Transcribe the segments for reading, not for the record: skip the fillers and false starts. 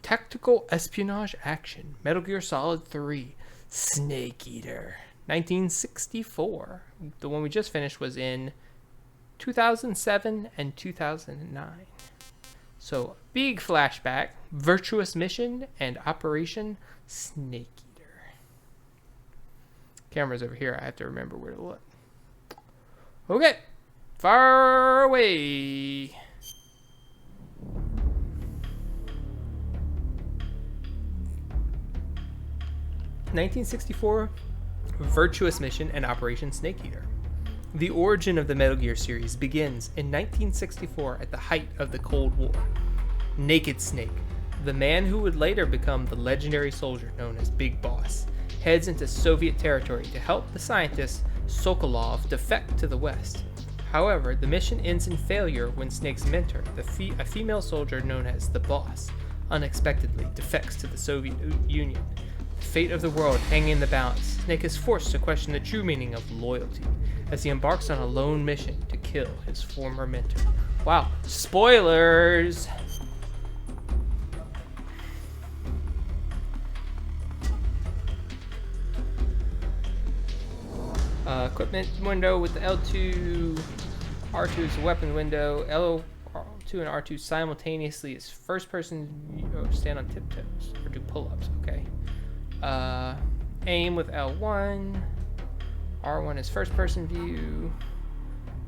Tactical espionage action. Metal Gear Solid 3. Snake Eater. 1964. The one we just finished was in 2007 and 2009. So, big flashback. Virtuous Mission and Operation Snake Eater. Camera's over here. I have to remember where to look. Okay. Far away. (1964) Virtuous Mission and Operation Snake Eater. The origin of the Metal Gear series begins in 1964 at the height of the Cold War. Naked Snake, the man who would later become the legendary soldier known as Big Boss, heads into Soviet territory to help the scientist Sokolov defect to the West. However, the mission ends in failure when Snake's mentor, a female soldier known as the Boss, unexpectedly defects to the Soviet Union. The fate of the world hanging in the balance, Snake is forced to question the true meaning of loyalty as he embarks on a lone mission to kill his former mentor. Wow, spoilers! Equipment window with the L2, R2 is a weapon window, L2 and R2 simultaneously is first person stand on tiptoes or do pull-ups, okay. Aim with L1, R1 is first person view,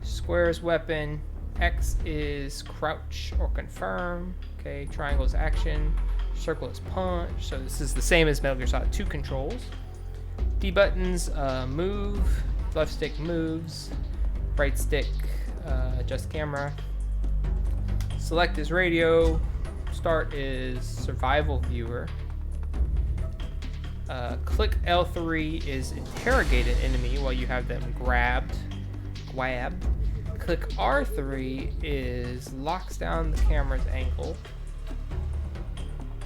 square is weapon, X is crouch or confirm, okay, triangle is action, circle is punch, so this is the same as Metal Gear Solid 2 controls. D buttons, move, left stick moves, right stick adjust camera, select is radio, start is survival viewer, click L3 is interrogate an enemy while you have them grabbed, click R3 is locks down the camera's angle,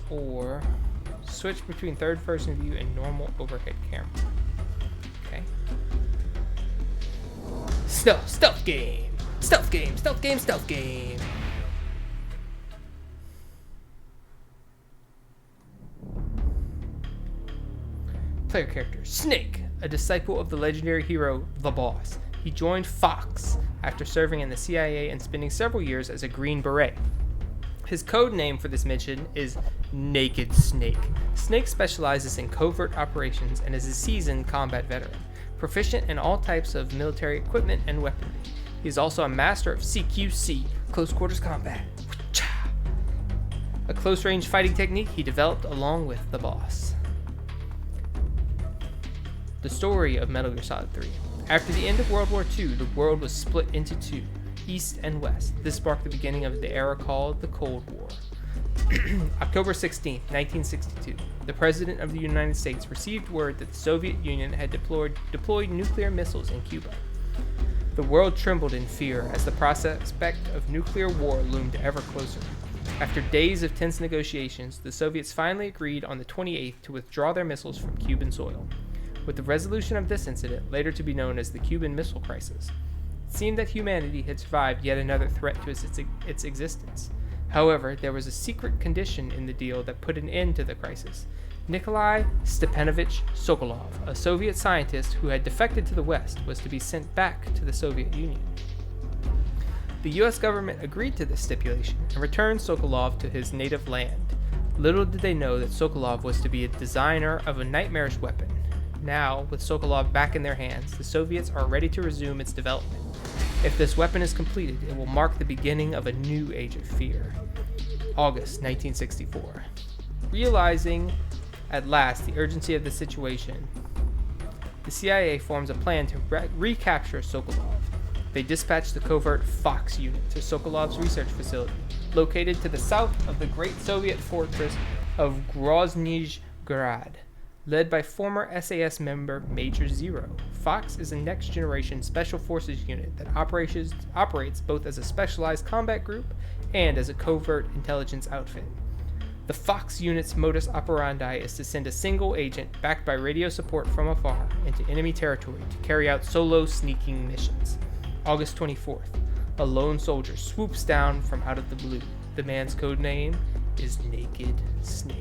or switch between third person view and normal overhead camera. Okay. Stealth game. Player character Snake, a disciple of the legendary hero The Boss. He joined Fox after serving in the CIA and spending several years as a Green Beret. His code name for this mission is Naked Snake. Snake specializes in covert operations and is a seasoned combat veteran, proficient in all types of military equipment and weaponry. He is also a master of CQC, close quarters combat, a close-range fighting technique he developed along with the Boss. The story of Metal Gear Solid 3. After the end of World War II, the world was split into two, East and West. This sparked the beginning of the era called the Cold War. October 16, 1962, the President of the United States received word that the Soviet Union had deployed nuclear missiles in Cuba. The world trembled in fear as the prospect of nuclear war loomed ever closer. After days of tense negotiations, the Soviets finally agreed on the 28th to withdraw their missiles from Cuban soil. With the resolution of this incident, later to be known as the Cuban Missile Crisis, it seemed that humanity had survived yet another threat to its existence. However, there was a secret condition in the deal that put an end to the crisis. Nikolai Stepanovich Sokolov, a Soviet scientist who had defected to the West, was to be sent back to the Soviet Union. The US government agreed to this stipulation and returned Sokolov to his native land. Little did they know that Sokolov was to be a designer of a nightmarish weapon. Now, with Sokolov back in their hands, the Soviets are ready to resume its development. If this weapon is completed, it will mark the beginning of a new age of fear. August 1964. Realizing at last the urgency of the situation, the CIA forms a plan to recapture Sokolov. They dispatch the covert Fox unit to Sokolov's research facility, located to the south of the great Soviet fortress of Grozny Grad. Led by former SAS member Major Zero, Fox is a next-generation special forces unit that operates both as a specialized combat group and as a covert intelligence outfit. The Fox unit's modus operandi is to send a single agent, backed by radio support from afar, into enemy territory to carry out solo sneaking missions. August 24th, a lone soldier swoops down from out of the blue. The man's code name is Naked Snake.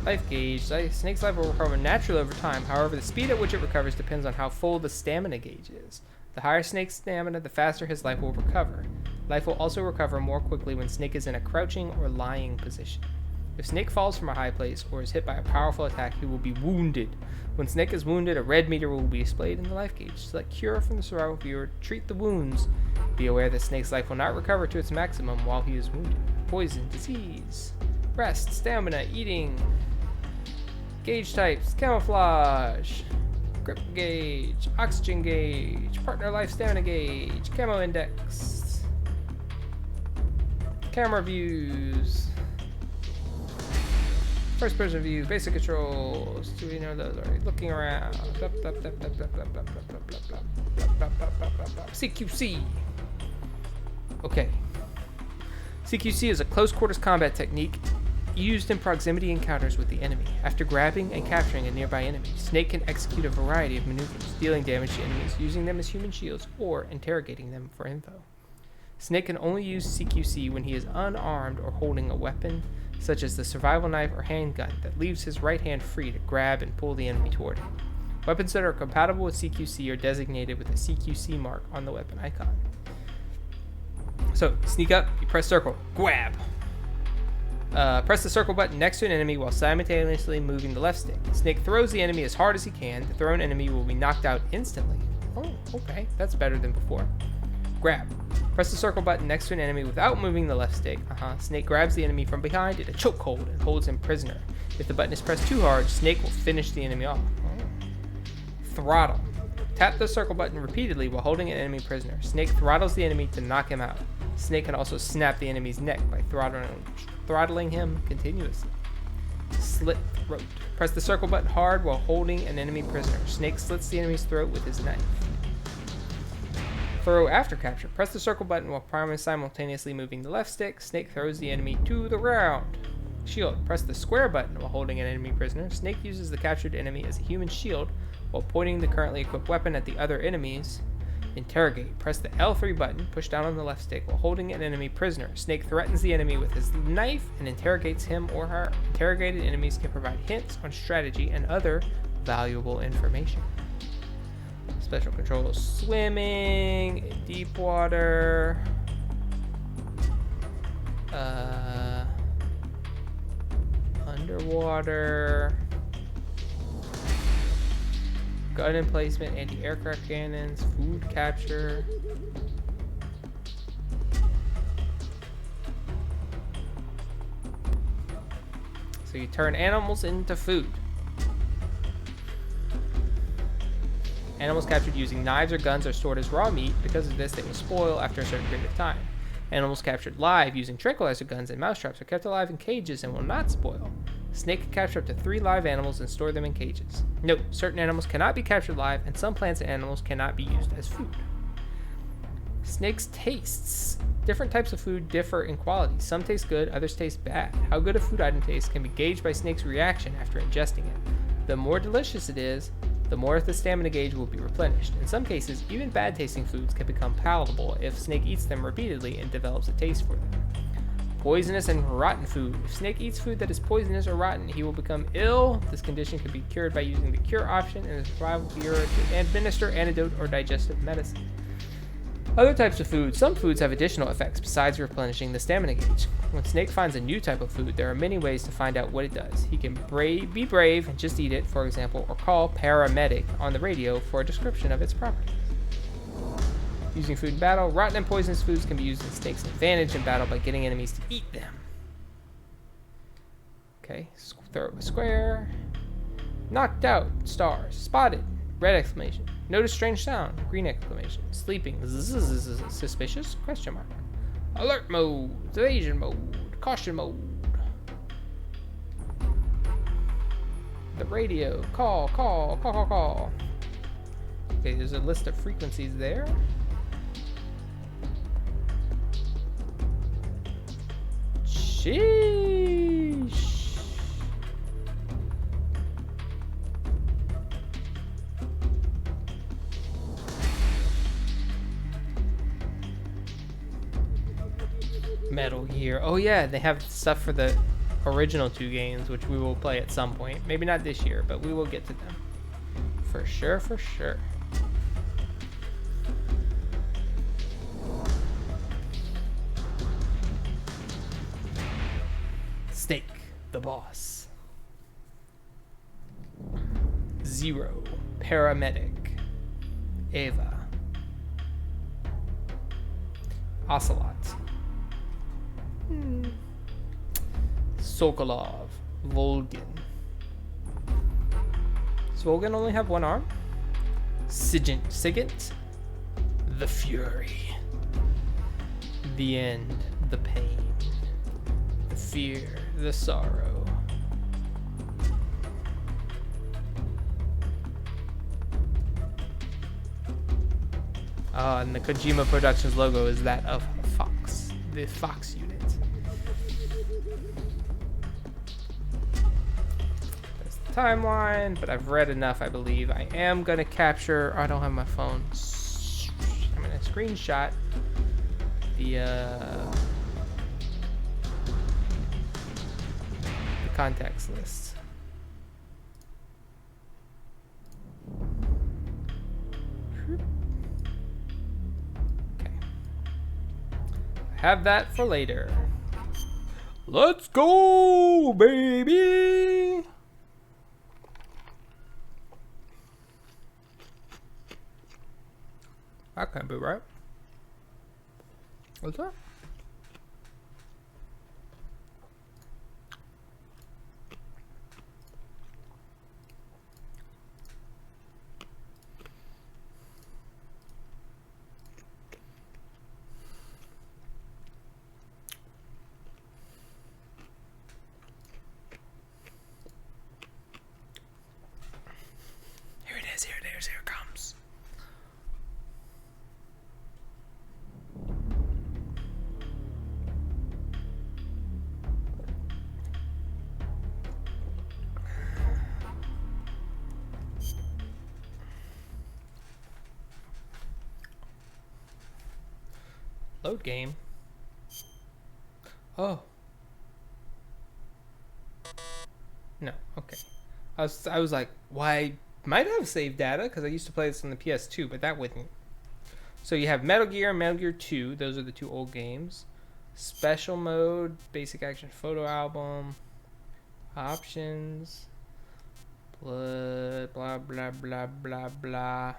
Life gauge. Snake's life will recover naturally over time. However, the speed at which it recovers depends on how full the stamina gauge is. The higher Snake's stamina, the faster his life will recover. Life will also recover more quickly when Snake is in a crouching or lying position. If Snake falls from a high place or is hit by a powerful attack, he will be wounded. When Snake is wounded, a red meter will be displayed in the life gauge. Select Cure from the survival viewer. Treat the wounds. Be aware that Snake's life will not recover to its maximum while he is wounded. Poison, disease, rest, stamina, eating. Gauge types, camouflage, grip gauge, oxygen gauge, partner life stamina gauge, camo index, camera views, first person view, basic controls. Do we know those already? Looking around. CQC. Okay. CQC is a close quarters combat technique used in proximity encounters with the enemy. After grabbing and capturing a nearby enemy, Snake can execute a variety of maneuvers, dealing damage to enemies, using them as human shields, or interrogating them for info. Snake can only use CQC when he is unarmed or holding a weapon, such as the survival knife or handgun, that leaves his right hand free to grab and pull the enemy toward him. Weapons that are compatible with CQC are designated with a CQC mark on the weapon icon. So, sneak up, you press circle, grab. Press the circle button next to an enemy while simultaneously moving the left stick. Snake throws the enemy as hard as he can. The thrown enemy will be knocked out instantly. Oh, okay. That's better than before. Grab. Press the circle button next to an enemy without moving the left stick. Snake grabs the enemy from behind in a chokehold and holds him prisoner. If the button is pressed too hard, Snake will finish the enemy off. Throttle. Tap the circle button repeatedly while holding an enemy prisoner. Snake throttles the enemy to knock him out. Snake can also snap the enemy's neck by throttling him continuously. Slit throat. Press the circle button hard while holding an enemy prisoner. Snake slits the enemy's throat with his knife. Throw after capture. Press the circle button while simultaneously moving the left stick. Snake throws the enemy to the ground. Shield. Press the square button while holding an enemy prisoner. Snake uses the captured enemy as a human shield while pointing the currently equipped weapon at the other enemies. Interrogate. Press the L3 button, push down on the left stick while holding an enemy prisoner. Snake threatens the enemy with his knife and interrogates him or her. Interrogated enemies can provide hints on strategy and other valuable information. Special controls: swimming, deep water, underwater, gun emplacement, anti-aircraft cannons, food capture. So you turn animals into food. Animals captured using knives or guns are stored as raw meat. Because of this, they will spoil after a certain period of time. Animals captured live using tranquilizer guns and mousetraps are kept alive in cages and will not spoil. Snake can capture up to 3 live animals and store them in cages. Note, certain animals cannot be captured live, and some plants and animals cannot be used as food. Snake's tastes. Different types of food differ in quality. Some taste good, others taste bad. How good a food item tastes can be gauged by Snake's reaction after ingesting it. The more delicious it is, the more the stamina gauge will be replenished. In some cases, even bad tasting foods can become palatable if Snake eats them repeatedly and develops a taste for them. Poisonous and rotten food. If Snake eats food that is poisonous or rotten, he will become ill. This condition can be cured by using the cure option in the survival bureau to administer antidote or digestive medicine. Other types of food. Some foods have additional effects besides replenishing the stamina gauge. When Snake finds a new type of food, there are many ways to find out what it does. He can be brave and just eat it, for example, or call paramedic on the radio for a description of its properties. Using food in battle. Rotten and poisonous foods can be used in Snake's advantage in battle by getting enemies to eat them. Okay, throw a square. Knocked out, stars. Spotted, red exclamation. Notice strange sound, green exclamation. Sleeping, suspicious, question mark. Alert mode, evasion mode, caution mode. The radio, call. Okay, there's a list of frequencies there. Sheesh. Metal Gear. Oh yeah, they have stuff for the original 2 games, which we will play at some point. Maybe not this year, but we will get to them. For sure, for sure. Snake, the boss. Zero, paramedic. Ava. Ocelot. Sokolov. Volgin. Does Volgin only have 1 arm? Sigint. The Fury. The end. The pain. The fear. The sorrow. And the Kojima Productions logo is that of Fox, the Fox unit. There's the timeline, but I've read enough, I believe. I am going to capture, I don't have my phone. I'm going to screenshot the context list. Have that for later. Let's go, baby! That can't be right. What's that? Here it comes. Load game. Oh. No, okay. I was like, why? Might have saved data because I used to play this on the PS2, but that wouldn't. So you have Metal Gear and Metal Gear 2. Those are the 2 old games. Special mode, basic action photo album, options, blah blah blah blah blah blah.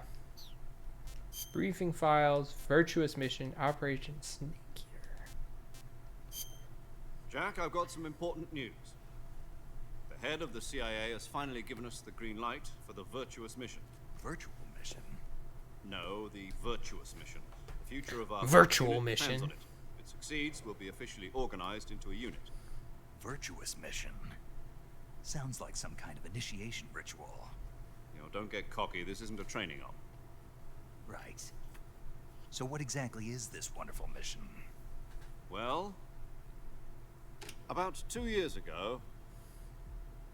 Briefing files, Virtuous Mission, Operation Snake Eater. Jack, I've got some important news. The head of the CIA has finally given us the green light for the Virtuous Mission. Virtual Mission? No, the Virtuous Mission. The future of our Virtual Mission. depends on it. If it succeeds, we'll be officially organized into a unit. Virtuous Mission? Sounds like some kind of initiation ritual. You know, don't get cocky. This isn't a training op. Right. So what exactly is this wonderful mission? Well, about 2 years ago,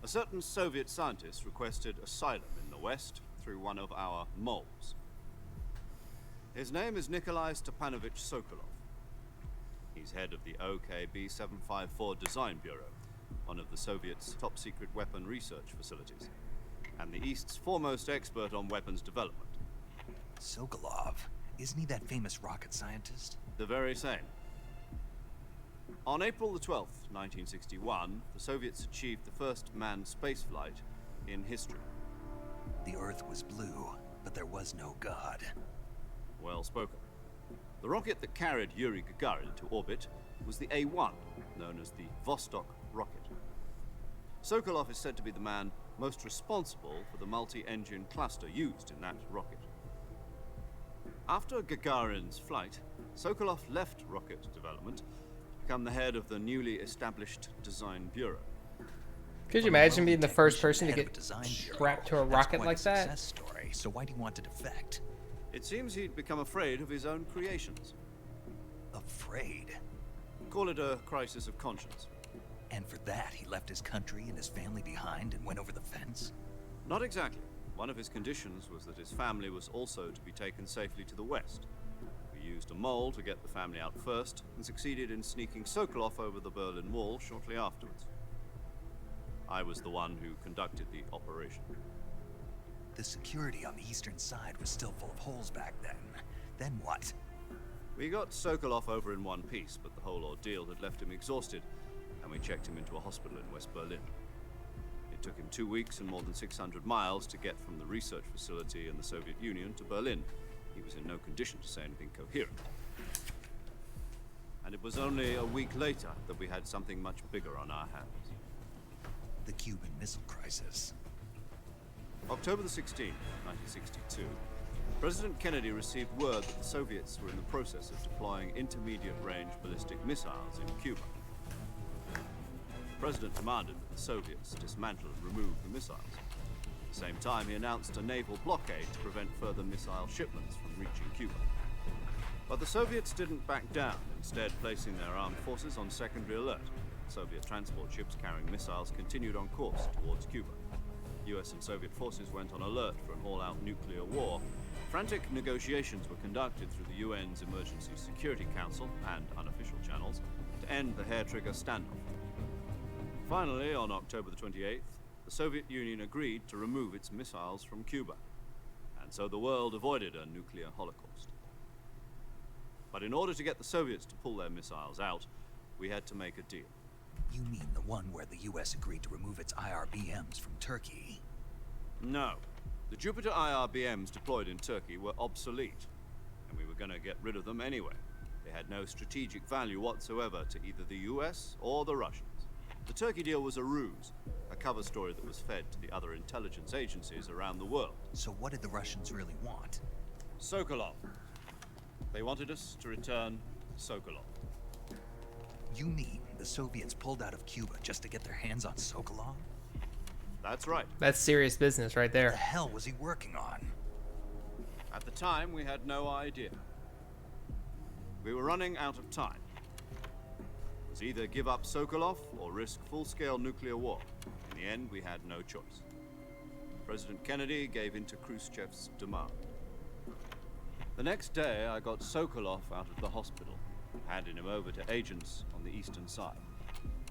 a certain Soviet scientist requested asylum in the West through one of our moles. His name is Nikolai Stepanovich Sokolov. He's head of the OKB-754 Design Bureau, one of the Soviets' top-secret weapon research facilities, and the East's foremost expert on weapons development. Sokolov? Isn't he that famous rocket scientist? The very same. On April the 12th, 1961, the Soviets achieved the first manned spaceflight in history. The Earth was blue, but there was no God. Well spoken. The rocket that carried Yuri Gagarin to orbit was the A-1, known as the Vostok rocket. Sokolov is said to be the man most responsible for the multi-engine cluster used in that rocket. After Gagarin's flight, Sokolov left rocket development to become the head of the newly established Design Bureau. Could you imagine being the first person to get strapped to a rocket like that? Success story. So why do you want to defect? It seems he'd become afraid of his own creations. Afraid? Call it a crisis of conscience. And for that, he left his country and his family behind and went over the fence? Not exactly. One of his conditions was that his family was also to be taken safely to the West. We used a mole to get the family out first, and succeeded in sneaking Sokolov over the Berlin Wall shortly afterwards. I was the one who conducted the operation. The security on the eastern side was still full of holes back then. Then what? We got Sokolov over in one piece, but the whole ordeal had left him exhausted, and we checked him into a hospital in West Berlin. It took him 2 weeks and more than 600 miles to get from the research facility in the Soviet Union to Berlin. He was in no condition to say anything coherent. And it was only a week later that we had something much bigger on our hands. The Cuban Missile Crisis. October the 16th, 1962, President Kennedy received word that the Soviets were in the process of deploying intermediate-range ballistic missiles in Cuba. The President demanded that the Soviets dismantle and remove the missiles. At the same time, he announced a naval blockade to prevent further missile shipments from reaching Cuba. But the Soviets didn't back down, instead placing their armed forces on secondary alert. Soviet transport ships carrying missiles continued on course towards Cuba. US and Soviet forces went on alert for an all-out nuclear war. Frantic negotiations were conducted through the UN's Emergency Security Council and unofficial channels to end the hair-trigger standoff. Finally, on October the 28th, the Soviet Union agreed to remove its missiles from Cuba, and so the world avoided a nuclear holocaust. But in order to get the Soviets to pull their missiles out, we had to make a deal. You mean the one where the US agreed to remove its IRBMs from Turkey? No. The Jupiter IRBMs deployed in Turkey were obsolete, and we were going to get rid of them anyway. They had no strategic value whatsoever to either the US or the Russians. The Turkey deal was a ruse, a cover story that was fed to the other intelligence agencies around the world. So what did the Russians really want? Sokolov. They wanted us to return Sokolov. You mean the Soviets pulled out of Cuba just to get their hands on Sokolov? That's right. That's serious business right What the there. hell was he working on? At the time, we had no idea. We were running out of time. It was either give up Sokolov or risk full-scale nuclear war. In the end, we had no choice. President Kennedy gave in to Khrushchev's demand. The next day, I got Sokolov out of the hospital, handing him over to agents on the eastern side.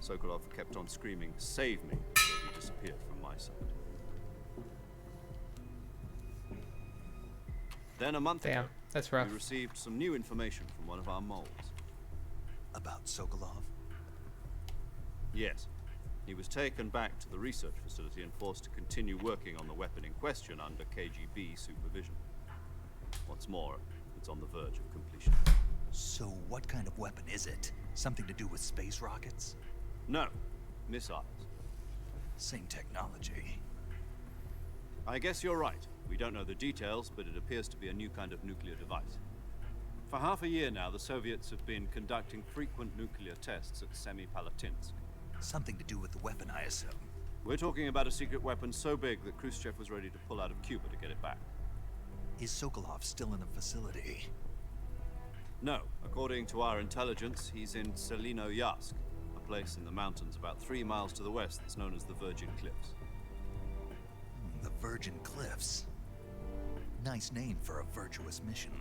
Sokolov kept on screaming, "Save me," until he disappeared from my sight. Then a month Damn, ago, that's rough. we received some new information from one of our moles. About Sokolov? Yes. He was taken back to the research facility and forced to continue working on the weapon in question under KGB supervision. What's more, it's on the verge of completion. So what kind of weapon is it? Something to do with space rockets? No, missiles. Same technology. I guess you're right. We don't know the details, but it appears to be a new kind of nuclear device. For half a year now, the Soviets have been conducting frequent nuclear tests at Semipalatinsk. Something to do with the weapon, I assume. We're talking about a secret weapon so big that Khrushchev was ready to pull out of Cuba to get it back. Is Sokolov still in the facility? No, according to our intelligence, he's in Selinoyarsk, a place in the mountains about 3 miles to the west that's known as the Virgin Cliffs. The Virgin Cliffs. Nice name for a virtuous mission.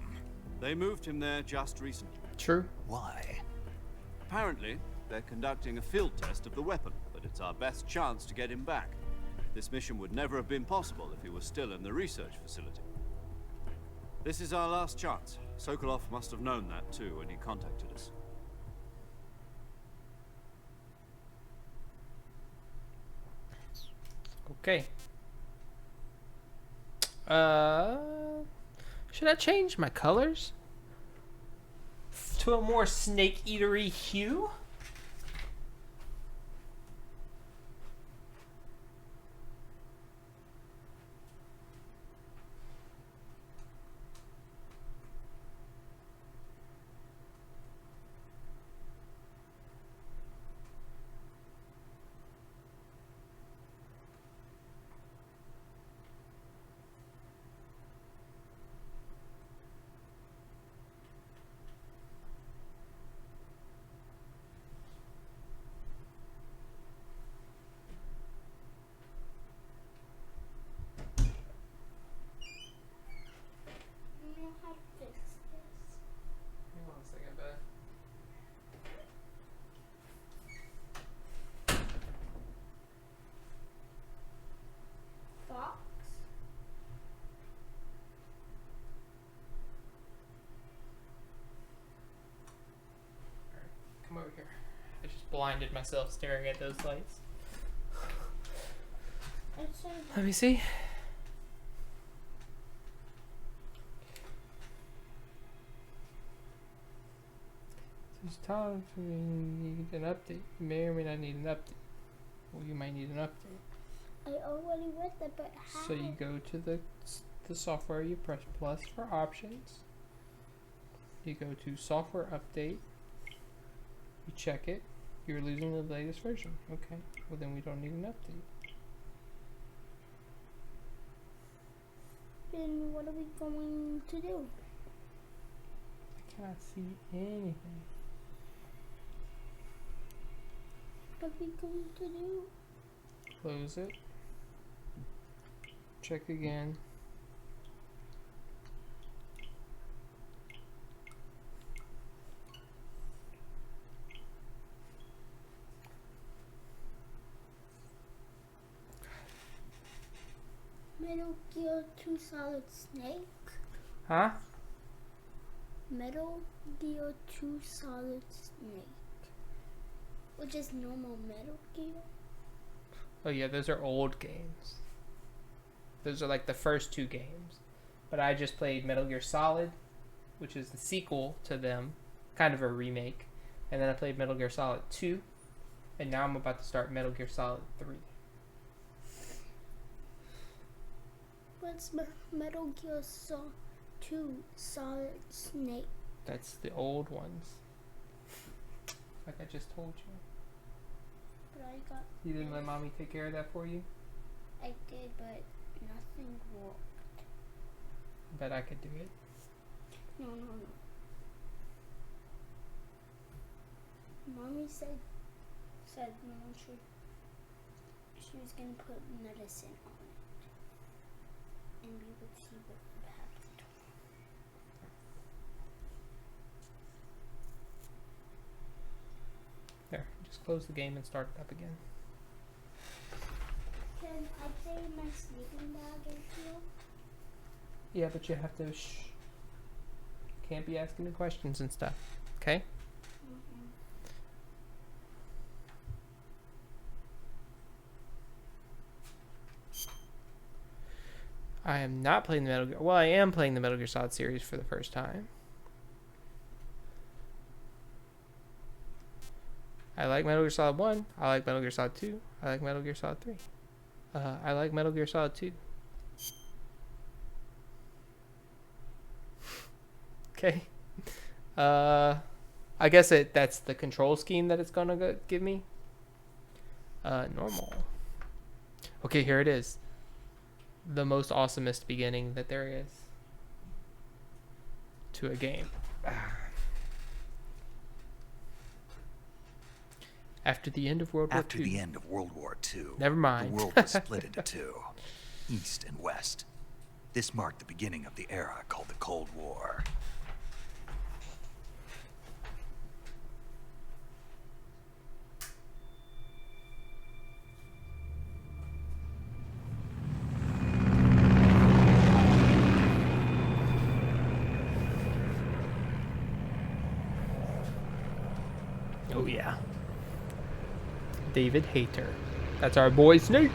They moved him there just recently. True. Why? Apparently, they're conducting a field test of the weapon, but it's our best chance to get him back. This mission would never have been possible if he was still in the research facility. This is our last chance. Sokolov must have known that too when he contacted us. Okay. Should I change my colors to a more snake eatery hue? blinded myself staring at those lights. It's so Let me see. It's time for me to need an update. You may or may not need an update. Well, you might need an update. I already read that, but how? So you go to the software, you press plus for options. You go to software update. You check it. You're losing the latest version. Okay. Well, then we don't need an update. Then what are we going to do? I cannot see anything. What are we going to do? Close it. Check again. Metal Gear 2 Solid Snake? Huh? Metal Gear 2 Solid Snake. Or just normal Metal Gear? Oh yeah, those are old games. Those are like the first two games. But I just played Metal Gear Solid, which is the sequel to them, kind of a remake. And then I played Metal Gear Solid 2, and now I'm about to start Metal Gear Solid 3. What's Metal Gear 2 Solid Snake? That's the old ones. Like I just told you. But I got... You didn't let mommy take care of that for you? I did, but nothing worked. Bet I could do it. No. Mommy said no, she was gonna put medicine on it, and we would see what happened. There, just close the game and start it up again. Can I play my sleeping bag into it? Yeah, but you have to can't be asking me questions and stuff. Okay? I am not playing the Metal Gear. Well, I am playing the Metal Gear Solid series for the first time. I like Metal Gear Solid 1. I like Metal Gear Solid 2. I like Metal Gear Solid 3. I like Metal Gear Solid 2. Okay. I guess that's the control scheme that it's gonna give me. Normal. Okay, here it is. The most awesomest beginning that there is to a game. After the end of World War II. After the end of World War II, Never mind. the world was split into two, East and West. This marked the beginning of the era called the Cold War. Oh yeah. David Hayter. That's our boy Snake.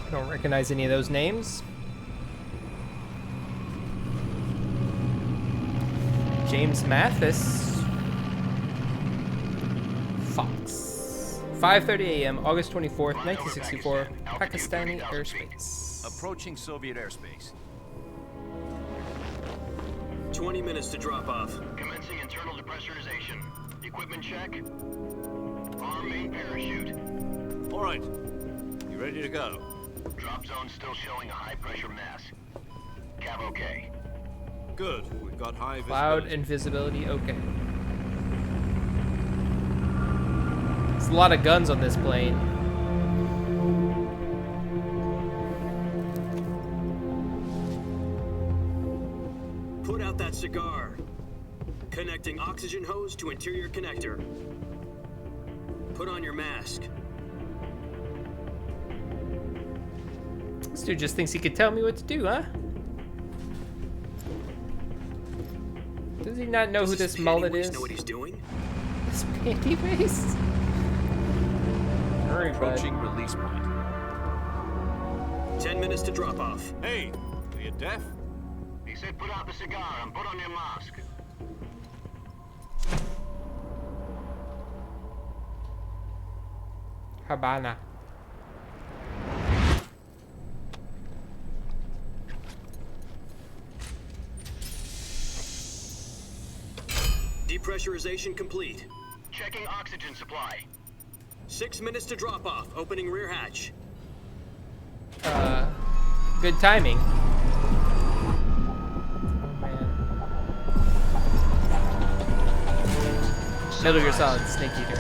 Don't recognize any of those names. James Mathis. Fox. 5:30 a.m. August 24th, 1964. Pakistani airspace. Approaching Soviet airspace. 20 minutes to drop off. Commencing internal depressurization. Equipment check. Arm main parachute. All right. You ready to go? Drop zone still showing a high pressure mass. Cav okay. Good. We've got high Cloud visibility. and visibility, okay. There's a lot of guns on this plane. Put out that cigar. Connecting oxygen hose to interior connector. Put on your mask. This dude just thinks he could tell me what to do, huh? Does he not know who Does this mullet anyways is? know what he's doing? This panty face? Hurry, bud. Approaching release point. 10 minutes to drop off. Hey, are you deaf? He said put out the cigar and put on your mask. Habana. Depressurization complete. Checking oxygen supply. 6 minutes to drop off. Opening rear hatch. Good timing. Oh man. Metal Gear Solid Snake Eater.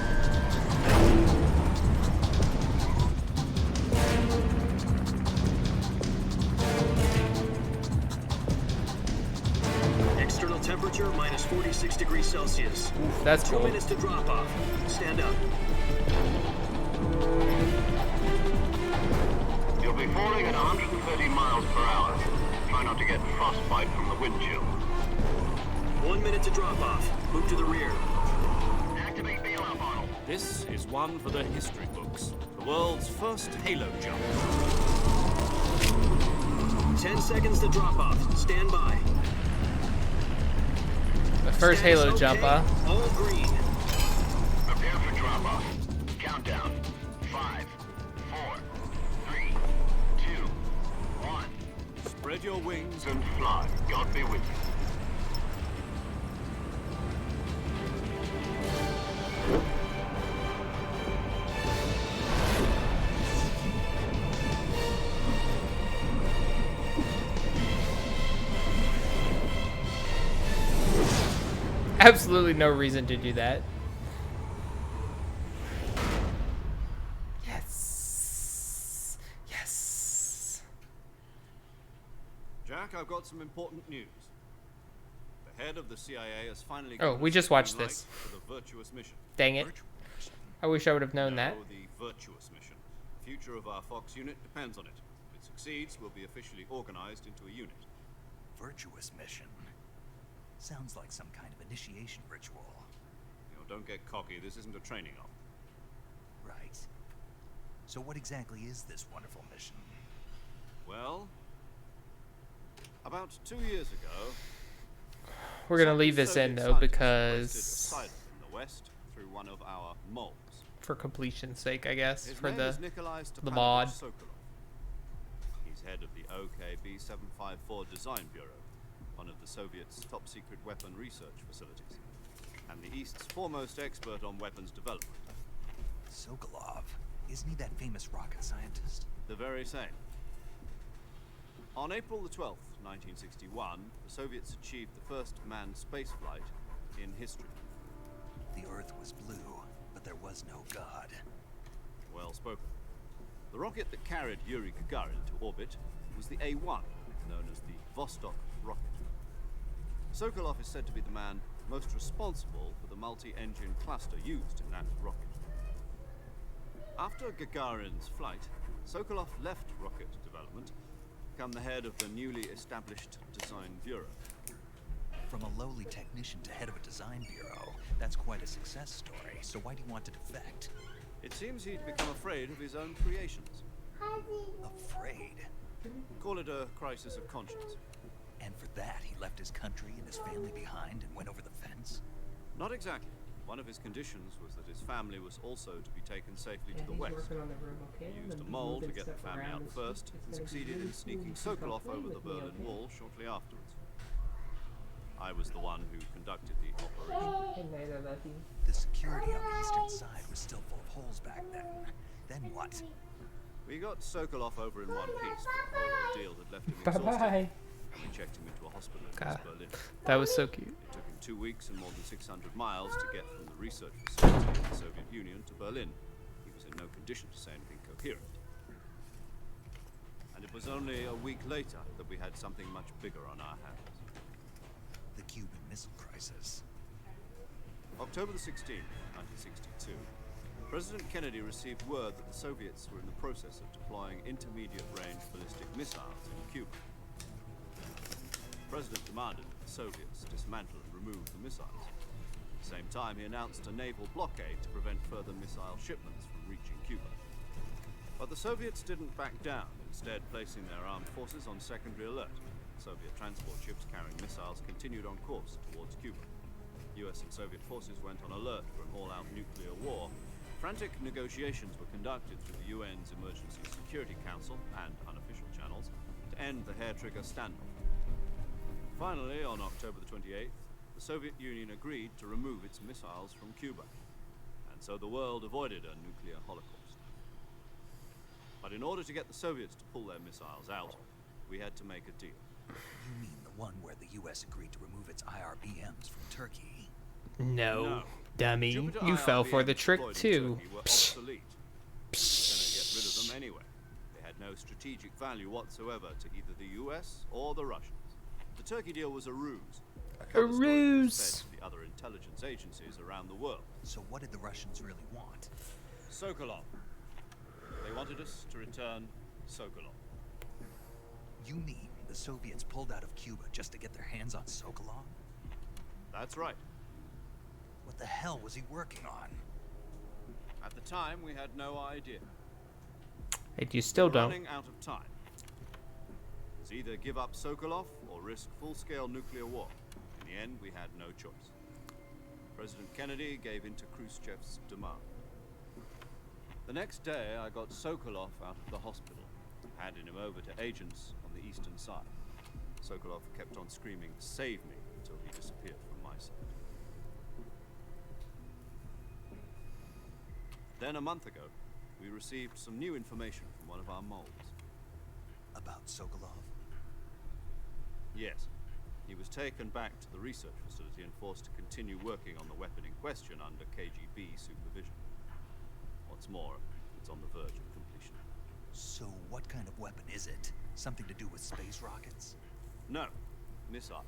External temperature minus 46 degrees Celsius. Oof, that's 2 cool. minutes to drop off. Stand up. You'll be falling at 130 miles per hour. Try not to get frostbite from the wind chill. 1 minute to drop off. Move to the rear. Activate bailout bottle. This is one for the history books. The world's first Halo jump. 10 seconds to drop off. Stand by. The first Status Halo okay. jump, huh? All green. Prepare for drop off. Countdown. 5, 4, 3, 2, 1. Spread your wings And fly. God be with you. Absolutely no reason to do that. Yes. Yes. Jack, I've got some important news. The head of the CIA has finally Oh, given we us just the green watched light this. for the Virtuous Mission. Dang it. I wish I would have known that. No, the Virtuous Mission. The future of our Fox unit depends on it. If it succeeds, we'll be officially organized into a unit. Virtuous Mission. Sounds like some kind of initiation ritual. You know, don't get cocky. This isn't a training op. Right. So what exactly is this wonderful mission? Well, about 2 years ago, We're gonna leave some this in Soviet though scientists because requested asylum in the West through one of our moles. for completion's sake, I guess, His for name the is Nikolai the mod. Stepanovich Sokolov. He's head of the OKB-754 Design Bureau, one of the Soviets' top-secret weapon research facilities, and the East's foremost expert on weapons development. Sokolov. Isn't he that famous rocket scientist? The very same. On April the 12th, 1961, the Soviets achieved the first manned spaceflight in history. The Earth was blue, but there was no God. Well spoken. The rocket that carried Yuri Gagarin to orbit was the A-1, known as the Vostok rocket. Sokolov is said to be the man most responsible for the multi-engine cluster used in that rocket. After Gagarin's flight, Sokolov left rocket development to become the head of the newly established Design Bureau. From a lowly technician to head of a design bureau, that's quite a success story. So why do you want to defect? It seems he'd become afraid of his own creations. Afraid? Call it a crisis of conscience. And for that, he left his country and his family behind and went over the fence? Not exactly. One of his conditions was that his family was also to be taken safely to the west. He used a mole to get the family out first and succeeded in sneaking Sokolov over the Berlin Wall shortly afterwards. I was the one who conducted the operation. The security on the eastern side was still full of holes back then. Then what? We got Sokolov over in one piece, but the whole ordeal had left him exhausted. Bye-bye. We checked him into a hospital in God. West Berlin. That was so cute. It took him 2 weeks and more than 600 miles to get from the research facility in the Soviet Union to Berlin. He was in no condition to say anything coherent. And it was only a week later that we had something much bigger on our hands. The Cuban Missile Crisis. October the 16th, 1962, President Kennedy received word that the Soviets were in the process of deploying intermediate-range ballistic missiles in Cuba. The President demanded that the Soviets dismantle and remove the missiles. At the same time, he announced a naval blockade to prevent further missile shipments from reaching Cuba. But the Soviets didn't back down, instead placing their armed forces on secondary alert. Soviet transport ships carrying missiles continued on course towards Cuba. US and Soviet forces went on alert for an all-out nuclear war. Frantic negotiations were conducted through the UN's Emergency Security Council and unofficial channels to end the hair-trigger standoff. Finally, on October the 28th, the Soviet Union agreed to remove its missiles from Cuba, and so the world avoided a nuclear holocaust. But in order to get the Soviets to pull their missiles out, we had to make a deal. You mean the one where the US agreed to remove its IRBMs from Turkey? No, dummy. Jupiter You fell for IRBMs the trick deployed in too. Turkey were obsolete. We were going to get rid of them anyway. They had no strategic value whatsoever to either the US or the Russians. The Turkey deal was a ruse. A cover story that was ruse. fed to the other intelligence agencies around the world. So what did the Russians really want? Sokolov. They wanted us to return Sokolov. You mean the Soviets pulled out of Cuba just to get their hands on Sokolov? That's right. What the hell was he working on? At the time, we had no idea. And you still don't. Running out of time. It was either give up Sokolov or risk full-scale nuclear war. In the end, we had no choice. President Kennedy gave in to Khrushchev's demand. The next day, I got Sokolov out of the hospital, handing him over to agents on the eastern side. Sokolov kept on screaming, "Save me," until he disappeared from my sight. Then a month ago, we received some new information from one of our moles. About Sokolov? Yes. He was taken back to the research facility and forced to continue working on the weapon in question under KGB supervision. What's more, it's on the verge of completion. So what kind of weapon is it? Something to do with space rockets? No, missiles.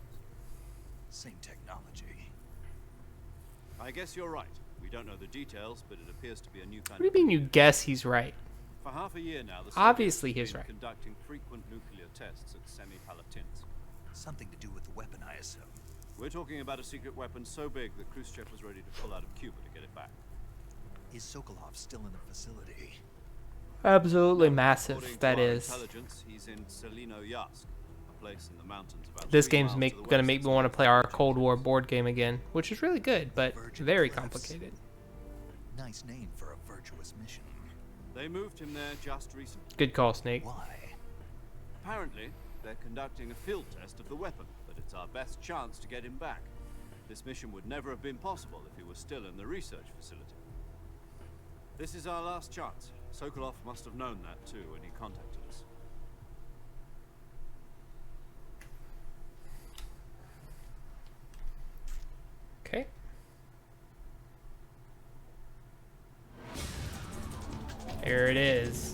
Same technology. I guess you're right. We don't know the details, but it appears to be a new kind What do you of... mean you guess he's right? For half a year now, the Obviously Soviets he's have right. been conducting frequent nuclear tests at Semipalatinsk. Something to do with the weapon, I assume. We're talking about a secret weapon so big that Khrushchev was ready to pull out of Cuba to get it back. Is Sokolov still in the facility? Absolutely According massive, to that our is. intelligence, he's in Selino-Yatsk, a place in the mountains about This 3 game's miles to the gonna west make of me want to Sokolov. play our Cold War board game again, which is really good, but Virgin very Cliffs. complicated. Nice name for a virtuous mission. They moved him there just recently. Good call, Snake. Why? Apparently, they're conducting a field test of the weapon, but it's our best chance to get him back. This mission would never have been possible if he was still in the research facility. This is our last chance. Sokolov must have known that too when he contacted us. Okay. There it is.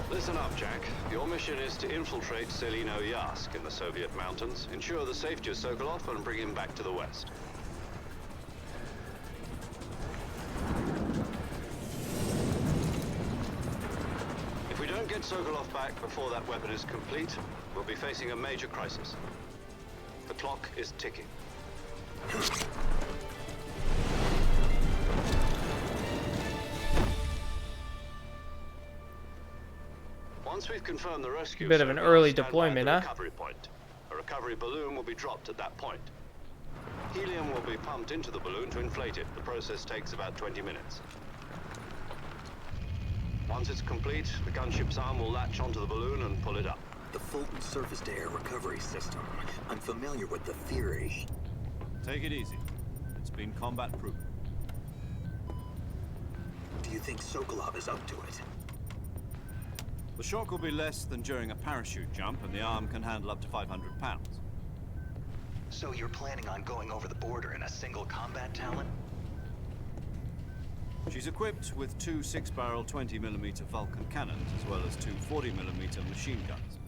Listen up, Jack. Your mission is to infiltrate Selino-Yatsk in the Soviet mountains, ensure the safety of Sokolov, and bring him back to the west. If we don't get Sokolov back before that weapon is complete, we'll be facing a major crisis. The clock is ticking. Once we've confirmed the rescue, Bit of an Sokolov, early stand by at deployment, the huh? recovery point. A recovery balloon will be dropped at that point. Helium will be pumped into the balloon to inflate it. The process takes about 20 minutes. Once it's complete, the gunship's arm will latch onto the balloon and pull it up. The Fulton surface-to-air recovery system. I'm familiar with the theory. Take it easy. It's been combat-proven. Do you think Sokolov is up to it? The shock will be less than during a parachute jump, and the arm can handle up to 500 pounds. So you're planning on going over the border in a single combat talent? She's equipped with two 6-barrel 20mm Vulcan cannons, as well as two 40mm machine guns.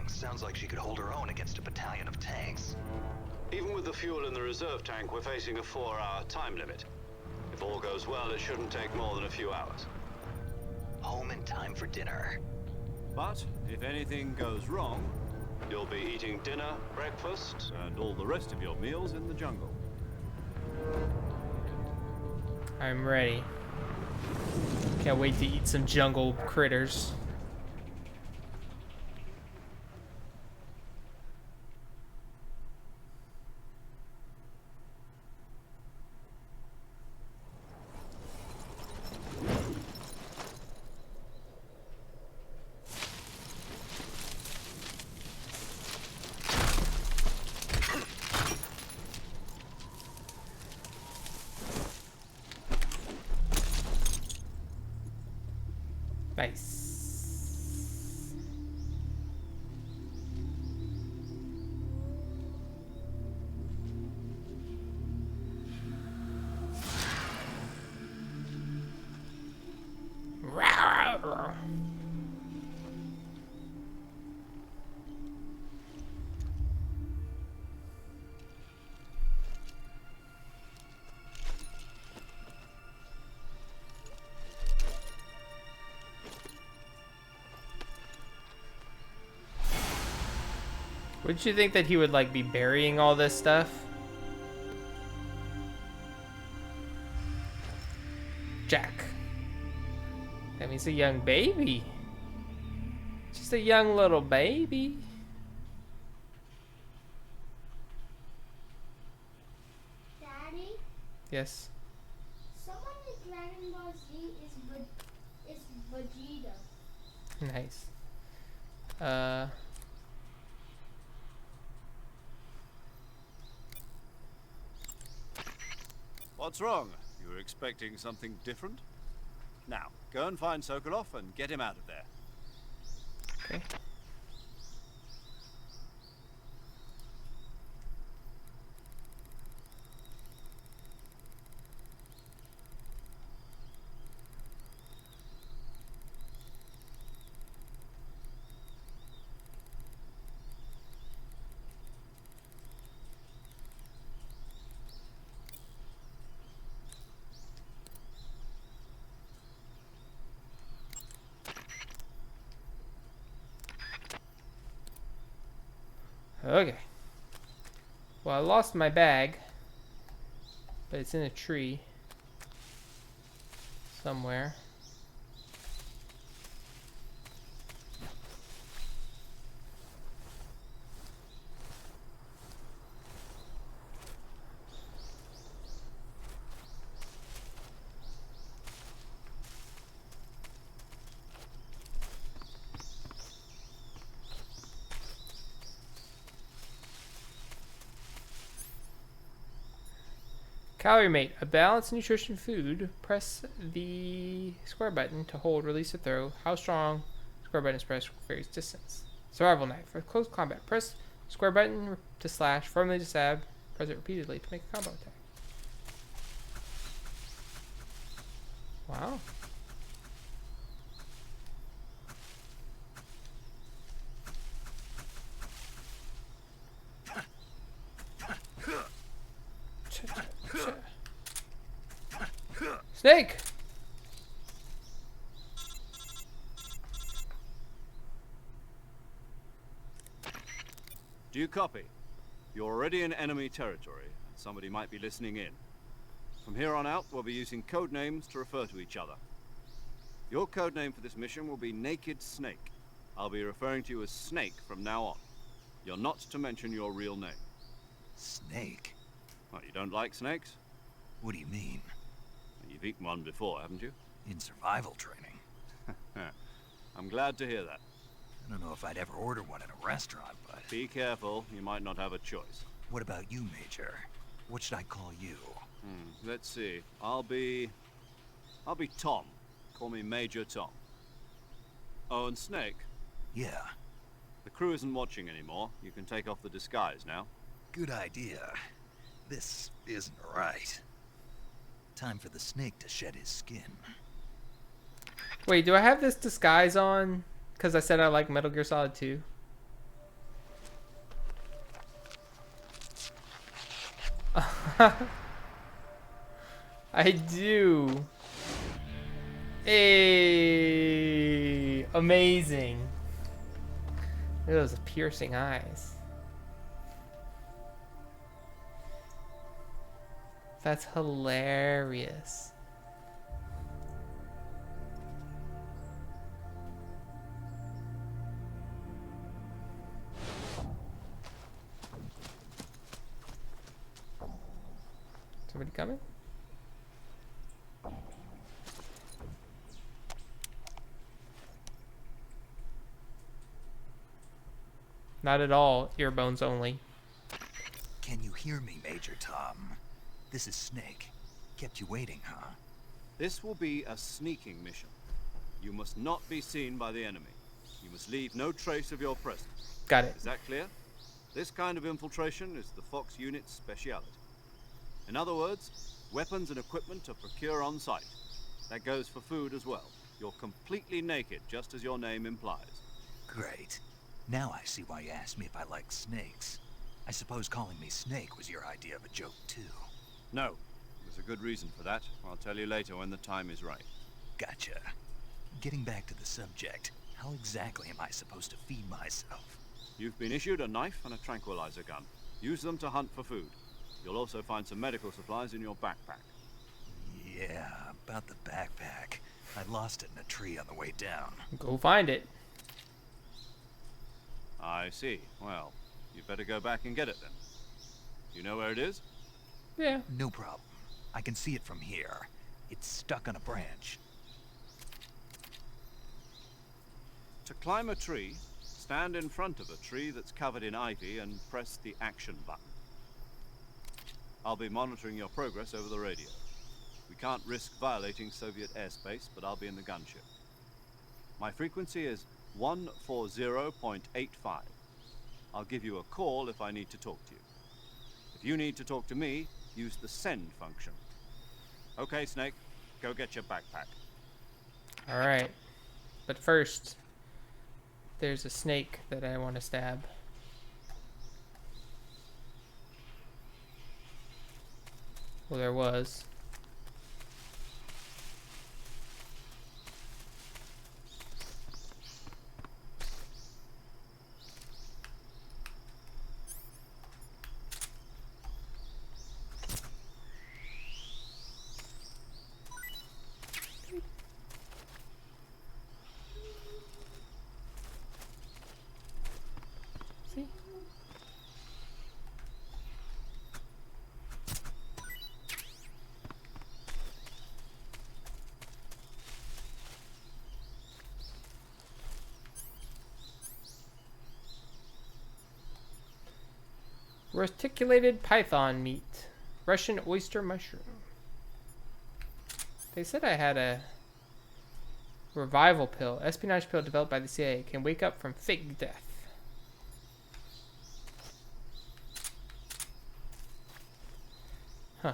Sounds like she could hold her own against a battalion of tanks. Even with the fuel in the reserve tank, we're facing a 4-hour time limit. If all goes well, it shouldn't take more than a few hours. Home in time for dinner. But if anything goes wrong, You'll be eating dinner, breakfast, and all the rest of your meals in the jungle. I'm ready. Can't wait to eat some jungle critters. Nice. Wouldn't you think that he would like be burying all this stuff? Jack. That means a young baby. Just a young little baby. Daddy, Yes. someone in Dragon Ball Z is Vegeta. Nice. What's wrong? You were expecting something different? Now, go and find Sokolov and get him out of there. Okay. Okay. Well, I lost my bag, but it's in a tree somewhere. Calorie Mate, a balanced nutrition food. Press the square button to hold, release to throw. How strong? Square button is pressed varies distance. Survival Knife, for close combat. Press square button to slash, firmly to stab. Press it repeatedly to make a combo attack. Wow. Snake! Do you copy? You're already in enemy territory, and somebody might be listening in. From here on out, we'll be using code names to refer to each other. Your code name for this mission will be Naked Snake. I'll be referring to you as Snake from now on. You're not to mention your real name. Snake? What, you don't like snakes? What do you mean? You've eaten one before, haven't you? In survival training? I'm glad to hear that. I don't know if I'd ever order one in a restaurant, but... Be careful, you might not have a choice. What about you, Major? What should I call you? Let's see. I'll be Tom. Call me Major Tom. Oh, and Snake. Yeah, The crew isn't watching anymore. You can take off the disguise now. good idea. This isn't right. Time for the snake to shed his skin. Wait, do I have this disguise on? Because I said I like Metal Gear Solid 2. I do. Hey, amazing. Look at those piercing eyes. That's hilarious. Somebody coming? Not at all. Earbones only. Can you hear me, Major Tom? This is Snake. Kept you waiting, huh? This will be a sneaking mission. You must not be seen by the enemy. You must leave no trace of your presence. Got it. Is that clear? This kind of infiltration is the Fox unit's speciality. In other words, weapons and equipment are procured on site. That goes for food as well. You're completely naked, just as your name implies. Great. Now I see why you asked me if I like snakes. I suppose calling me Snake was your idea of a joke, too. No. There's a good reason for that. I'll tell you later when the time is right. Gotcha. Getting back to the subject, how exactly am I supposed to feed myself? You've been issued a knife and a tranquilizer gun. Use them to hunt for food. You'll also find some medical supplies in your backpack. Yeah, about the backpack. I lost it in a tree on the way down. Go find it. I see. Well, you'd better go back and get it then. You know where it is? Yeah. No problem. I can see it from here. It's stuck on a branch. To climb a tree, stand in front of a tree that's covered in ivy and press the action button. I'll be monitoring your progress over the radio. We can't risk violating Soviet airspace, but I'll be in the gunship. My frequency is 140.85. I'll give you a call if I need to talk to you. If you need to talk to me, use the send function. Okay, Snake, go get your backpack. All right. But first, there's a snake that I want to stab. Well, there was. See? Reticulated python meat. Russian oyster mushroom. They said I had a revival pill. Espionage pill developed by the CIA. Can wake up from fake death. Huh.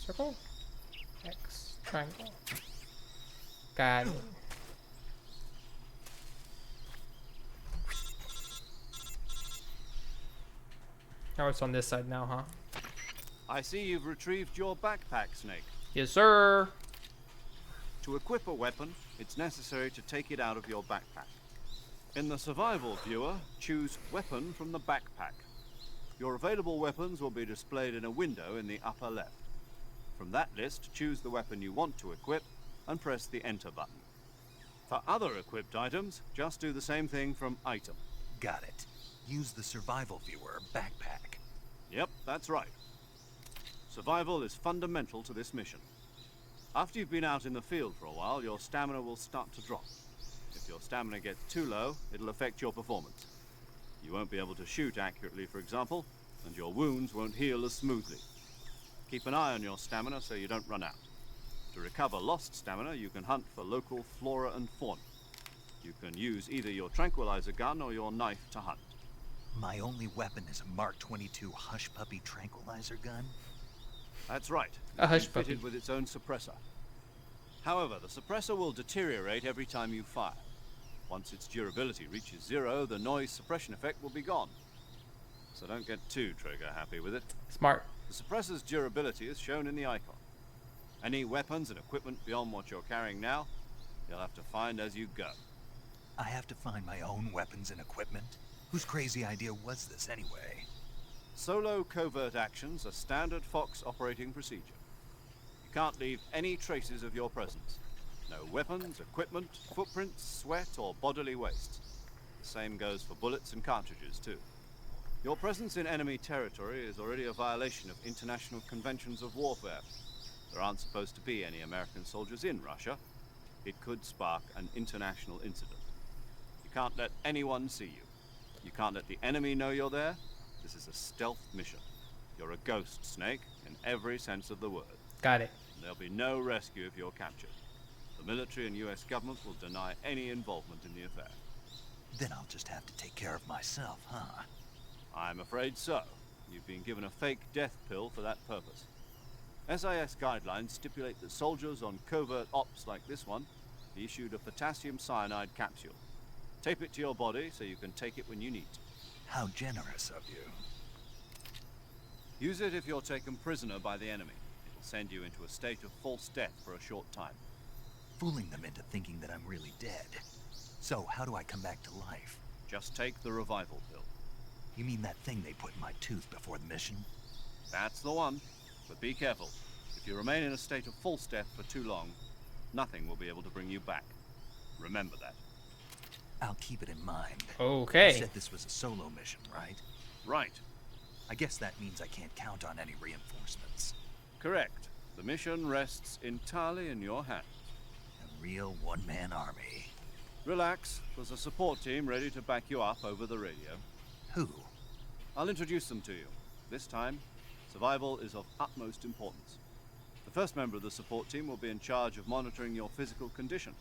Circle? X. Triangle. Got it. Oh, it's on this side now, huh? I see you've retrieved your backpack, Snake. Yes, sir. To equip a weapon, it's necessary to take it out of your backpack. In the survival viewer, choose Weapon from the backpack. Your available weapons will be displayed in a window in the upper left. From that list, choose the weapon you want to equip and press the Enter button. For other equipped items, just do the same thing from Item. Got it. Use the survival viewer backpack. Yep, that's right. Survival is fundamental to this mission. After you've been out in the field for a while, your stamina will start to drop. If your stamina gets too low, it'll affect your performance. You won't be able to shoot accurately, for example, and your wounds won't heal as smoothly. Keep an eye on your stamina so you don't run out. To recover lost stamina, you can hunt for local flora and fauna. You can use either your tranquilizer gun or your knife to hunt. My only weapon is a Mark 22 Hush Puppy tranquilizer gun? That's right. A hush It's fitted puppy. with its own suppressor. However, the suppressor will deteriorate every time you fire. Once its durability reaches 0, the noise suppression effect will be gone. So don't get too trigger happy with it. Smart. The suppressor's durability is shown in the icon. Any weapons and equipment beyond what you're carrying now, you'll have to find as you go. I have to find my own weapons and equipment? Whose crazy idea was this anyway? Solo covert actions are standard Fox operating procedure. You can't leave any traces of your presence. No weapons, equipment, footprints, sweat, or bodily waste. The same goes for bullets and cartridges, too. Your presence in enemy territory is already a violation of international conventions of warfare. There aren't supposed to be any American soldiers in Russia. It could spark an international incident. You can't let anyone see you. You can't let the enemy know you're there. This is a stealth mission. You're a ghost, Snake, in every sense of the word. Got it. There'll be no rescue if you're captured. The military and US government will deny any involvement in the affair. Then I'll just have to take care of myself, huh? I'm afraid so. You've been given a fake death pill for that purpose. SIS guidelines stipulate that soldiers on covert ops like this one be issued a potassium cyanide capsule. Tape it to your body so you can take it when you need to. How generous of you. Use it if you're taken prisoner by the enemy. It will send you into a state of false death for a short time. Fooling them into thinking that I'm really dead. So, how do I come back to life? Just take the revival pill. You mean that thing they put in my tooth before the mission? That's the one. But be careful. If you remain in a state of false death for too long, nothing will be able to bring you back. Remember that. I'll keep it in mind. Okay. You said this was a solo mission, right? Right. I guess that means I can't count on any reinforcements. Correct. The mission rests entirely in your hands. A real one-man army. Relax. There's a support team ready to back you up over the radio. Who? I'll introduce them to you. This time, survival is of utmost importance. The first member of the support team will be in charge of monitoring your physical condition,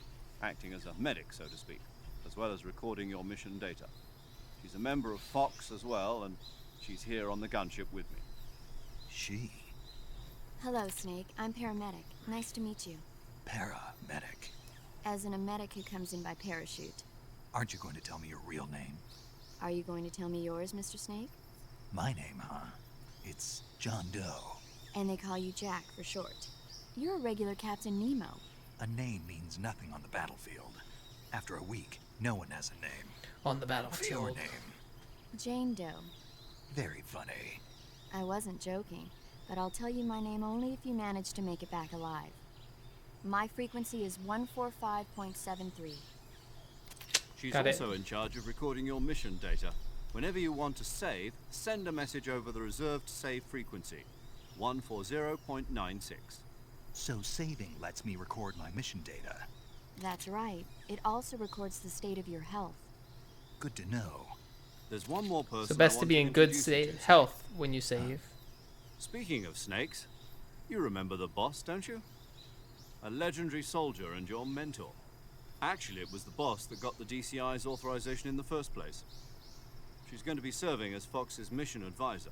acting as a medic, so to speak, as well as recording your mission data. She's a member of Fox as well, and she's here on the gunship with me. She? Hello, Snake. I'm paramedic. Nice to meet you. Paramedic. As in a medic who comes in by parachute. Aren't you going to tell me your real name? Are you going to tell me yours, Mr. Snake? My name, huh? It's John Doe. And they call you Jack for short. You're a regular Captain Nemo. A name means nothing on the battlefield. After a week, no one has a name. On the What's your battlefield. name? Jane Doe. Very funny. I wasn't joking, but I'll tell you my name only if you manage to make it back alive. My frequency is 145.73. She's Got it. also in charge of recording your mission data. Whenever you want to save, send a message over the reserved save frequency, 140.96. So saving lets me record my mission data. That's right. It also records the state of your health. Good to know. There's one more person. So I best to want be in good introduce you to. health when you save. Speaking of snakes, you remember the boss, don't you? A legendary soldier and your mentor. Actually, it was the boss that got the DCI's authorization in the first place. She's going to be serving as Fox's mission advisor.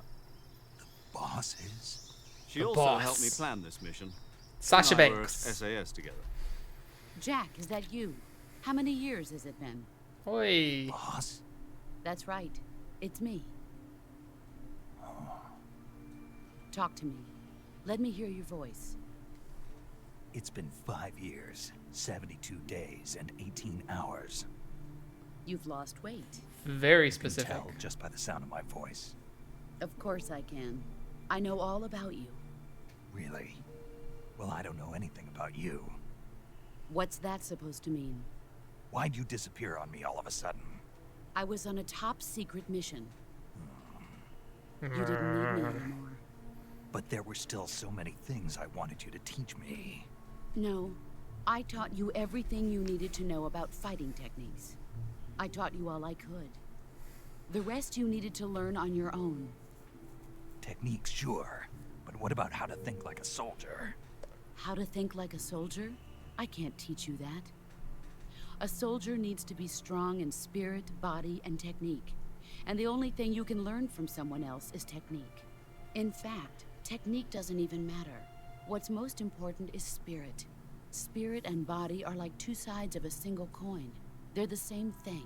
Boss is? She The also boss. helped me plan this mission. Sasha She and I were at Banks. SAS together. Jack, is that you? How many years has it been? Oi. Boss? That's right. It's me. Talk to me. Let me hear your voice. It's been 5 years, 72 days, and 18 hours. You've lost weight. Very You can specific. tell just by the sound of my voice. Of course I can. I know all about you. Really? Well, I don't know anything about you. What's that supposed to mean? Why'd you disappear on me all of a sudden? I was on a top secret mission. You didn't need me anymore. But there were still so many things I wanted you to teach me. No, I taught you everything you needed to know about fighting techniques. I taught you all I could. The rest you needed to learn on your own. Techniques, sure. But what about how to think like a soldier? How to think like a soldier? I can't teach you that. A soldier needs to be strong in spirit, body, and technique. And the only thing you can learn from someone else is technique. In fact, technique doesn't even matter. What's most important is spirit. Spirit and body are like two sides of a single coin. They're the same thing.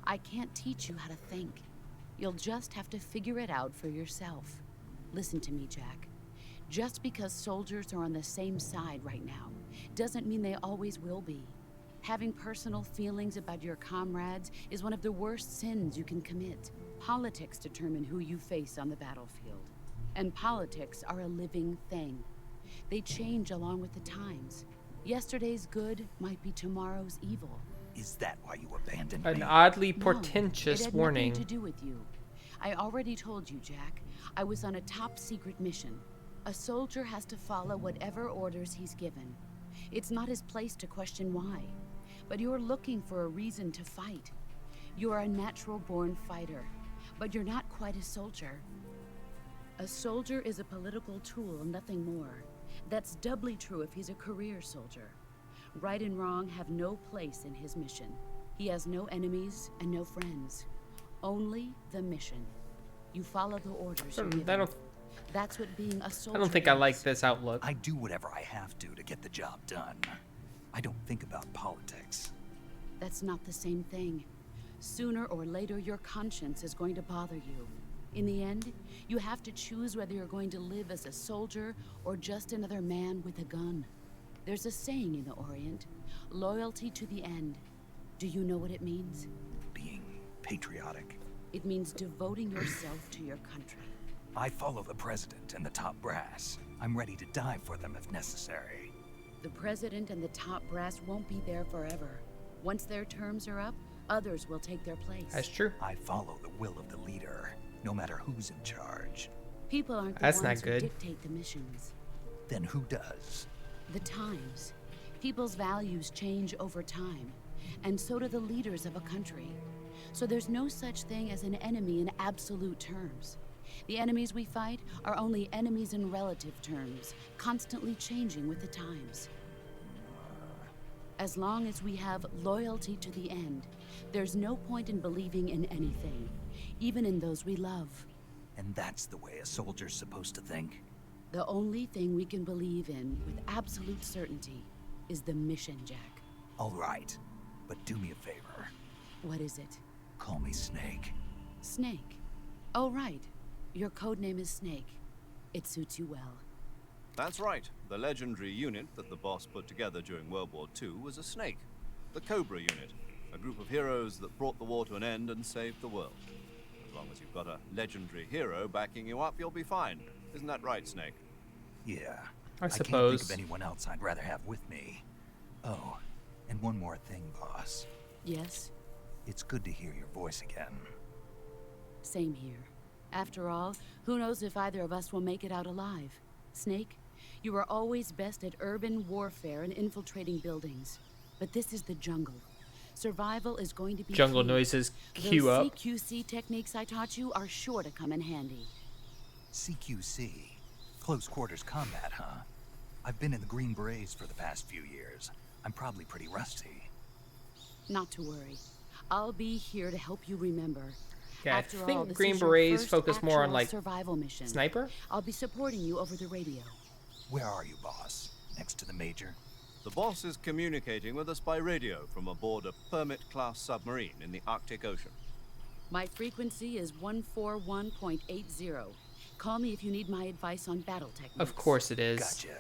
I can't teach you how to think. You'll just have to figure it out for yourself. Listen to me, Jack. Just because soldiers are on the same side right now doesn't mean they always will be. Having personal feelings about your comrades is one of the worst sins you can commit. Politics determine who you face on the battlefield. And politics are a living thing. They change along with the times. Yesterday's good might be tomorrow's evil. Is that why you abandoned An me? oddly No, portentous it had warning. nothing to do with you. I already told you, Jack. I was on a top secret mission. A soldier has to follow whatever orders he's given. It's not his place to question why. But you're looking for a reason to fight. You're a natural-born fighter, but you're not quite a soldier. A soldier is a political tool, nothing more. That's doubly true if he's a career soldier. Right and wrong have no place in his mission. He has no enemies and no friends. Only the mission. You follow the orders you're given. That's what being a soldier I don't think is. I like this outlook. I do whatever I have to get the job done. I don't think about politics. That's not the same thing. Sooner or later, your conscience is going to bother you. In the end, you have to choose whether you're going to live as a soldier or just another man with a gun. There's a saying in the Orient, loyalty to the end. Do you know what it means? Being patriotic. It means devoting yourself to your country. I follow the president and the top brass. I'm ready to die for them if necessary. The president and the top brass won't be there forever. Once their terms are up, others will take their place. That's true. I follow the will of the leader, no matter who's in charge. People aren't the That's ones not who good. dictate the missions. Then who does? The times. People's values change over time, and so do the leaders of a country. So there's no such thing as an enemy in absolute terms. The enemies we fight are only enemies in relative terms, constantly changing with the times. As long as we have loyalty to the end, there's no point in believing in anything, even in those we love. And that's the way a soldier's supposed to think? The only thing we can believe in with absolute certainty is the mission, Jack. All right, but do me a favor. What is it? Call me Snake. Snake. Oh, right. Your code name is Snake. It suits you well. That's right. The legendary unit that the boss put together during World War II was a snake. The Cobra unit. A group of heroes that brought the war to an end and saved the world. As long as you've got a legendary hero backing you up, you'll be fine. Isn't that right, Snake? Yeah. I can't think suppose. of anyone else I'd rather have with me. Oh, and one more thing, boss. Yes? It's good to hear your voice again. Same here. After all, who knows if either of us will make it out alive? Snake, you are always best at urban warfare and infiltrating buildings. But this is the jungle. Survival is going to be Jungle key. noises queue Those up. CQC techniques I taught you are sure to come in handy. CQC? Close quarters combat, huh? I've been in the Green Berets for the past few years. I'm probably pretty rusty. Not to worry. I'll be here to help you remember. Yeah, I After all, think this Green is your Berets first focus more on actual like survival mission. sniper. I'll be supporting you over the radio. Where are you, boss? Next to the Major? The boss is communicating with us by radio from aboard a Permit-class submarine in the Arctic Ocean. My frequency is 141.80. Call me if you need my advice on battle techniques. Of course it is. Gotcha.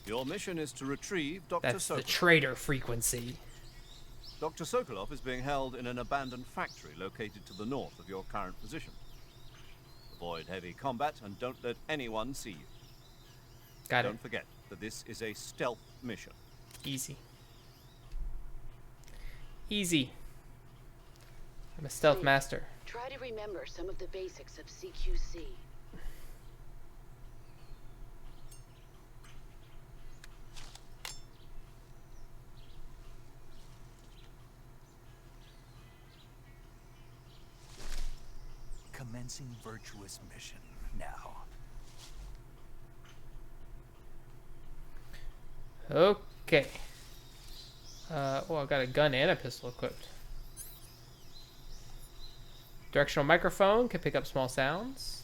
Your mission is to retrieve Dr. That's the Sokolov. traitor frequency. Dr. Sokolov is being held in an abandoned factory located to the north of your current position. Avoid heavy combat and don't let anyone see you. Got it. Don't forget that this is a stealth mission. Easy. Easy. I'm a stealth master. Try to remember some of the basics of CQC. Commencing Virtuous Mission now. Okay. Oh, I got a gun and a pistol equipped. Directional microphone can pick up small sounds.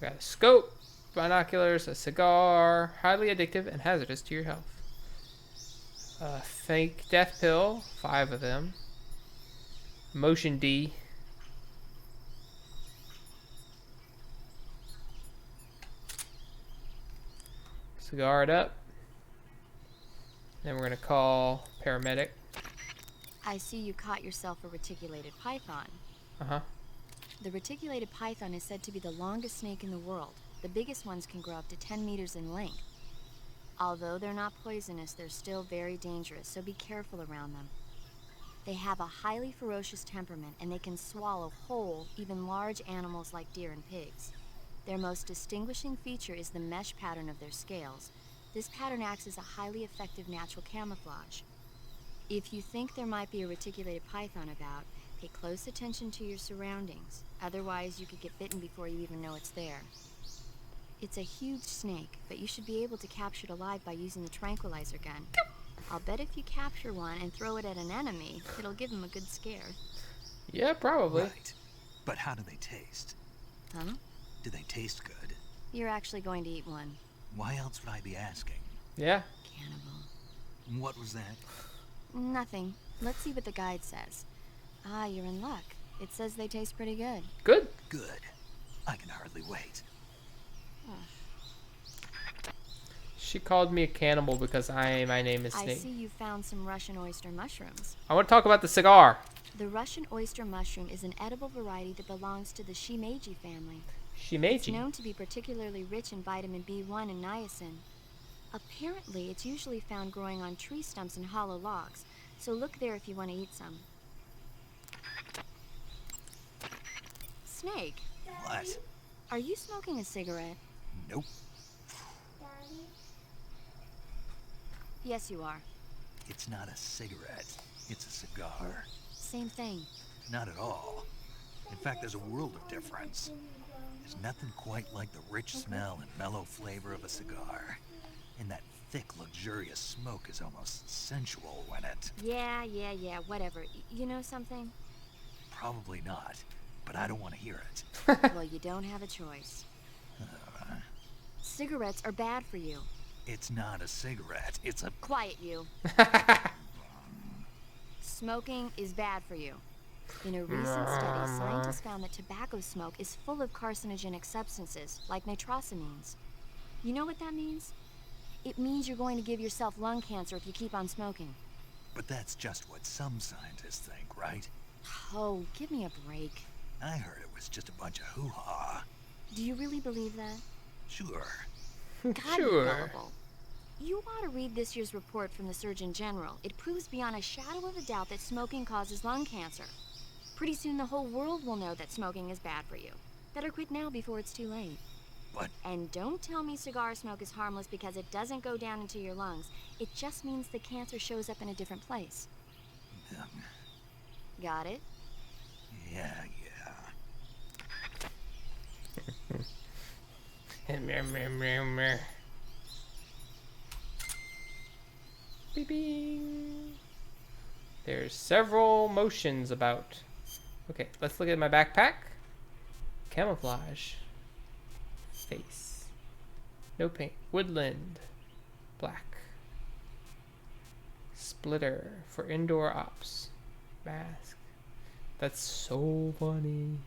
I got a scope, binoculars, a cigar, highly addictive and hazardous to your health. A fake death pill, 5 of them. Motion D. Cigar it up. Then we're going to call paramedic. I see you caught yourself a reticulated python. Uh-huh. The reticulated python is said to be the longest snake in the world. The biggest ones can grow up to 10 meters in length. Although they're not poisonous, they're still very dangerous, so be careful around them. They have a highly ferocious temperament, and they can swallow whole, even large animals like deer and pigs. Their most distinguishing feature is the mesh pattern of their scales. This pattern acts as a highly effective natural camouflage. If you think there might be a reticulated python about, pay close attention to your surroundings. Otherwise, you could get bitten before you even know it's there. It's a huge snake, but you should be able to capture it alive by using the tranquilizer gun. I'll bet if you capture one and throw it at an enemy, it'll give them a good scare. Yeah, probably. Right. But how do they taste? Huh? Do they taste good? You're actually going to eat one. Why else would I be asking? Yeah. Cannibal. What was that? Nothing. Let's see what the guide says. Ah, you're in luck. It says they taste pretty good. Good. Good. I can hardly wait. She called me a cannibal because my name is Snake. I see you found some Russian oyster mushrooms. I want to talk about the cigar. The Russian oyster mushroom is an edible variety that belongs to the Shimeji family. It's Shimeji. known to be particularly rich in vitamin B1 and niacin. Apparently, it's usually found growing on tree stumps and hollow logs, so look there if you want to eat some. Snake, What? are you smoking a cigarette? Nope. Yes, you are. It's not a cigarette. It's a cigar. Same thing. Not at all. In fact, there's a world of difference. There's nothing quite like the rich smell and mellow flavor of a cigar. And that thick, luxurious smoke is almost sensual when it... Yeah, whatever. You know something? Probably not, but I don't want to hear it. Well, you don't have a choice. Cigarettes are bad for you. It's not a cigarette. It's a... Quiet, you. Smoking is bad for you. In a recent study, scientists found that tobacco smoke is full of carcinogenic substances, like nitrosamines. You know what that means? It means you're going to give yourself lung cancer if you keep on smoking. But that's just what some scientists think, right? Oh, give me a break. I heard it was just a bunch of hoo-ha. Do you really believe that? Sure. God, Sure. you're gullible. You ought to read this year's report from the Surgeon General. It proves beyond a shadow of a doubt that smoking causes lung cancer. Pretty soon the whole world will know that smoking is bad for you. Better quit now before it's too late. But... And don't tell me cigar smoke is harmless because it doesn't go down into your lungs. It just means the cancer shows up in a different place. Got it? Yeah. Beep, beep. There's several motions about. Okay, let's look at my backpack. Camouflage. Face. No paint. Woodland. Black. Splitter for indoor ops. Mask. That's so funny.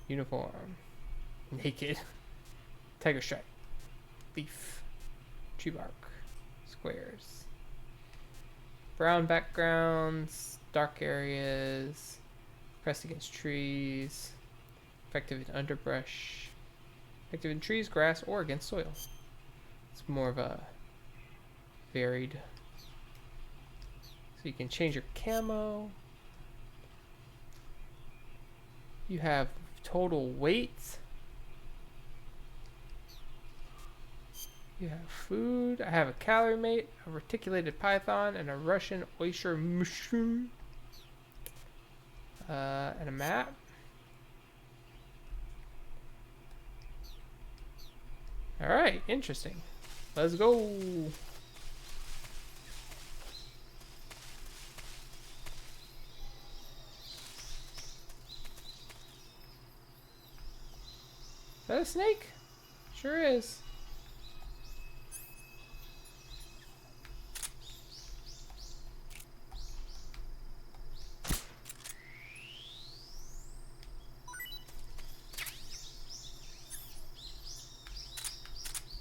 Uniform. Naked. Tiger stripe. Leaf. Tree bark. Squares. Brown backgrounds. Dark areas. Pressed against trees. Effective in underbrush. Effective in trees, grass, or against soil. It's more of a varied. So you can change your camo. You have total weight. You have food. I have a calorie mate, a reticulated python, and a Russian oyster mushroom. And a map. Alright, interesting. Let's go. Is that a snake? Sure is.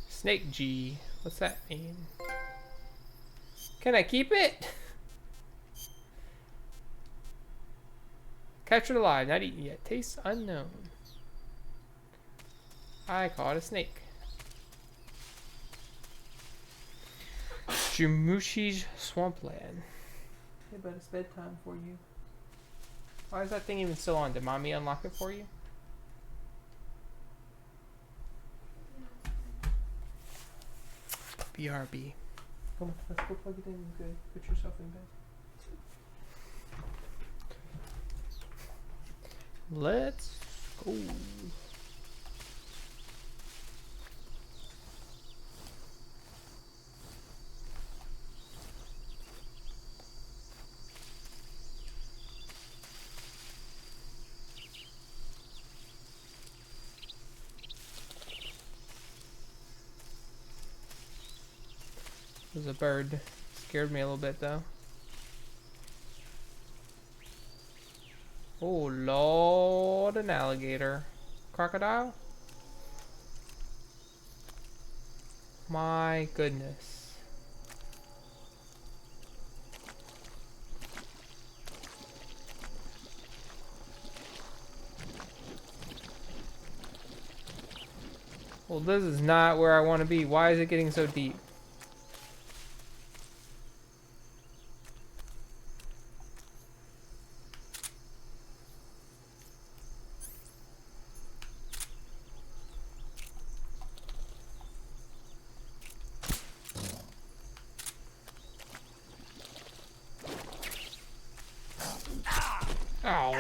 Snake G. What's that mean? Can I keep it? Captured alive, not eaten yet. Taste unknown. I caught a snake. Shimushi's Swampland. Hey, but it's bedtime for you. Why is that thing even still on? Did mommy unlock it for you? BRB. Come on, let's go plug it in and put yourself in bed. Let's go. There's a bird. Scared me a little bit though. Oh Lord, an alligator. Crocodile? My goodness. Well, this is not where I want to be. Why is it getting so deep? Ow.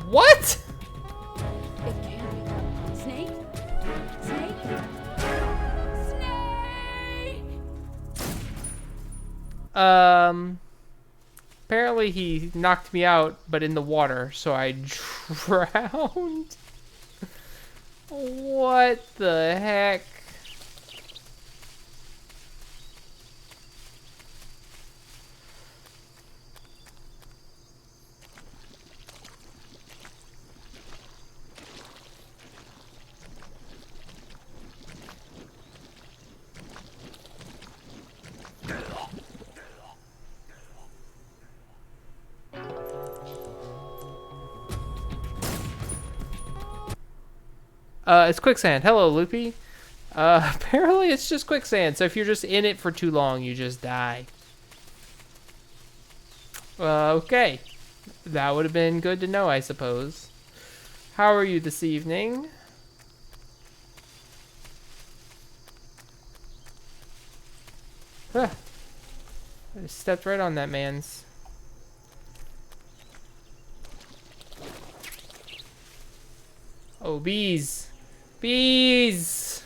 What? It can't be. Snake? Snake? Snake! Apparently he knocked me out, but in the water, so I drowned. What the heck? It's quicksand. Hello, Loopy. Apparently it's just quicksand, so if you're just in it for too long, you just die. Okay. That would have been good to know, I suppose. How are you this evening? Huh. I just stepped right on that man's. Oh, bees. Bees!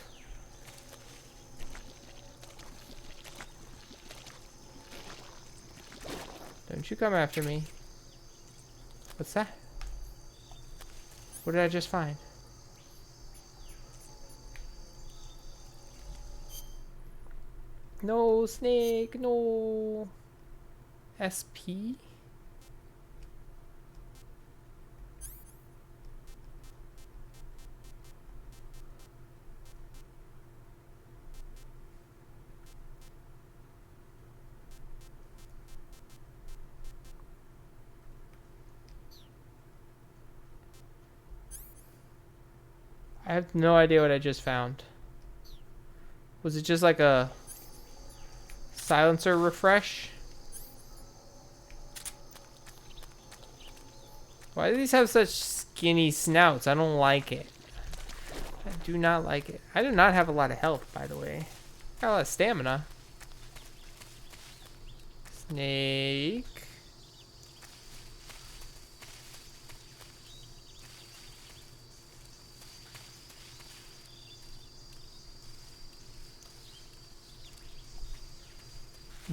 Don't you come after me. What's that? What did I just find? No, snake, no. SP? I have no idea what I just found. Was it just like a silencer refresh? Why do these have such skinny snouts? I don't like it. I do not like it. I do not have a lot of health, by the way. Got a lot of stamina. Snake.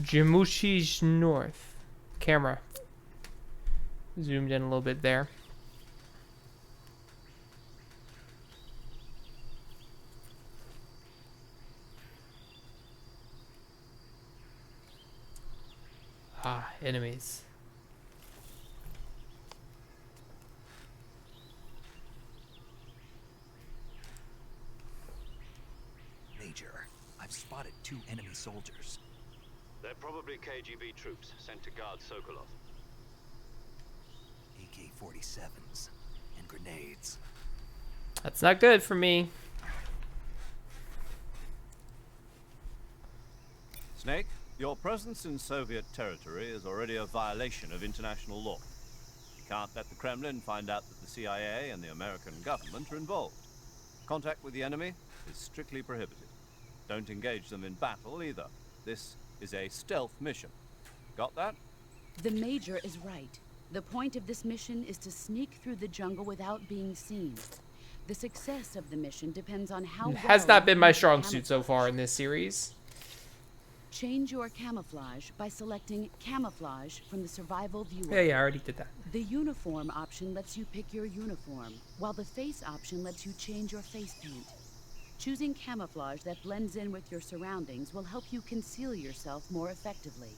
Jamushi's north. Camera. Zoomed in a little bit there. Ah, enemies. Major, I've spotted 2 enemy soldiers. They're probably KGB troops sent to guard Sokolov. AK-47s and grenades. That's not good for me. Snake, your presence in Soviet territory is already a violation of international law. You can't let the Kremlin find out that the CIA and the American government are involved. Contact with the enemy is strictly prohibited. Don't engage them in battle either. This is a stealth mission. Got that? The Major is right. The point of this mission is to sneak through the jungle without being seen. The success of the mission depends on how Has well not been you my use strong suit so camouflage. far in this series. Change your camouflage by selecting Camouflage from the Survival Viewer. Yeah, I already did that. The Uniform option lets you pick your uniform, while the Face option lets you change your face paint. Choosing camouflage that blends in with your surroundings will help you conceal yourself more effectively.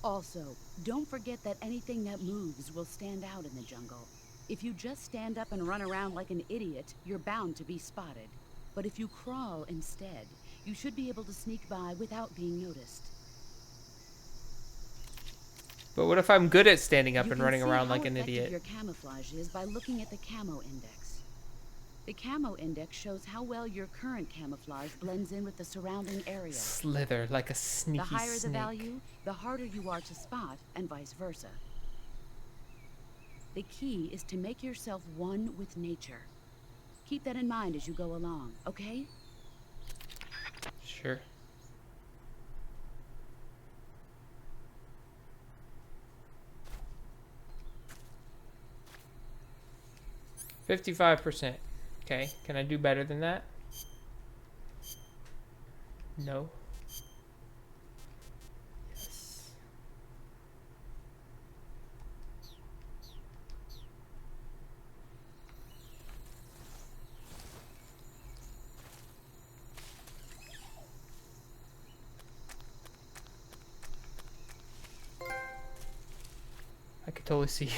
Also, don't forget that anything that moves will stand out in the jungle. If you just stand up and run around like an idiot, you're bound to be spotted. But if you crawl instead, you should be able to sneak by without being noticed. But what if I'm good at standing up You and can running see around how like an effective idiot? your camouflage is by looking at the Camo index. The Camo index shows how well your current camouflage blends in with the surrounding area. Slither like a sneaky The higher the snake. value, the harder you are to spot, and vice versa. The key is to make yourself one with nature. Keep that in mind as you go along, okay? Sure. $55%. Okay, can I do better than that? No. Yes. I could totally see.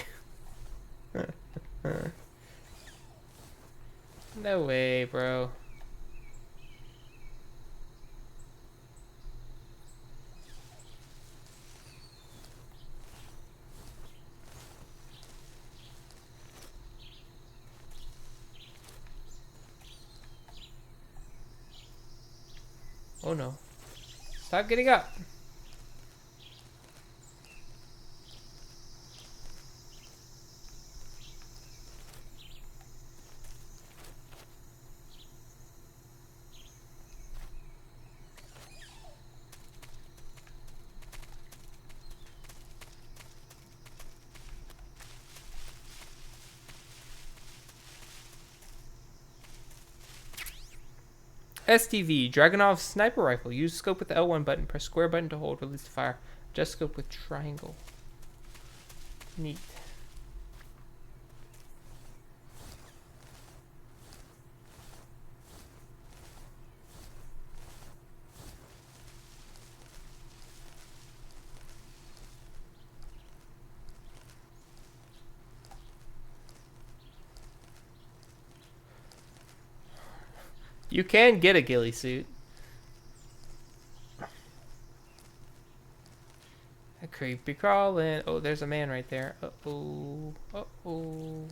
No way, bro. Oh no. Stop getting up. STV, Dragunov sniper rifle. Use scope with the L1 button. Press square button to hold. Release to fire. Adjust scope with triangle. Neat. You can get a ghillie suit. A creepy crawling. Oh, there's a man right there. Uh-oh. Uh-oh.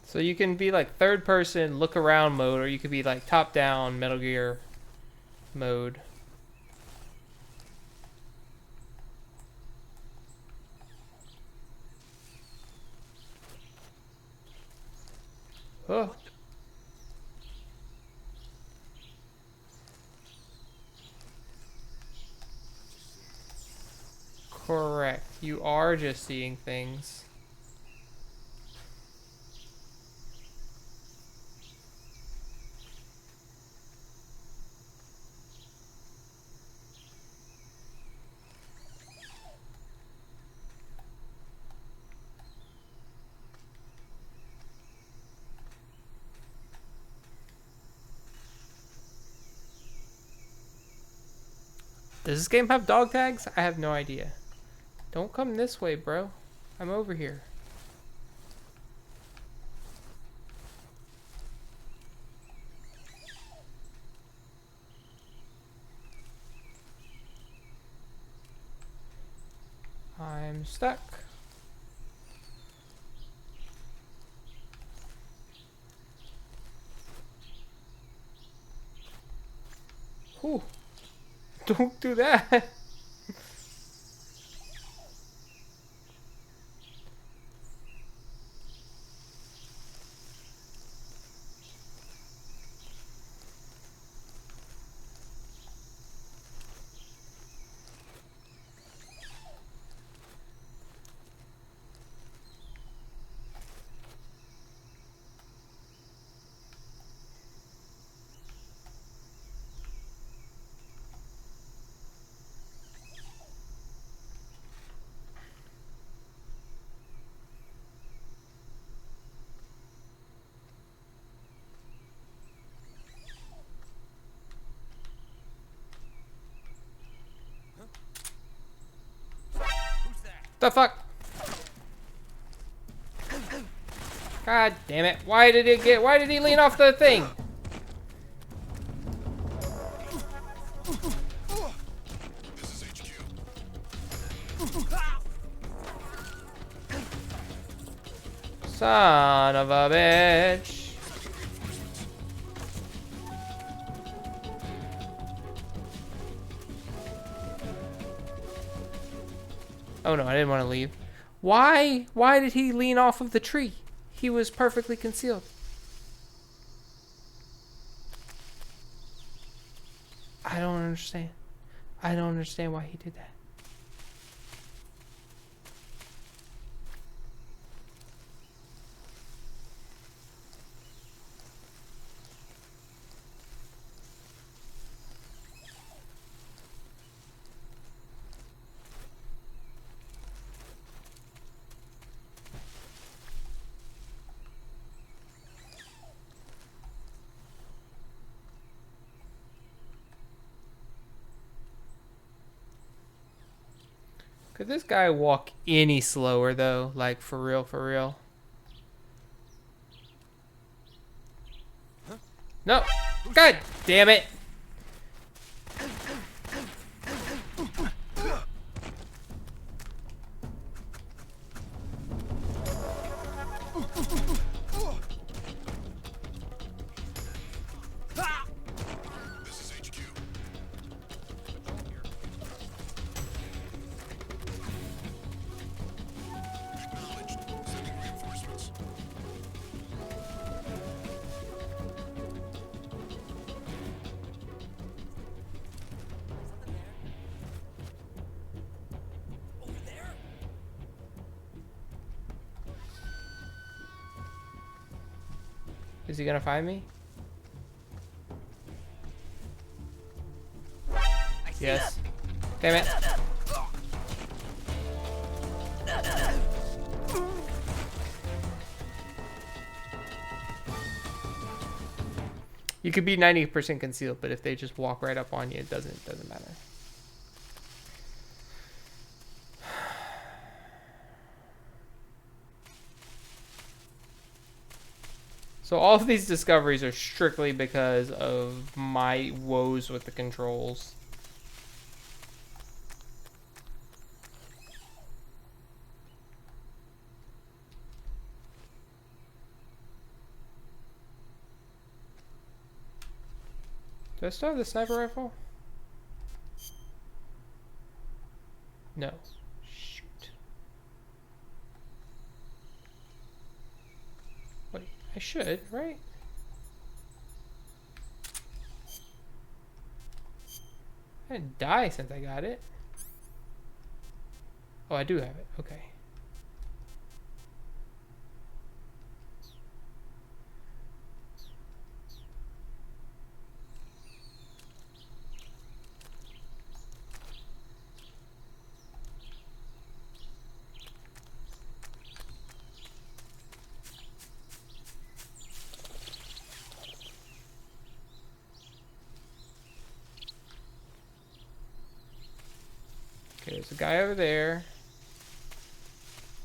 So you can be like third person, look around mode, or you could be like top down Metal Gear mode. Oh. Correct. You are just seeing things. Does this game have dog tags? I have no idea. Don't come this way, bro. I'm over here. I'm stuck. Whew. Don't do that. The fuck? God damn it. Why did he lean off the thing? This is HQ. Son of a bitch. Oh no, I didn't want to leave. Why? Why did he lean off of the tree? He was perfectly concealed. I don't understand. I don't understand why he did that. Could this guy walk any slower though? Like for real, for real? No! God damn it! This is HQ. Acknowledged. Sending reinforcements. Is he gonna find me? Yes. Damn it. You could be 90% concealed, but if they just walk right up on you, it doesn't matter. So all of these discoveries are strictly because of my woes with the controls. Do I still have the sniper rifle? No. Shoot. Wait, I should, right? I didn't die since I got it. Oh, I do have it. Okay. Okay, there's a guy over there.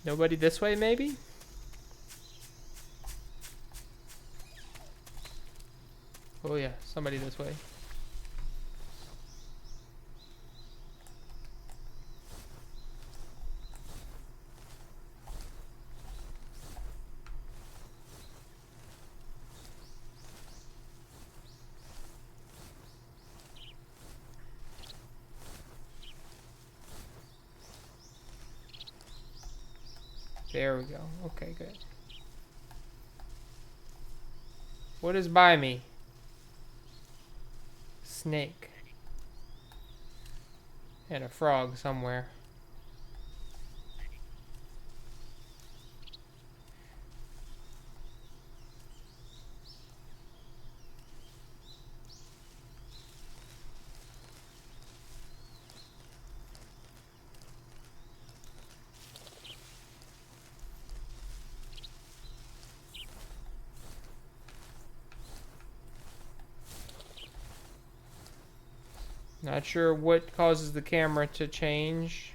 Nobody this way, maybe? Oh yeah, somebody this way. There we go. Okay, good. What is by me? Snake. And a frog somewhere. Not sure what causes the camera to change.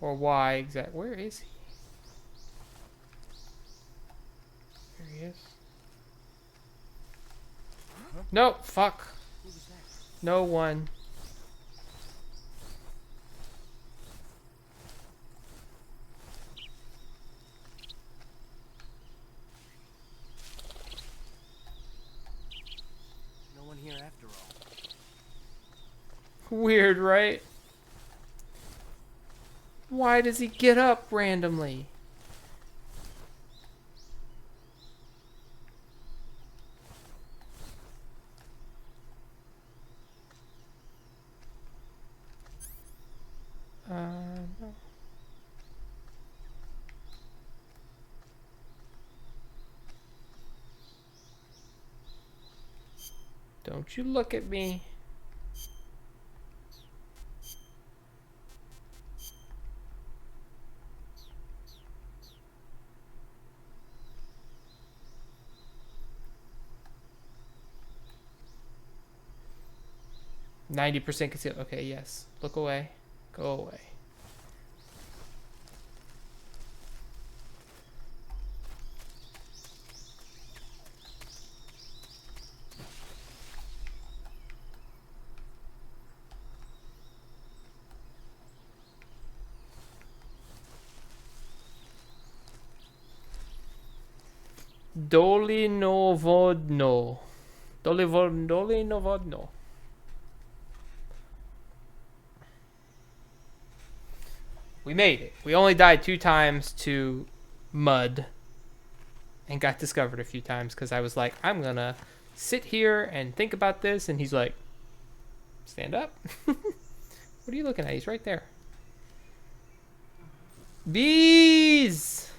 Or why exactly. Where is he? There he is. No, fuck. No one. Here after all. Weird, right? Why does he get up randomly? No. Don't you look at me. %90% concealed. Okay, yes. Look away. Go away. Dolinovodno. Dolinovodno. We made it. We only died 2 times to mud and got discovered a few times because I was like, I'm gonna sit here and think about this, and he's like, stand up. What are you looking at? He's right there. Bees!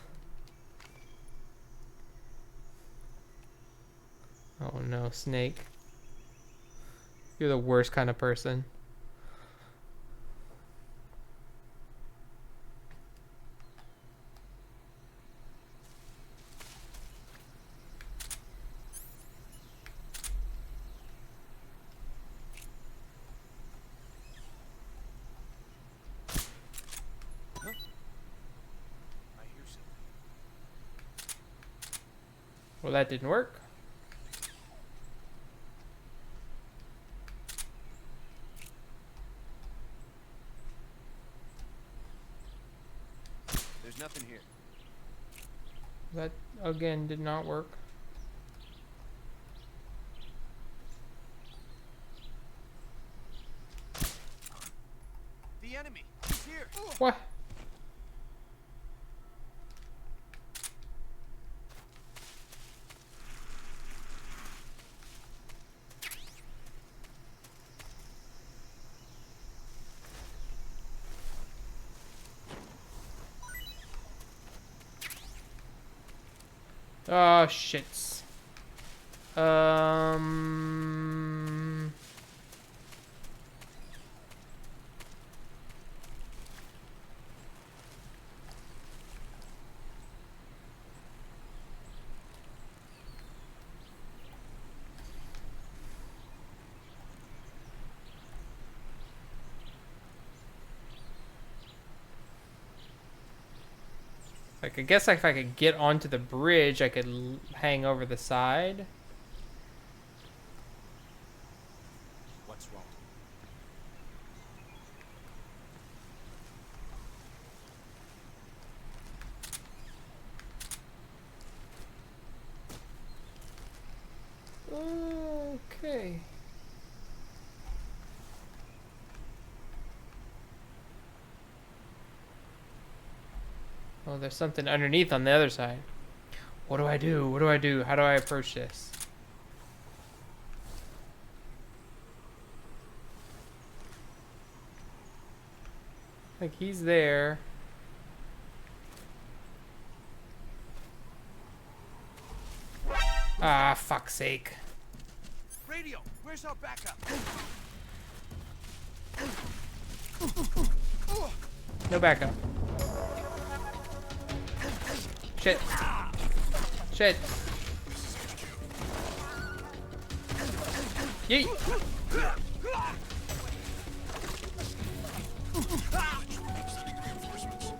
Oh no, Snake. You're the worst kind of person. Well, that didn't work. There's nothing here. That again did not work. The enemy. He's here. What? Oh, shits. Like, I guess if I could get onto the bridge, I could hang over the side. What's wrong? Okay. Oh, there's something underneath on the other side. What do I do? What do I do? How do I approach this? Like, he's there. Ah, fuck's sake. Radio, where's our backup? No backup. Shit. Shit. Yeet. Sending reinforcements.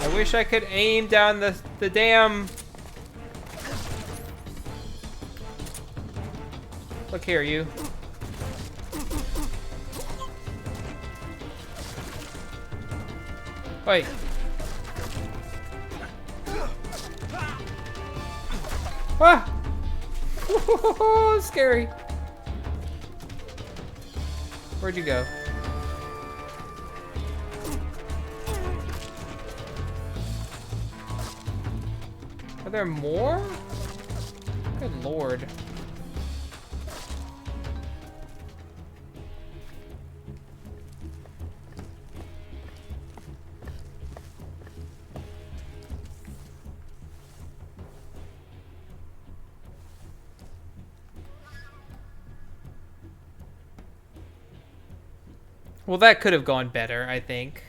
I wish I could aim down the damn. Look here, you. Wait. Ah! Scary. Where'd you go? Are there more? Good lord. Well, that could have gone better, I think.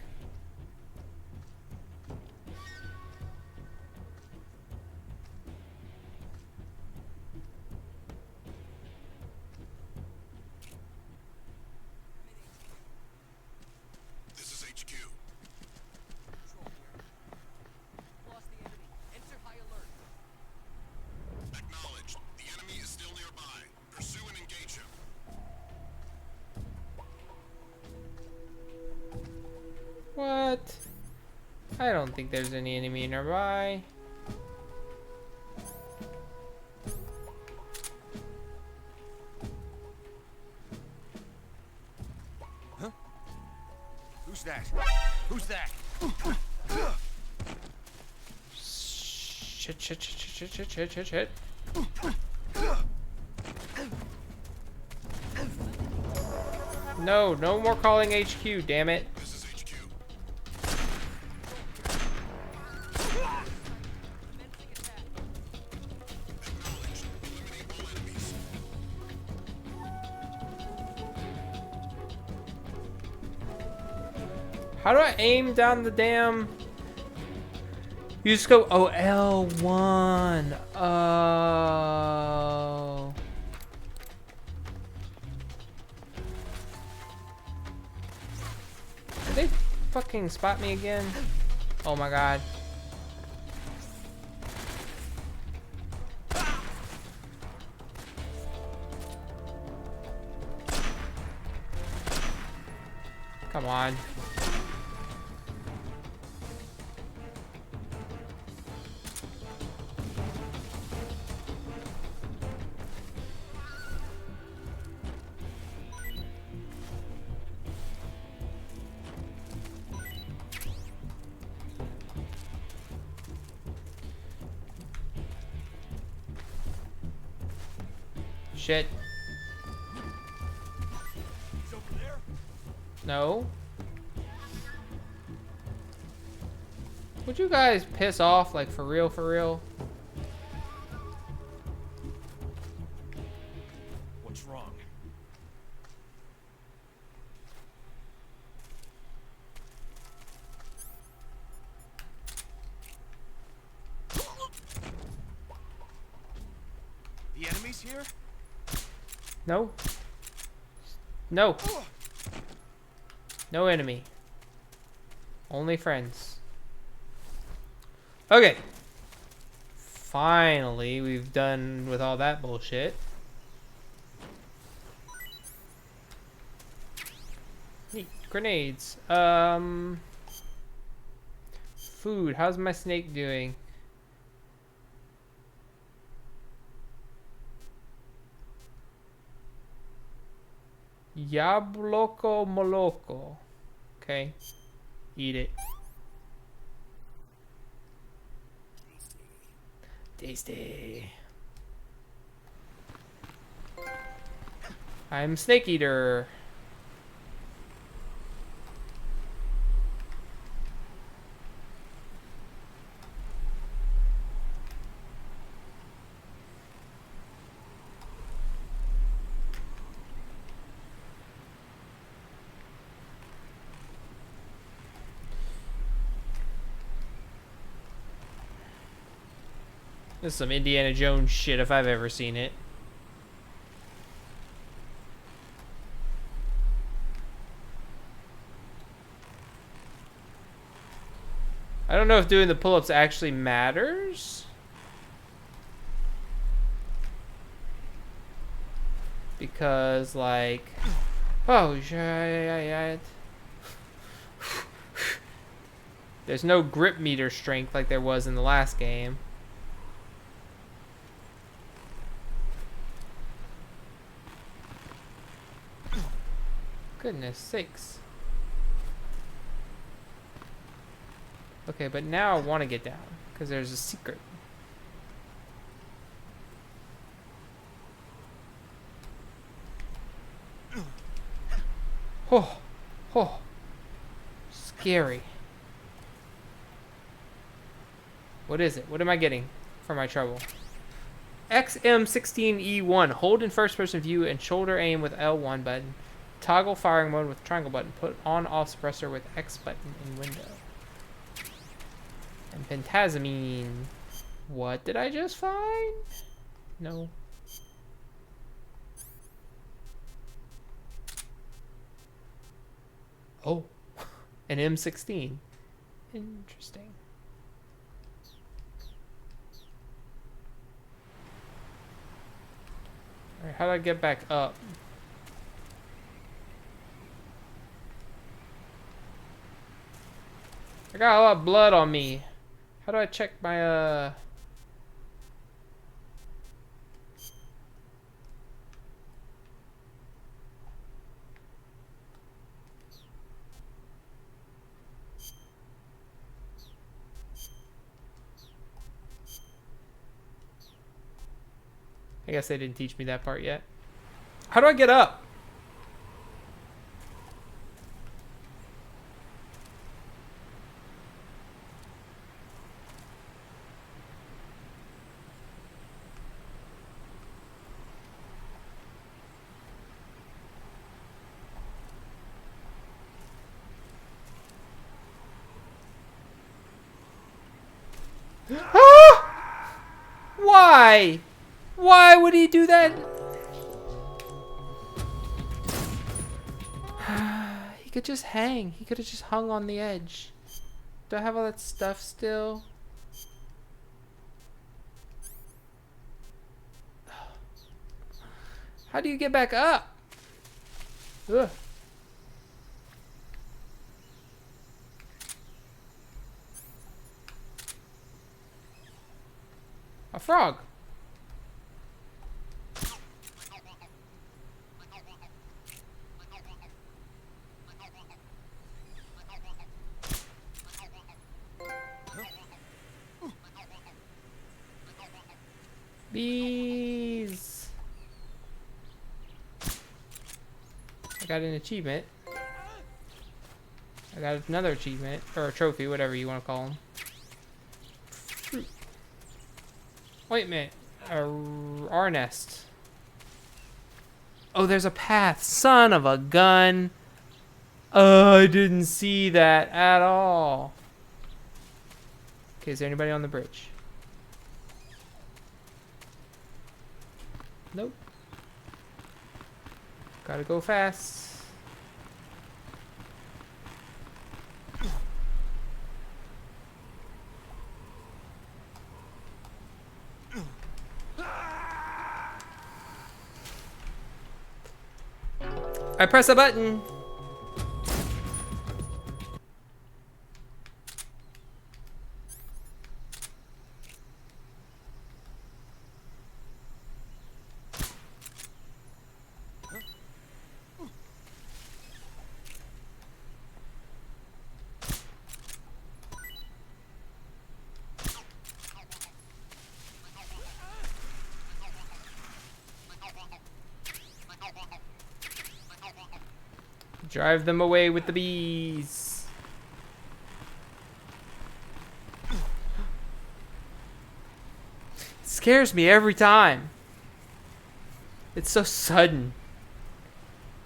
This is HQ. Lost the enemy. Enter high alert. Acknowledged. The enemy is still nearby. Pursue and engage him. What? I don't think there's any enemy nearby. Huh? Who's that? Who's that? Shit, shit, shit, shit, shit, shit, shit, shit. No, no more calling HQ, damn it. This is HQ. Commencing attack. Acknowledged. Eliminate all enemies. How do I aim down the damn... You just go... Oh, L1. Oh. Did they fucking spot me again? Oh my god. Come on. Shit. He's over there. No. Would you guys piss off, like, for real, for real? What's wrong? The enemy's here? No. No. No enemy. Only friends. Okay. Finally, we've done with all that bullshit. Neat. Grenades. Food. How's my snake doing? Yabloko moloko. Okay. Eat it. Tasty. I'm Snake Eater. This is some Indiana Jones shit if I've ever seen it. I don't know if doing the pull-ups actually matters. Because, like... Oh, shit. There's no grip meter strength like there was in the last game. Goodness sakes. Okay, but now I want to get down because there's a secret. Oh, oh, scary. What is it? What am I getting for my trouble? XM16E1. Hold in first-person view and shoulder aim with L1 button. Toggle firing mode with triangle button. Put on off suppressor with X button in window. And Pentazemin. What did I just find? No. Oh. An M16. Interesting. Alright, how do I get back up? I got a lot of blood on me. How do I check my, I guess they didn't teach me that part yet. How do I get up? Ah! Why? Why would he do that? He could just hang. He could have just hung on the edge. Do I have all that stuff still? How do you get back up? Ugh. A frog. Bees. I got an achievement. I got another achievement, or a trophy, whatever you want to call them. Fruit. Wait a minute. Our nest. Oh, there's a path. Son of a gun. I didn't see that at all. Okay, is there anybody on the bridge? Nope. Gotta go fast. I press a button. Drive them away with the bees. It scares me every time. It's so sudden.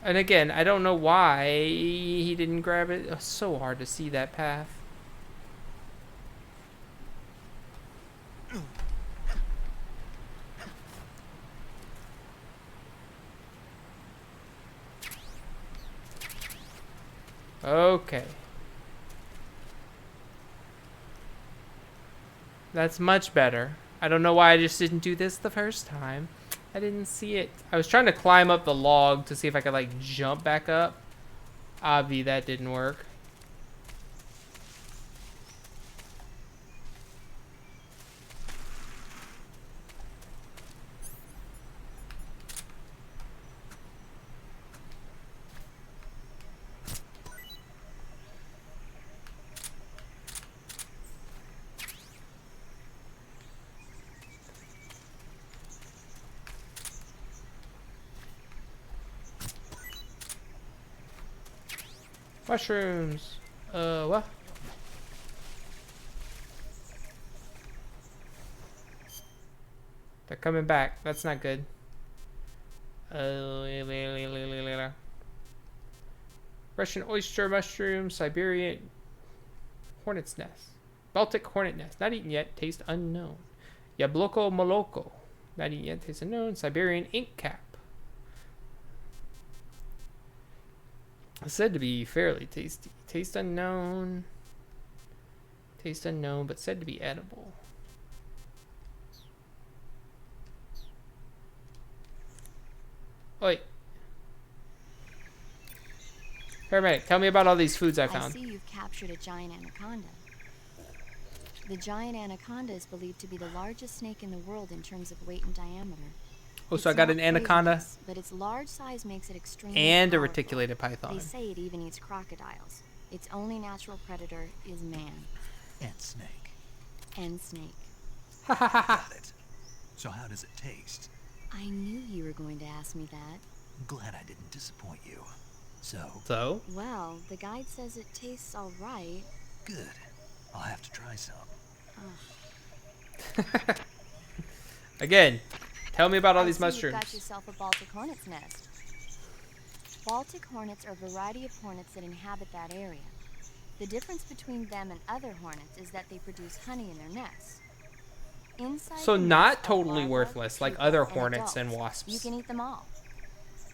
And again, I don't know why he didn't grab it. It's so hard to see that path. Okay. That's much better. I don't know why I just didn't do this the first time. I didn't see it. I was trying to climb up the log to see if I could like jump back up. Obvi, that didn't work. Mushrooms. What? They're coming back. That's not good. Russian oyster mushroom, Siberian hornet's nest, Baltic hornet nest. Not eaten yet. Taste unknown. Yabloko moloko. Not eaten yet. Taste unknown. Siberian ink cap. It's said to be fairly tasty. Taste unknown. Taste unknown, but said to be edible. Wait. Paramedic, tell me about all these foods I found. I see you've captured a giant anaconda. The giant anaconda is believed to be the largest snake in the world in terms of weight and diameter. Oh, so I got an anaconda but its large size makes it extremely and a powerful. reticulated python. They say it even eats crocodiles. Its only natural predator is man. And snake. And snake. Got it. So how does it taste? I knew you were going to ask me that. I'm glad I didn't disappoint you. So? Well, the guide says it tastes all right. Good. I'll have to try some. Again, tell me about all these mushrooms. You got yourself a Baltic hornet's nest. Baltic hornets are a variety of hornets that inhabit that area. The difference between them and other hornets is that they produce honey in their nests. Inside So the not nest are totally larvae, worthless like pupae, other and hornets and adults. wasps. You can eat them all.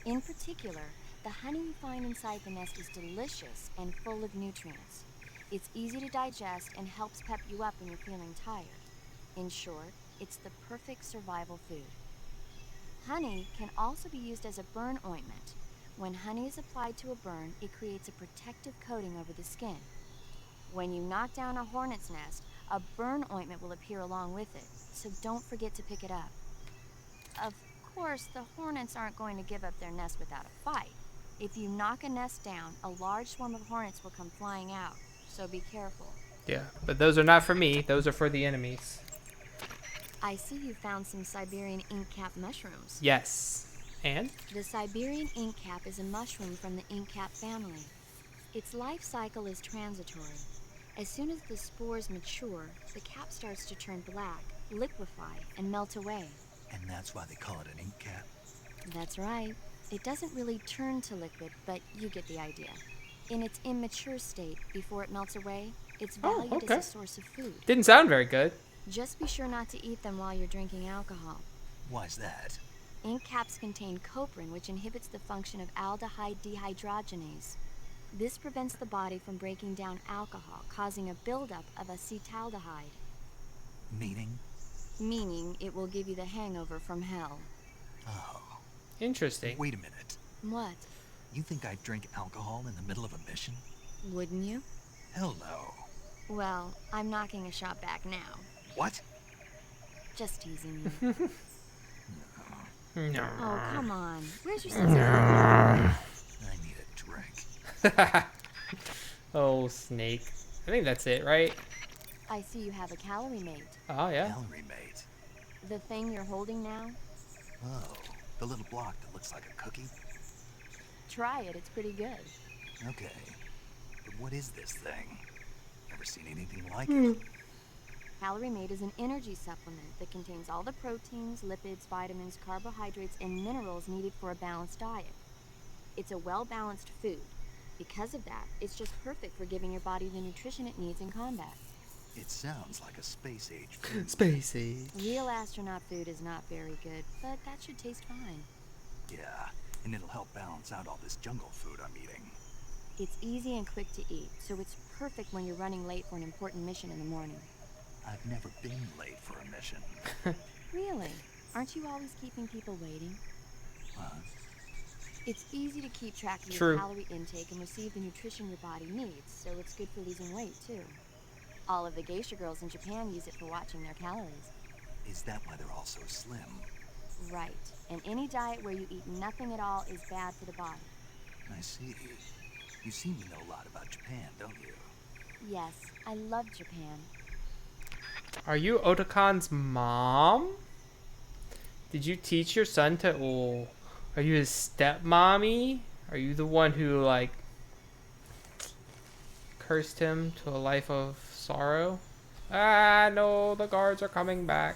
In particular, the honey you find inside the nest is delicious and full of nutrients. It's easy to digest and helps pep you up when you're feeling tired. In short, it's the perfect survival food. Honey can also be used as a burn ointment. When honey is applied to a burn, it creates a protective coating over the skin. When you knock down a hornet's nest, a burn ointment will appear along with it, so don't forget to pick it up. Of course, the hornets aren't going to give up their nest without a fight. If you knock a nest down, a large swarm of hornets will come flying out, so be careful. Yeah, but those are not for me. Those are for the enemies. I see you found some Siberian inkcap mushrooms. Yes. And? The Siberian inkcap is a mushroom from the inkcap family. Its life cycle is transitory. As soon as the spores mature, the cap starts to turn black, liquefy, and melt away. And that's why they call it an ink cap? That's right. It doesn't really turn to liquid, but you get the idea. In its immature state, before it melts away, it's valued as a source of food. Didn't sound very good. Just be sure not to eat them while you're drinking alcohol. Why's that? Ink caps contain coprin, which inhibits the function of aldehyde dehydrogenase. This prevents the body from breaking down alcohol, causing a buildup of acetaldehyde. Meaning? Meaning it will give you the hangover from hell. Oh. Interesting. Wait a minute. What? You think I'd drink alcohol in the middle of a mission? Wouldn't you? Hell no. Well, I'm knocking a shot back now. What? Just teasing you. No. Oh, come on. Where's your sense of humor? I need a drink. Oh, Snake. I think that's it, right? I see you have a calorie mate. Oh, yeah. Calorie mate. The thing you're holding now? Oh, the little block that looks like a cookie? Try it, it's pretty good. Okay. But what is this thing? Never seen anything like it. Calorie Mate is an energy supplement that contains all the proteins, lipids, vitamins, carbohydrates, and minerals needed for a balanced diet. It's a well-balanced food. Because of that, it's just perfect for giving your body the nutrition it needs in combat. It sounds like a space-age food. Space age. Real astronaut food is not very good, but that should taste fine. Yeah, and it'll help balance out all this jungle food I'm eating. It's easy and quick to eat, so it's perfect when you're running late for an important mission in the morning. I've never been late for a mission. Really? Aren't you always keeping people waiting? It's easy to keep track of your calorie intake and receive the nutrition your body needs, so it's good for losing weight, too. All of the geisha girls in Japan use it for watching their calories. Is that why they're all so slim? Right. And any diet where you eat nothing at all is bad for the body. I see. You seem to know a lot about Japan, don't you? Yes, I love Japan. Are you Otakan's mom? Did you teach your son to... Oh, are you his stepmommy? Are you the one who, like, cursed him to a life of sorrow? Ah, no, the guards are coming back.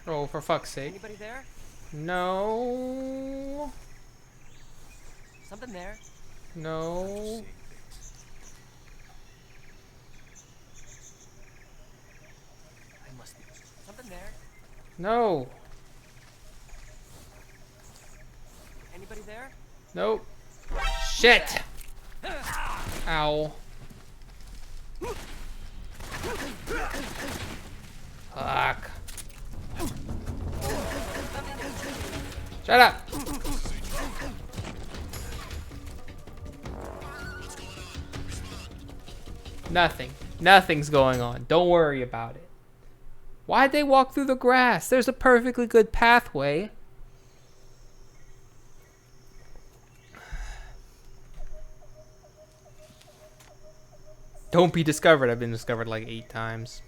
Oh, for fuck's sake. Anybody there? No. Something there. No. I must be. Something there. No. Anybody there? Nope. Shit. Ow. Fuck. Shut up. Nothing. Nothing's going on. Don't worry about it. Why'd they walk through the grass? There's a perfectly good pathway. Don't be discovered. I've been discovered like 8 times.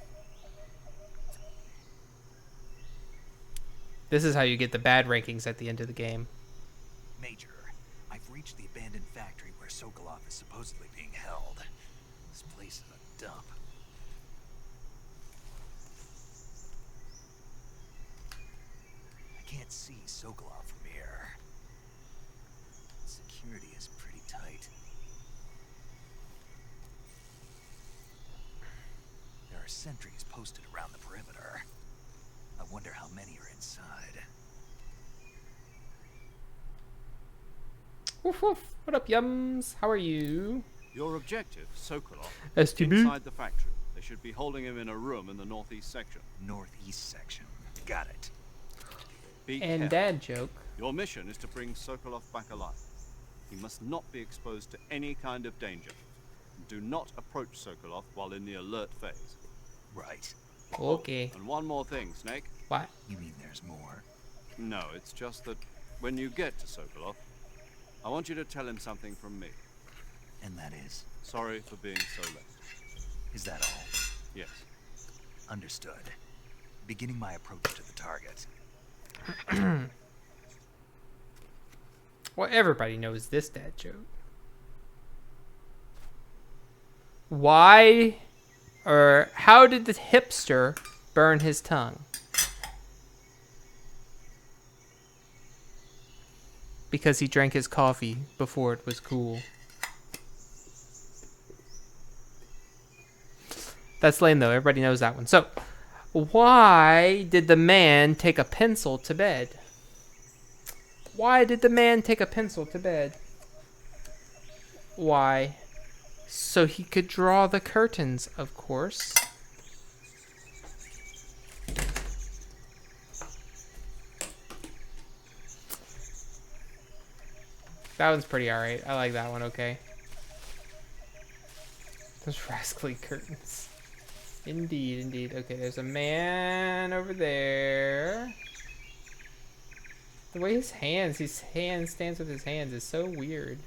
This is how you get the bad rankings at the end of the game. Major, I've reached the abandoned factory where Sokolov is supposedly being held. This place is a dump. can't see Sokolov from here. Security is pretty tight. There are sentries posted around the perimeter. I wonder how many are inside. Woof woof. What up, Yums? How are you? Your objective, Sokolov, STB? inside the factory. They should be holding him in a room in the northeast section. Northeast section. Got it. Be And careful. dad joke. Your mission is to bring Sokolov back alive. He must not be exposed to any kind of danger. Do not approach Sokolov while in the alert phase. Right. Okay. And one more thing, Snake. What? You mean there's more? No, it's just that when you get to Sokolov, I want you to tell him something from me. And that is? Sorry for being so late. Is that all? Yes. Understood. Beginning my approach to the target. Well, everybody knows this dad joke. Why or how did the hipster burn his tongue? Because he drank his coffee before it was cool. That's lame though, everybody knows that one. So, why did the man take a pencil to bed? Why did the man take a pencil to bed? Why? So he could draw the curtains, of course. That one's pretty alright. I like that one, okay. Those rascally curtains. Indeed, indeed. Okay, there's a man over there. The way his hands stands with his hands is so weird.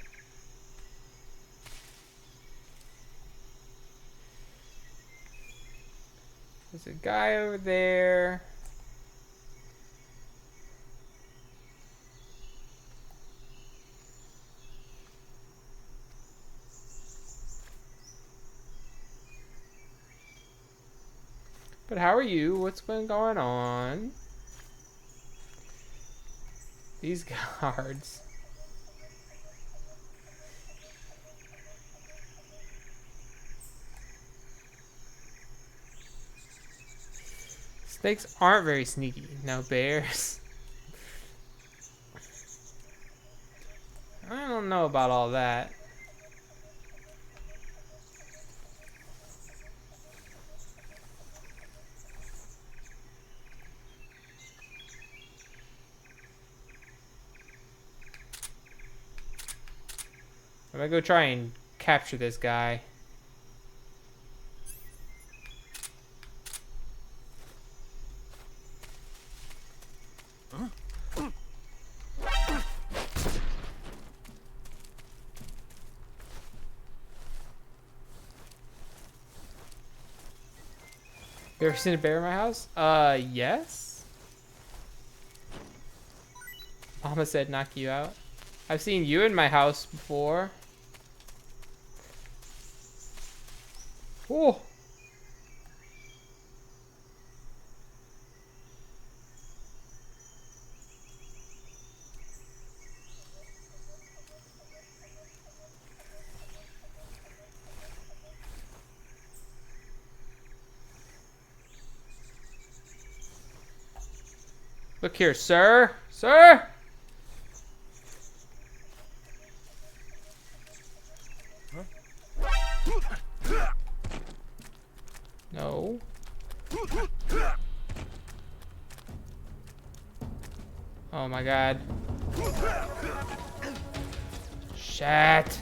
There's a guy over there. But how are you? What's been going on? These guards. Snakes aren't very sneaky. Now bears. I don't know about all that. I'm gonna go try and capture this guy. You ever seen a bear in my house? Yes. Mama said knock you out. I've seen you in my house before. Oh. Look here, sir. Sir! No. Oh my god. Shit.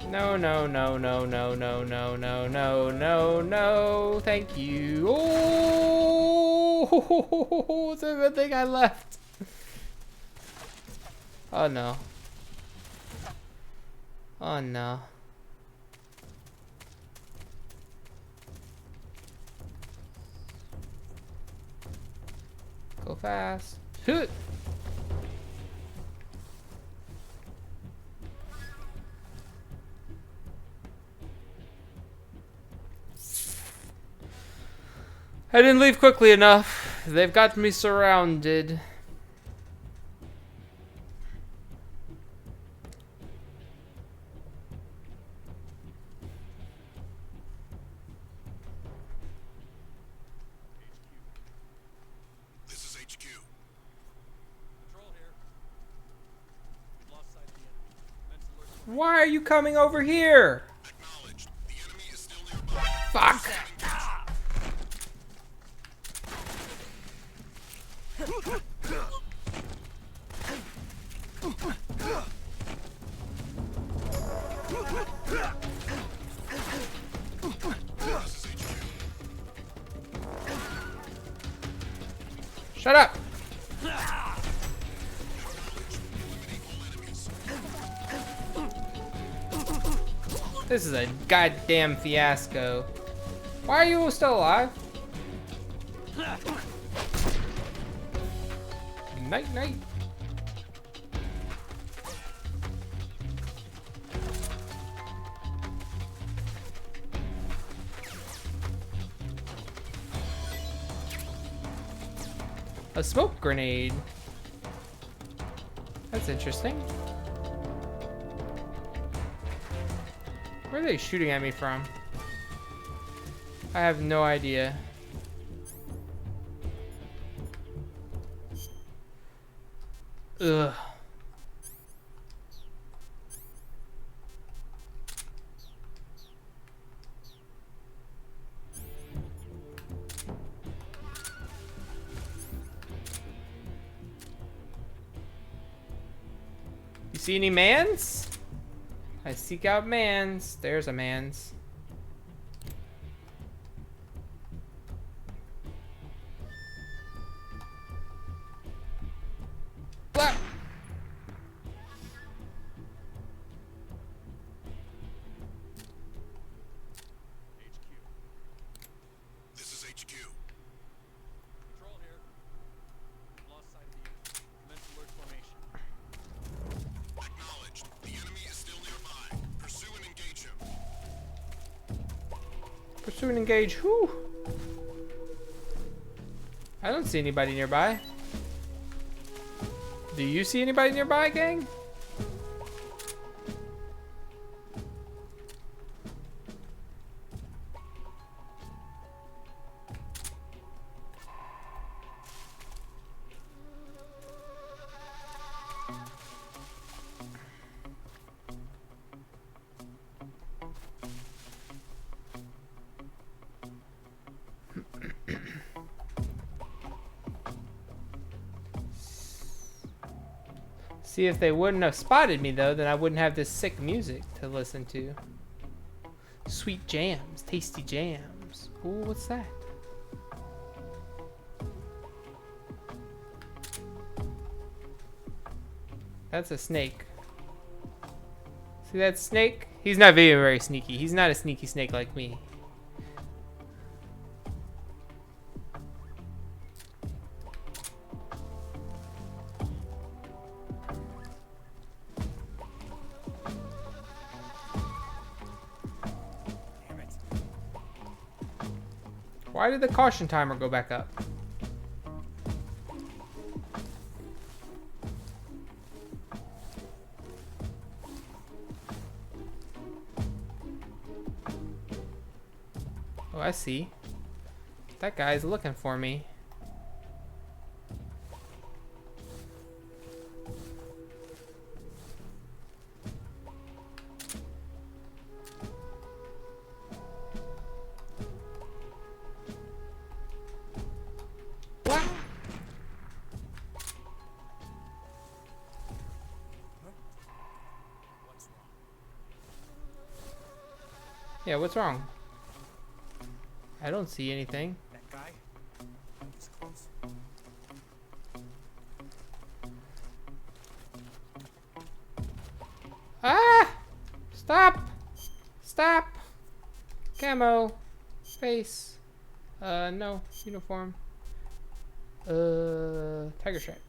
No, no, no, no, no, no, no, no, no, no, no, thank you. Oh, it's a good thing I left. Oh no. Oh no. Go fast. Hoot. I didn't leave quickly enough. They've got me surrounded. This is HQ. Control here. We've lost sight of the enemy. Mental alert. Why are you coming over here? Acknowledged. The enemy is still nearby. Fuck! Shut up! This is a goddamn fiasco. Why are you still alive? Night, night. A smoke grenade. That's interesting. Where are they shooting at me from? I have no idea. Ugh. You see any mans? I seek out mans. There's a mans. Blah. This is HQ. Control here. We've lost sight of the enemy. Mental alert formation. Acknowledged. The enemy is still nearby. Pursue and engage him. Pursue and engage. Whew. I don't see anybody nearby. Do you see anybody nearby, gang? See, if they wouldn't have spotted me, though, then I wouldn't have this sick music to listen to. Sweet jams, tasty jams. Ooh, what's that? That's a snake. See that snake? He's not very sneaky. He's not a sneaky snake like me. Why did the caution timer go back up? Oh, I see. That guy's looking for me. Yeah, what's wrong? I don't see anything. That guy? He's close. Ah! Stop! Stop! Camo. Face. No. Uniform. Tiger stripe.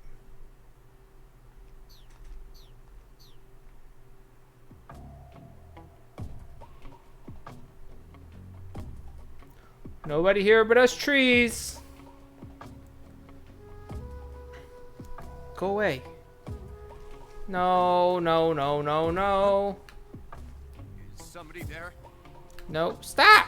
Nobody here but us trees. Go away. No, no, no, no, no. Is somebody there? No, stop!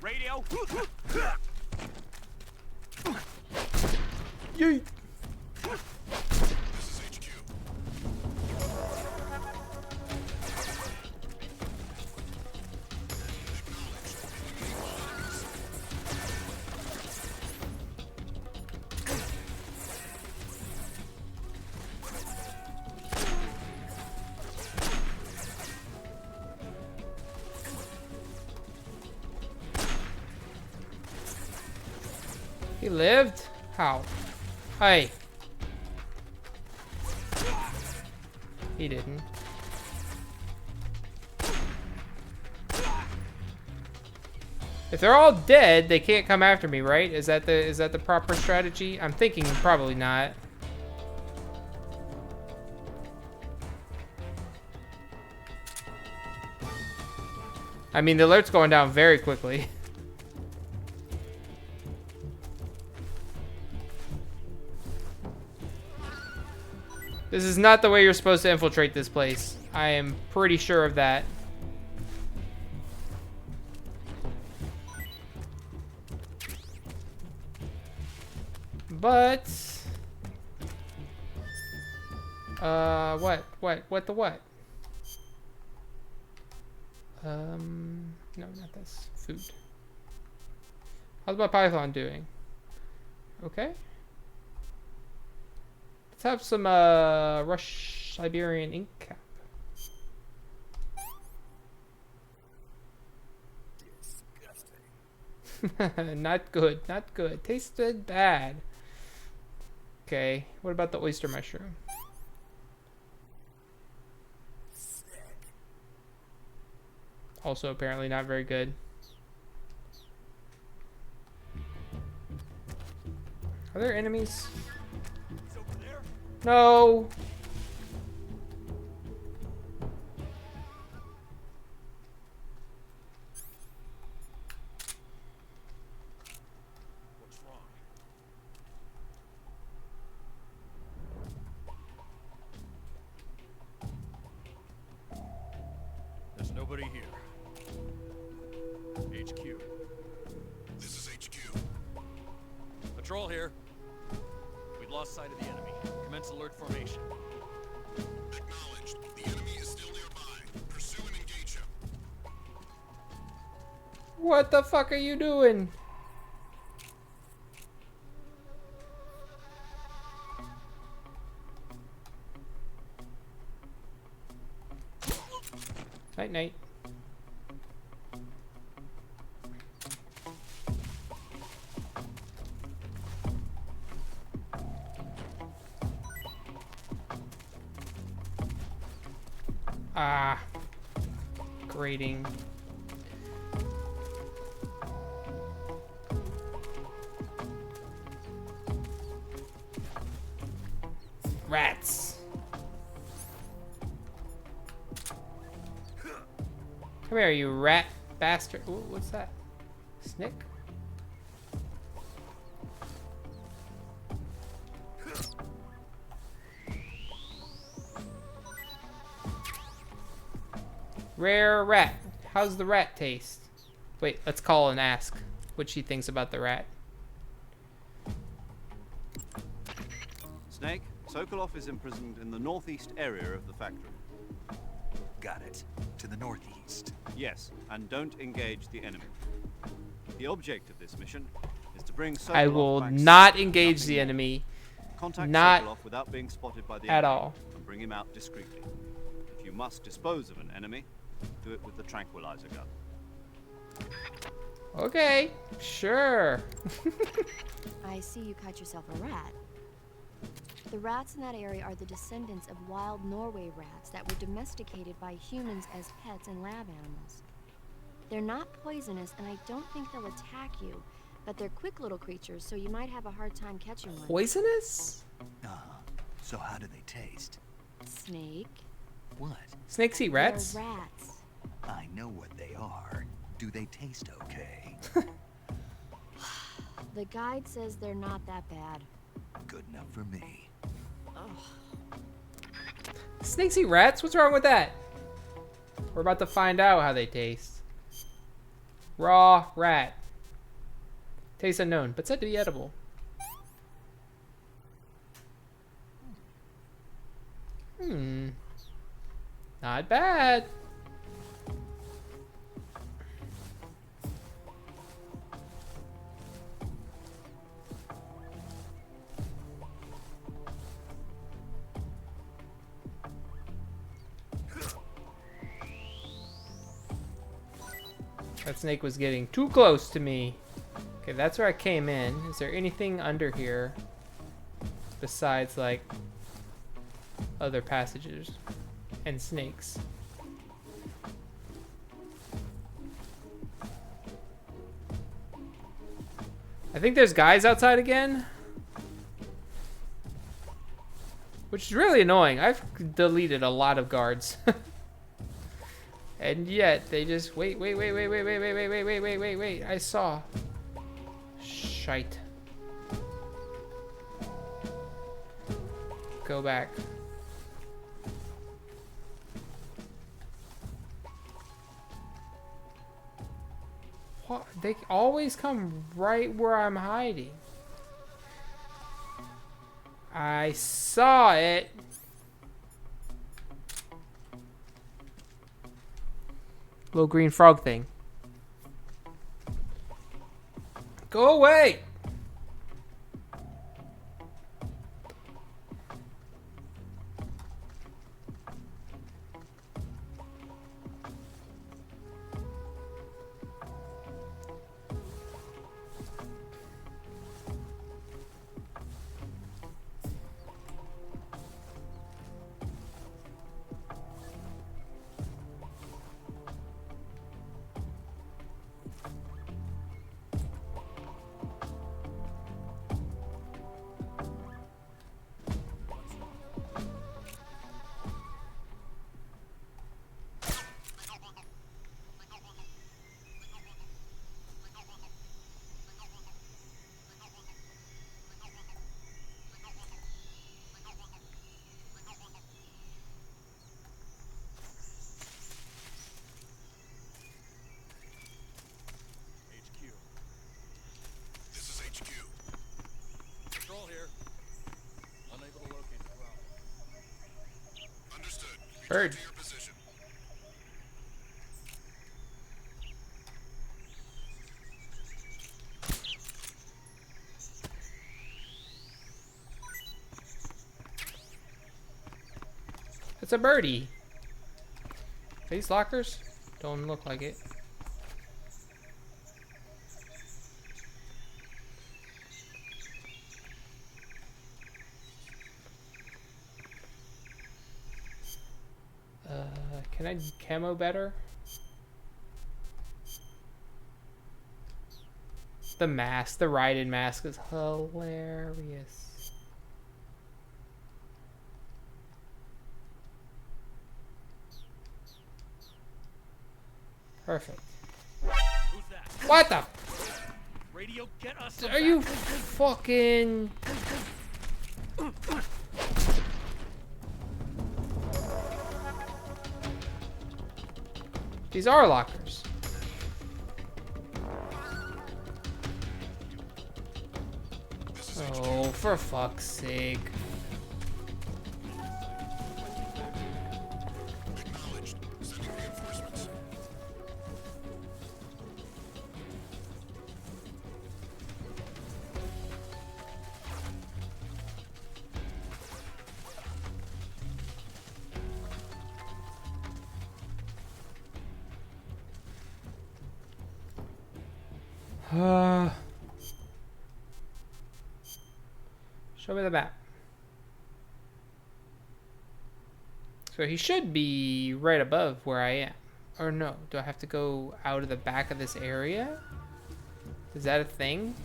Radio? Yeet. This is HQ. He lived? How? Hey. He didn't. If they're all dead, they can't come after me, right? Is that the proper strategy? I'm thinking probably not. I mean, the alert's going down very quickly. This is not the way you're supposed to infiltrate this place. I am pretty sure of that. But... what the what? No, not this. Food. How's my python doing? Okay. Let's have some, Rush Siberian ink cap. Not good, not good. Tasted bad. Okay, what about the oyster mushroom? Also apparently not very good. Are there enemies? No! What's wrong? There's nobody here. HQ. This is HQ. Patrol here. We've lost sight of the enemy. Commence alert formation. Acknowledged. The enemy is still nearby. Pursue and engage him. What the fuck are you doing? Night night. Ah, grating. Rats. Come here, you rat bastard. Ooh, what's that? Snick? Rare rat. How's the rat taste? Wait, let's call and ask what she thinks about the rat. Snake, Sokolov is imprisoned in the northeast area of the factory. Got it. To the northeast. Yes, and don't engage the enemy. The object of this mission is to bring Sokolov I will back not safe, engage nothing the more. enemy. Contact Not Sokolov without being spotted by the at enemy all. and bring him out discreetly. If you must dispose of an enemy, do it with the tranquilizer gun. Okay, sure. I see you caught yourself a rat. The rats in that area are the descendants of wild Norway rats that were domesticated by humans as pets and lab animals. They're not poisonous, and I don't think they'll attack you, But they're quick little creatures, so you might have a hard time catching one. Poisonous? So how do they taste? Snake. What? Snakes eat rats? They're rats. I know what they are. Do they taste okay? The guide says they're not that bad. Good enough for me. Ugh. Snakes eat rats? What's wrong with that? We're about to find out how they taste. Raw rat. Taste unknown, but said to be edible. Not bad. That snake was getting too close to me. Okay, that's where I came in. Is there anything under here besides, like, other passages and snakes? I think there's guys outside again, which is really annoying. I've deleted a lot of guards. And yet they just wait. I saw. Shite. Go back. What? They always come right where I'm hiding. I saw it. Little green frog thing. Go away! Bird. It's a birdie. These lockers don't look like it. Can I camo better? The mask, the ride-in mask is hilarious. Perfect. Who's that? What the? Radio, get us. Are you fucking? These are lockers. Oh, for fuck's sake. Acknowledged. Sending reinforcements. Show me the map. So he should be right above where I am. Or no, do I have to go out of the back of this area? Is that a thing?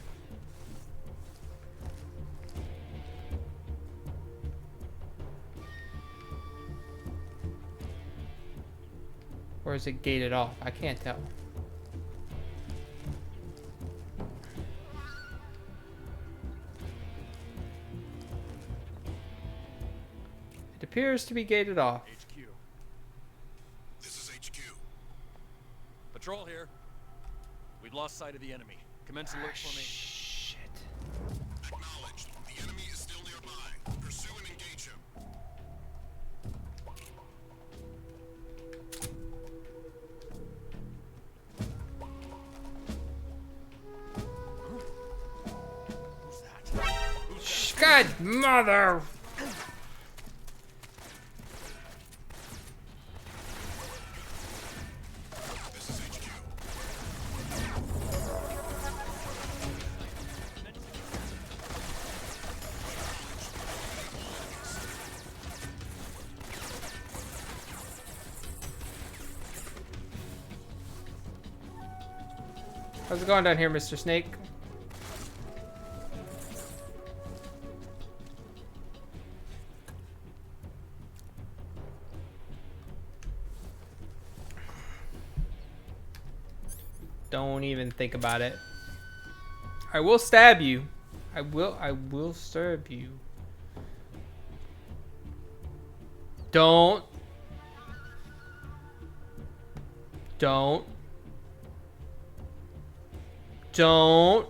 Or is it gated off? I can't tell. It appears to be gated off. HQ. This is HQ. Patrol here. We've lost sight of the enemy. Commence alert formation. Shit. Acknowledged. The enemy is still nearby. Pursue and engage him. Who's that? God, mother! How's it going down here, Mr. Snake? Don't even think about it. I will stab you. I will stab you. Don't. Don't. Don't.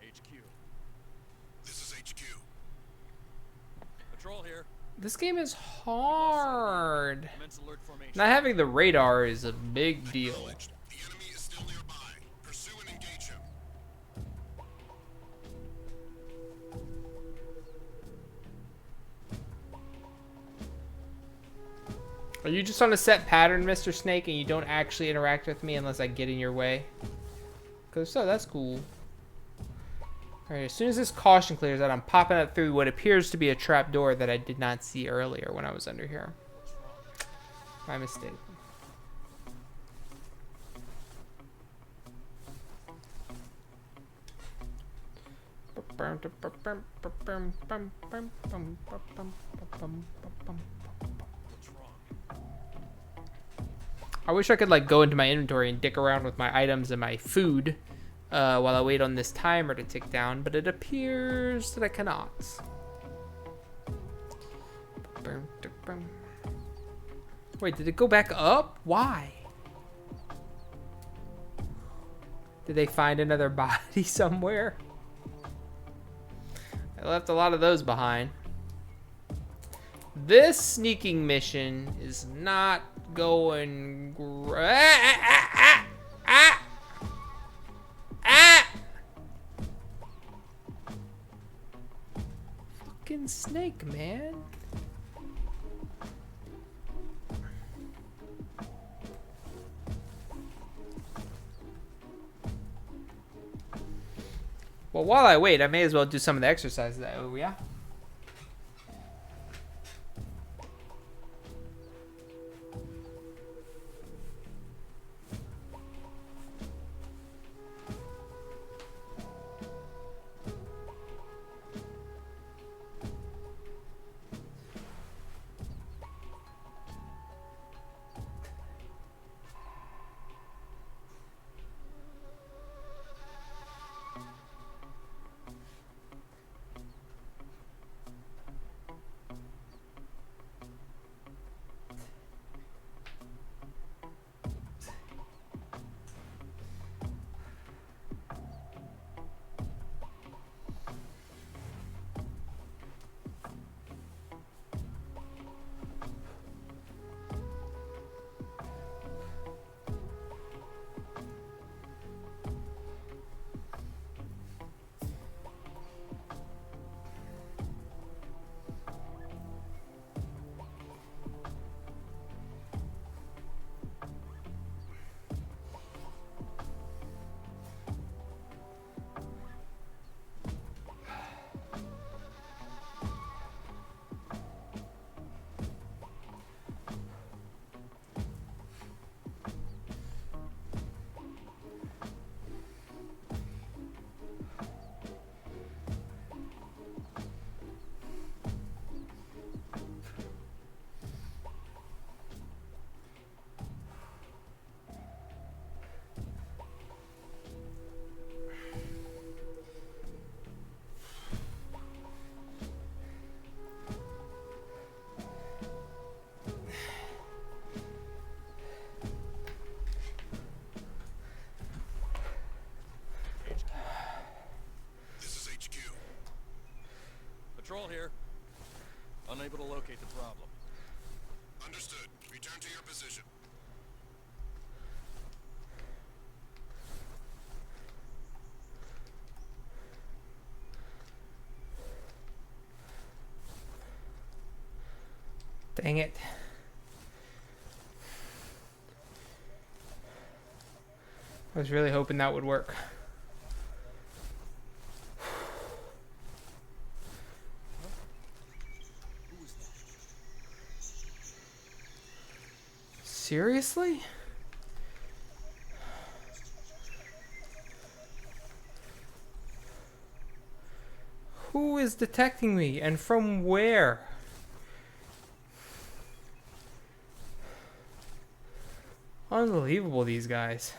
HQ. This is HQ. Patrol here. This game is hard. Commence alert formation. Not having the radar is a big deal. The enemy is still nearby. Pursue and engage him. Are you just on a set pattern, Mr. Snake, and you don't actually interact with me unless I get in your way? Because so, that's cool. Alright, as soon as this caution clears out, I'm popping up through what appears to be a trap door that I did not see earlier when I was under here. My mistake. I wish I could like go into my inventory and dick around with my items and my food while I wait on this timer to tick down, but it appears that I cannot. Wait, did it go back up? Why? Did they find another body somewhere? I left a lot of those behind. This sneaking mission is not going Fucking snake, man. Well, while I wait, I may as well do some of the exercises that, oh yeah? unable to locate the problem. Understood. Return to your position. Dang it. I was really hoping that would work. Seriously? Who is detecting me and from where? Unbelievable, these guys.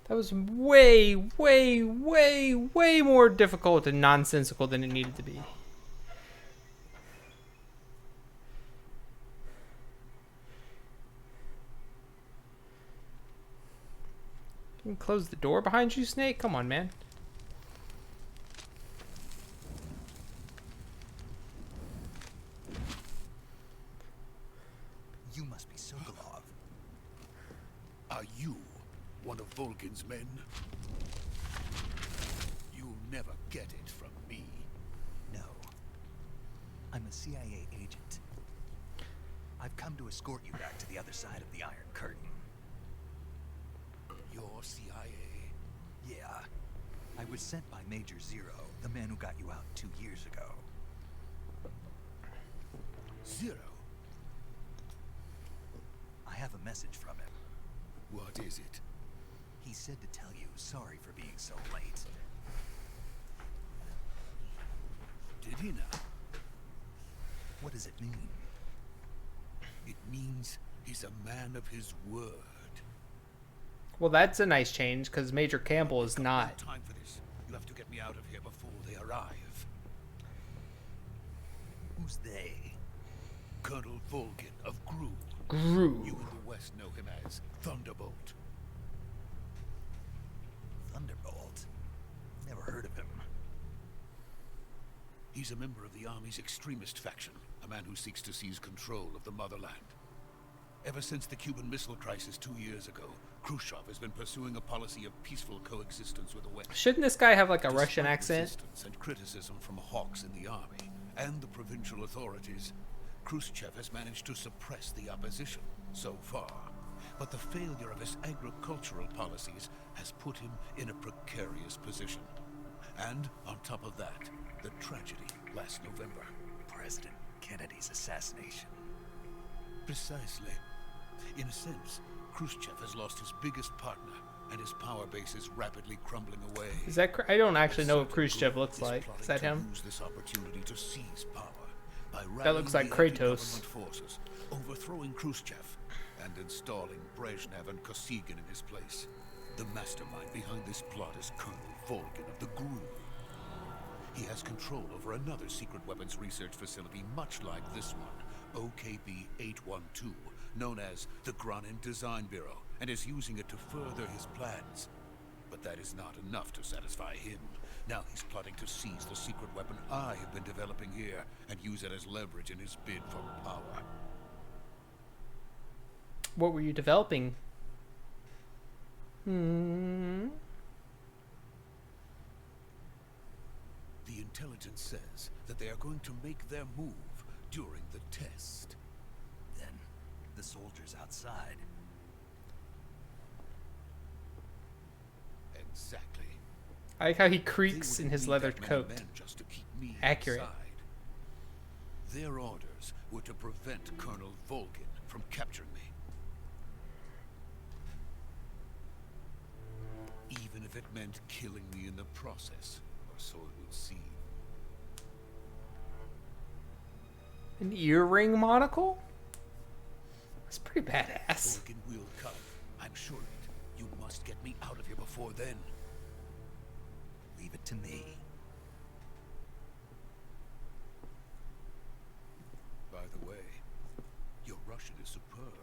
That was way, way, way, way more difficult and nonsensical than it needed to be. Can you close the door behind you, Snake? Come on, man. You must be Sokolov. Are you one of Volgin's men? You'll never get it from me. No. I'm a CIA agent. I've come to escort you back to the other side of the Iron Curtain. You're CIA? Yeah. I was sent by Major Zero, the man who got you out 2 years ago. Zero? I have a message from him. What is it? He said to tell you sorry for being so late. Did he now? What does it mean? It means he's a man of his word. Well, that's a nice change, because Major Campbell is not. No time for this. You have to get me out of here before they arrive. Who's they? Colonel Volgin of Gru. Gru. You in the West know him as Thunderbolt. Thunderbolt? Never heard of him. He's a member of the Army's extremist faction, a man who seeks to seize control of the motherland. Ever since the Cuban Missile Crisis 2 years ago, Khrushchev has been pursuing a policy of peaceful coexistence with the West. Shouldn't this guy have like a Despite Russian accent? resistance and criticism from hawks in the army and the provincial authorities, Khrushchev has managed to suppress the opposition so far. But the failure of his agricultural policies has put him in a precarious position. And on top of that, the tragedy last November. President Kennedy's assassination. Precisely. In a sense, Khrushchev has lost his biggest partner, and his power base is rapidly crumbling away. Is that? I don't actually know what Khrushchev looks like. Is that him? Use this opportunity to seize power by That looks like rallying the Kratos. anti-government forces, overthrowing Khrushchev, and installing Brezhnev and Kosygin in his place. The mastermind behind this plot is Colonel Volgin of the Gru. He has control over another secret weapons research facility much like this one, OKB-812, known as the Granin Design Bureau, and is using it to further his plans. But that is not enough to satisfy him. Now he's plotting to seize the secret weapon I have been developing here and use it as leverage in his bid for power. What were you developing? Hmm. The The intelligence says that they are going to make their move during the test. Then, the soldiers outside. Exactly. I like how he They creaks wouldn't in his need leather that many coat. men just to keep me Accurate. inside. Their orders were to prevent Colonel Volgin from capturing me. Even if it meant killing me in the process, or so it would seem. An earring monocle? That's pretty badass. Volgin will come. I'm sure of it. You must get me out of here before then. Leave it to me. By the way, your Russian is superb.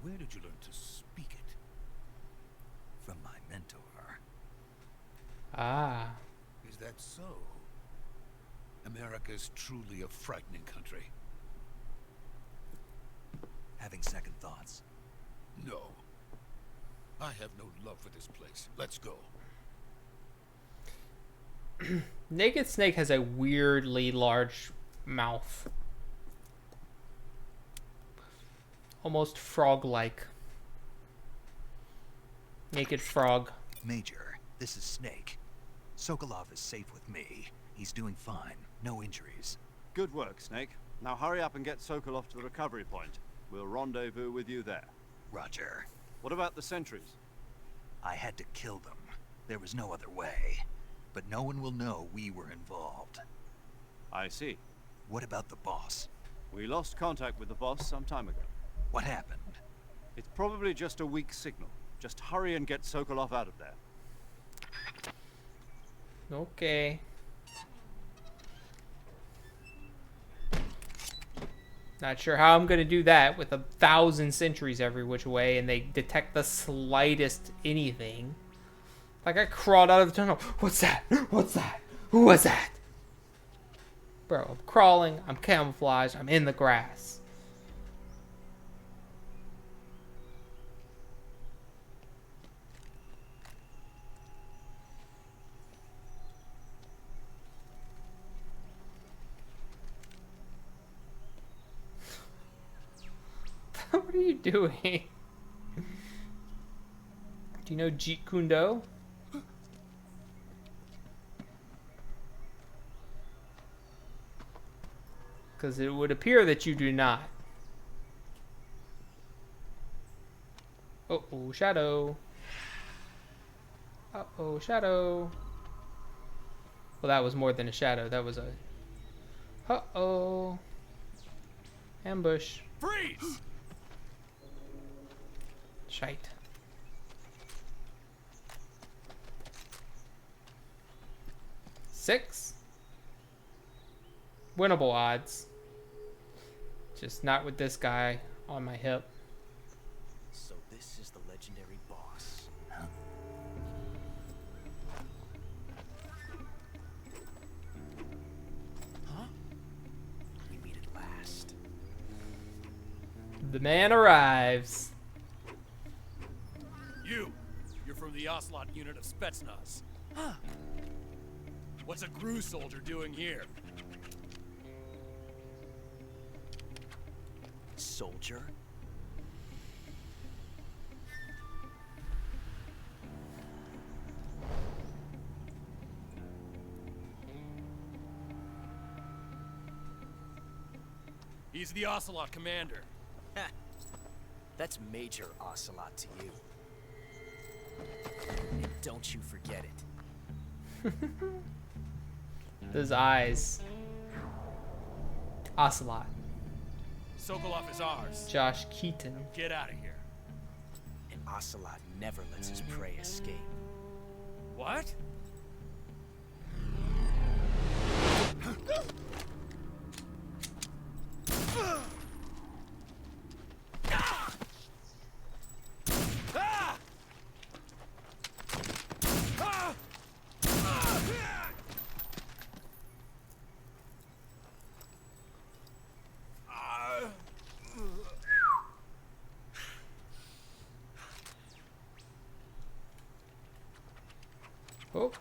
Where did you learn to speak it? From my mentor. Ah. Is that so? America is truly a frightening country. Having second thoughts. No. I have no love for this place. Let's go. Naked Snake has a weirdly large mouth. Almost frog-like. Naked frog. Major, this is Snake. Sokolov is safe with me. He's doing fine. No injuries. Good work, Snake. Now hurry up and get Sokolov to the recovery point. We'll rendezvous with you there. Roger. What about the sentries? I had to kill them. There was no other way. But no one will know we were involved. I see. What about the boss? We lost contact with the boss some time ago. What happened? It's probably just a weak signal. Just hurry and get Sokolov out of there. Okay. Not sure how I'm gonna do that with 1,000 sentries every which way and they detect the slightest anything. Like I crawled out of the tunnel. What's that? What's that? Who was that? Bro, I'm crawling, I'm camouflaged, I'm in the grass. What are you doing? Do you know Jeet Kune Do? Because it would appear that you do not. Uh-oh, shadow. Uh-oh, shadow. Well, that was more than a shadow. That was a... Uh-oh. Ambush. Freeze! Shite. Six. Winnable odds. Just not with this guy on my hip. So this is the legendary boss. Huh? We meet at last. The man arrives. You're from the Ocelot unit of Spetsnaz. Huh. What's a GRU soldier doing here? Soldier? He's the Ocelot commander. Ha. That's Major Ocelot to you. And don't you forget it. Those eyes. Ocelot. Sokolov is ours. Josh Keaton. Get out of here. And Ocelot never lets his prey escape. What? Oh.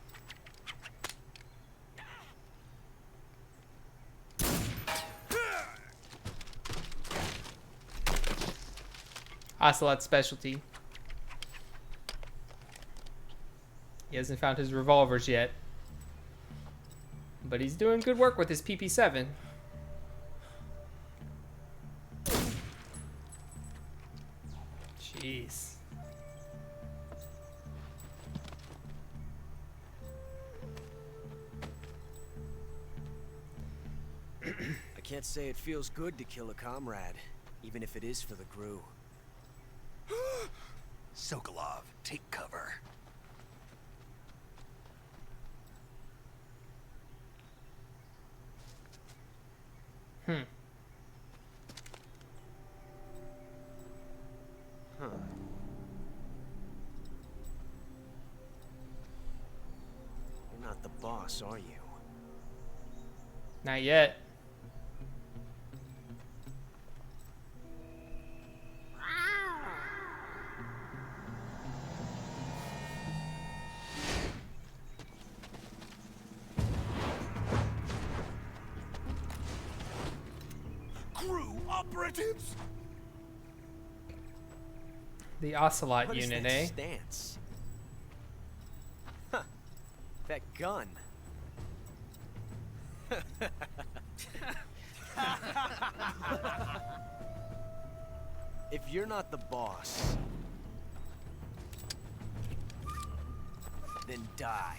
Ocelot's specialty. He hasn't found his revolvers yet. But he's doing good work with his PP7. Jeez. I can't say it feels good to kill a comrade, even if it is for the GRU. Sokolov, take cover. Hmm. Huh. You're not the boss, are you? Not yet. GRU operatives? The Ocelot What is unit, that eh? stance? Huh. That gun. If you're not the boss, then die.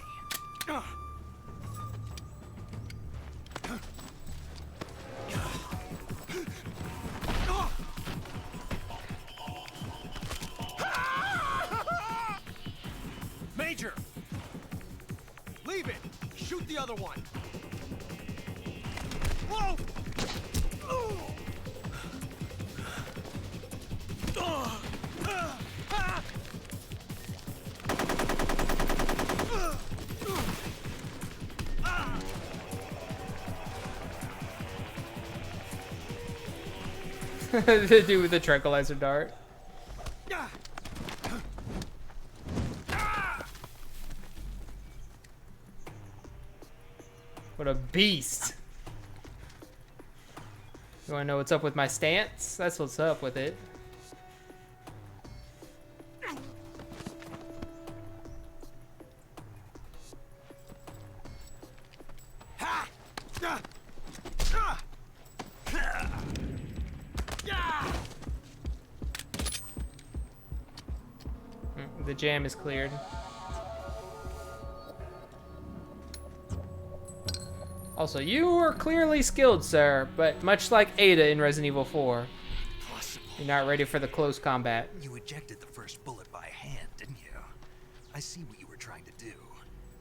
Major! Leave it! Shoot the other one! Whoa! The dude with the tranquilizer dart. What a beast. You wanna know what's up with my stance? That's what's up with it. The jam is cleared. Also, you are clearly skilled, sir, but much like Ada in Resident Evil 4, you're not ready for the close combat. You ejected the first bullet by hand, didn't you? I see what you were trying to do,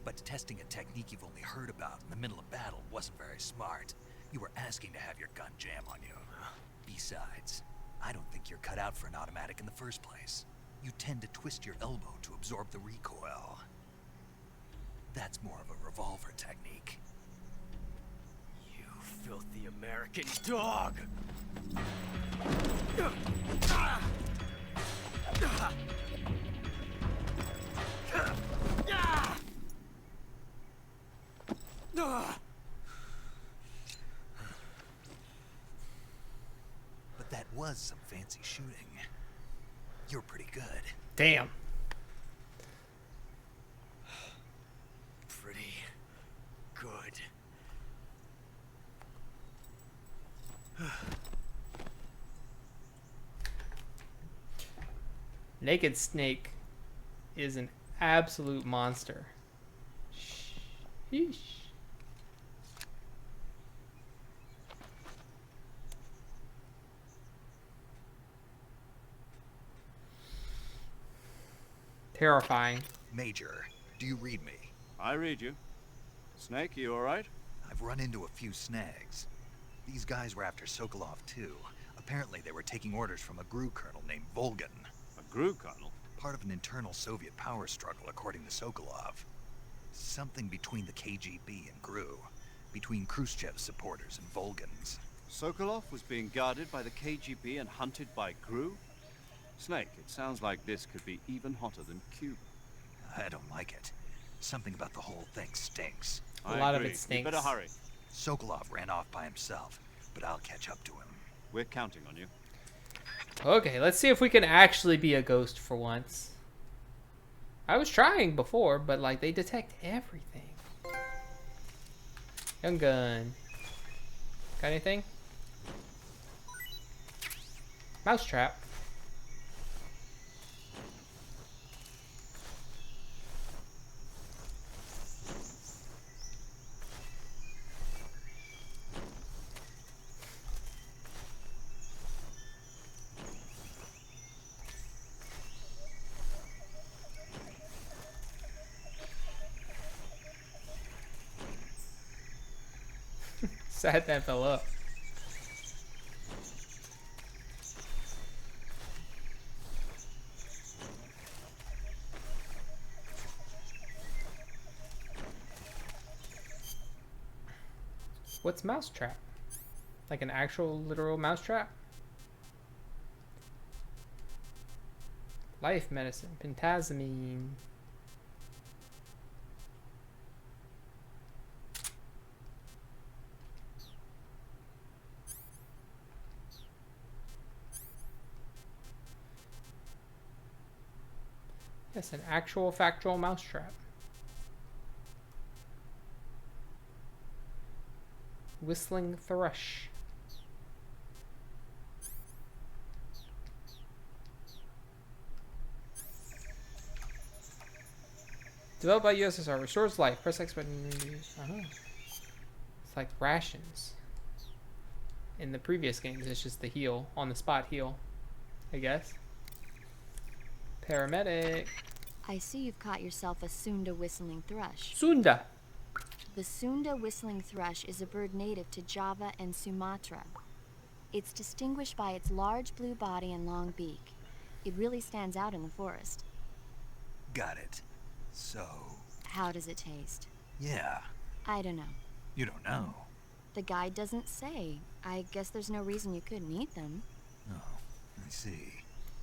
but testing a technique you've only heard about in the middle of battle wasn't very smart. You were asking to have your gun jam on you. Besides, I don't think you're cut out for an automatic in the first place. You tend to twist your elbow to absorb the recoil. That's more of a revolver technique. You filthy American dog! But that was some fancy shooting. You're pretty good. Damn. Pretty good. Naked Snake is an absolute monster. Sheesh. Terrifying. Major, do you read me? I read you. Snake, you alright? I've run into a few snags. These guys were after Sokolov too. Apparently they were taking orders from a GRU colonel named Volgan. A GRU colonel? Part of an internal Soviet power struggle, according to Sokolov. Something between the KGB and GRU. Between Khrushchev's supporters and Volgan's. Sokolov was being guarded by the KGB and hunted by GRU? Snake, it sounds like this could be even hotter than Cuba. I don't like it. something about the whole thing stinks. A lot of agree. it stinks. You better hurry. Sokolov ran off by himself, but I'll catch up to him. We're counting on you. Okay, let's see if we can actually be a ghost for once. I was trying before, but like they detect everything. Young gun. Got anything? Mousetrap. Sad that fell up. What's mousetrap? Like an actual literal mousetrap? Life medicine, Pentazemin. Yes, an actual factual mousetrap. Whistling thrush. Developed by USSR, restores life. Press X button. It's like rations. In the previous games, it's just the heal, on the spot heal, I guess. Paramedic. I see you've caught yourself a Sunda whistling thrush. Sunda. The Sunda whistling thrush is a bird native to Java and Sumatra. It's distinguished by its large blue body and long beak. It really stands out in the forest. Got it. So... How does it taste? Yeah. I don't know. You don't know? The guide doesn't say. I guess there's no reason you couldn't eat them. Oh, I see.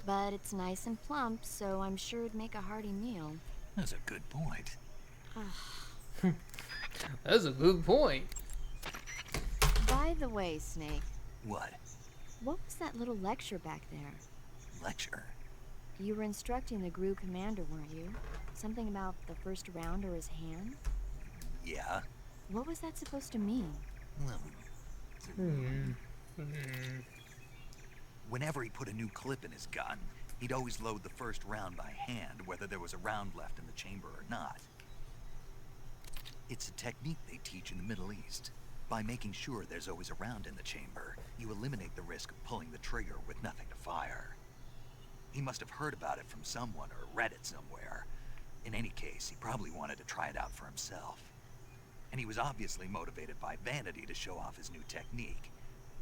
But it's nice and plump, so I'm sure it'd make a hearty meal. That's a good point. That's a good point. By the way, Snake. What? What was that little lecture back there? Lecture? You were instructing the GRU commander, weren't you? Something about the first round or his hand? Yeah. What was that supposed to mean? Well... Whenever he put a new clip in his gun, he'd always load the first round by hand, whether there was a round left in the chamber or not. It's a technique they teach in the Middle East. By making sure there's always a round in the chamber, you eliminate the risk of pulling the trigger with nothing to fire. He must have heard about it from someone or read it somewhere. In any case, he probably wanted to try it out for himself. And he was obviously motivated by vanity to show off his new technique.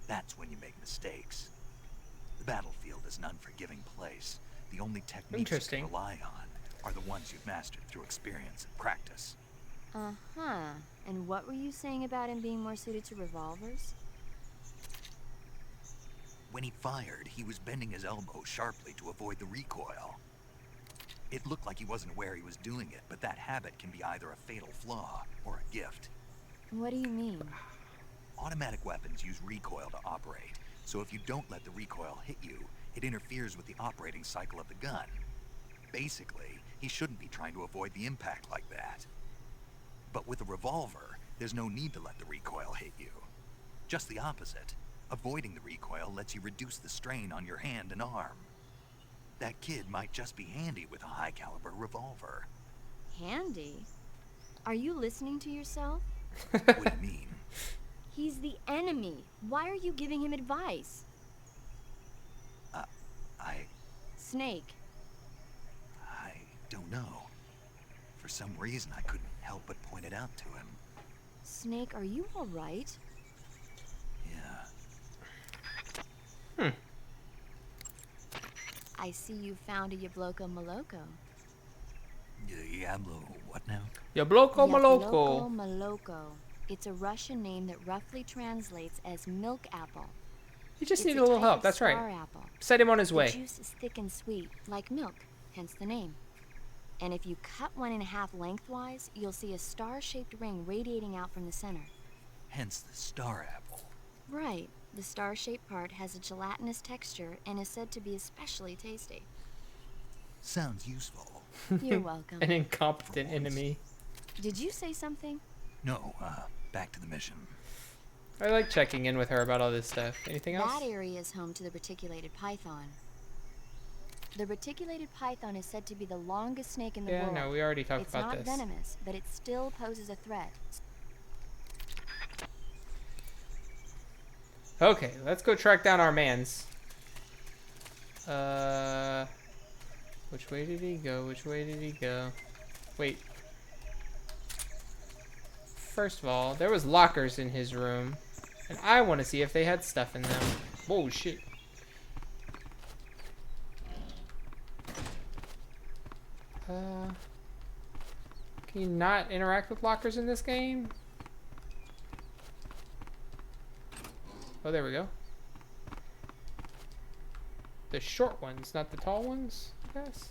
That's when you make mistakes. The battlefield is an unforgiving place. The only techniques you can rely on are the ones you've mastered through experience and practice. Uh-huh. And what were you saying about him being more suited to revolvers? When he fired, he was bending his elbow sharply to avoid the recoil. It looked like he wasn't aware he was doing it, but that habit can be either a fatal flaw or a gift. What do you mean? Automatic weapons use recoil to operate, so if you don't let the recoil hit you, it interferes with the operating cycle of the gun. Basically, he shouldn't be trying to avoid the impact like that. But with a revolver, there's no need to let the recoil hit you. Just the opposite. Avoiding the recoil lets you reduce the strain on your hand and arm. That kid might just be handy with a high-caliber revolver. Handy? Are you listening to yourself? What do you mean? He's the enemy. Why are you giving him advice? Snake. I don't know. For some reason, I couldn't help but point it out to him. Snake, are you all right? Yeah. I see you found a Yabloko Maloko. Diablo, what now? Yabloko Maloko. Yabloko Maloko. It's a Russian name that roughly translates as milk apple. You just need a little help, that's right. Apple. Set him on his way. The juice is thick and sweet, like milk, hence the name. And if you cut one in half lengthwise, you'll see a star-shaped ring radiating out from the center. Hence the star apple. Right. The star-shaped part has a gelatinous texture and is said to be especially tasty. Sounds useful. You're welcome. An incompetent enemy. Did you say something? No, back to the mission. I like checking in with her about all this stuff. Anything else? That area is home to the reticulated python. The reticulated python is said to be the longest snake in the world. Yeah, no, we already talked about this. It's not venomous, but it still poses a threat. Okay, let's go track down our mans. Which way did he go? Which way did he go? Wait. First of all, there was lockers in his room, and I want to see if they had stuff in them. Whoa, shit. Can you not interact with lockers in this game? Oh, there we go. The short ones, not the tall ones, I guess.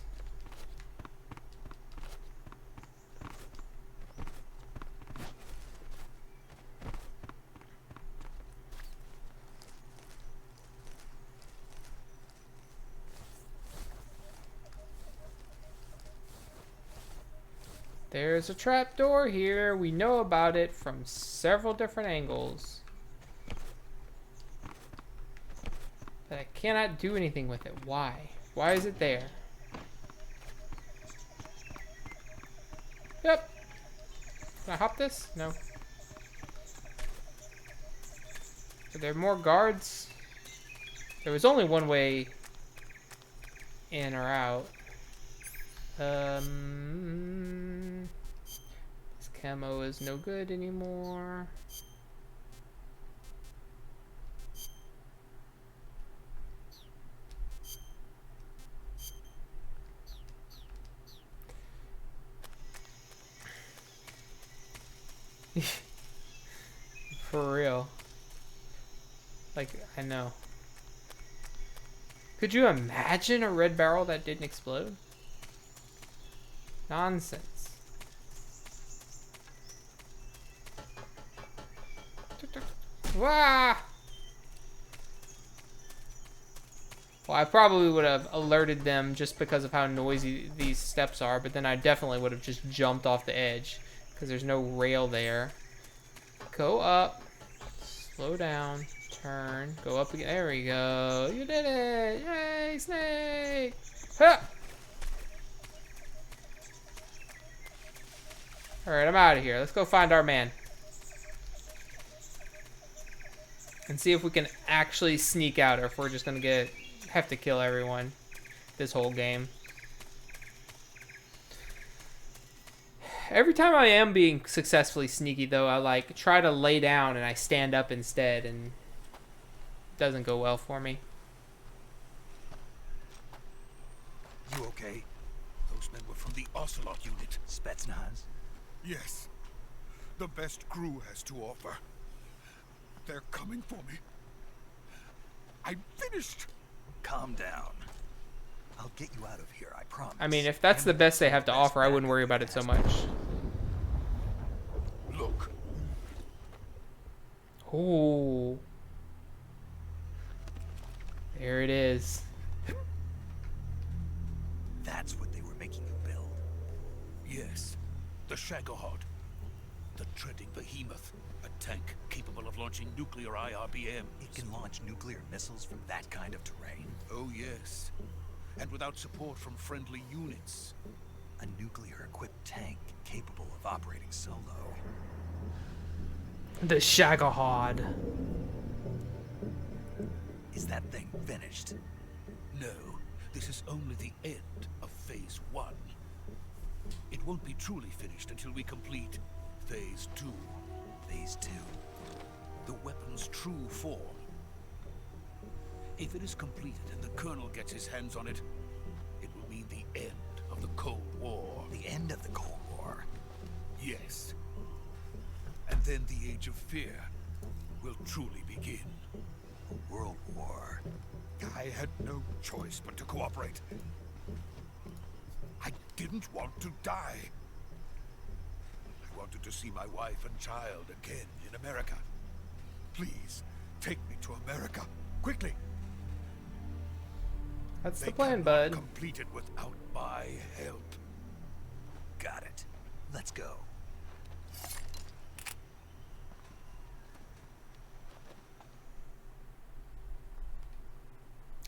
There's a trapdoor here. We know about it from several different angles. But I cannot do anything with it. Why? Why is it there? Yep. Can I hop this? No. Are there more guards? There was only one way in or out. This camo is no good anymore. For real. Like, I know. Could you imagine a red barrel that didn't explode? Nonsense. Wah! Well, I probably would have alerted them just because of how noisy these steps are, but then I definitely would have just jumped off the edge because there's no rail there. Go up. Slow down. Turn. Go up again. There we go. You did it! Yay, snake! Ha! Alright, I'm out of here. Let's go find our man. And see if we can actually sneak out or if we're just gonna have to kill everyone this whole game. Every time I am being successfully sneaky though, I like try to lay down and I stand up instead and it doesn't go well for me. You okay? Those men were from the Ocelot unit. Spetsnaz? Yes. The best crew has to offer. They're coming for me. I'm finished. Calm down. I'll get you out of here, I promise. I mean, if that's the best they have to offer, I wouldn't worry about it so much. Look. Ooh. There it is. That's what they were making you build. Yes. The Shagohod. The treading behemoth. A tank capable of launching nuclear IRBMs. It can launch nuclear missiles from that kind of terrain? Oh, yes. And without support from friendly units. A nuclear-equipped tank capable of operating solo. The Shagohod. Is that thing finished? No. This is only the end of Phase 1. It won't be truly finished until we complete Phase 2. Phase 2? The weapon's true form. If it is completed and the Colonel gets his hands on it, it will mean the end of the Cold War. The end of the Cold War? Yes. And then the Age of Fear will truly begin. A world war. I had no choice but to cooperate. I didn't want to die. I wanted to see my wife and child again in America. Please, take me to America, quickly. That's They the plan, cannot bud. complete it without my help. Got it. Let's go.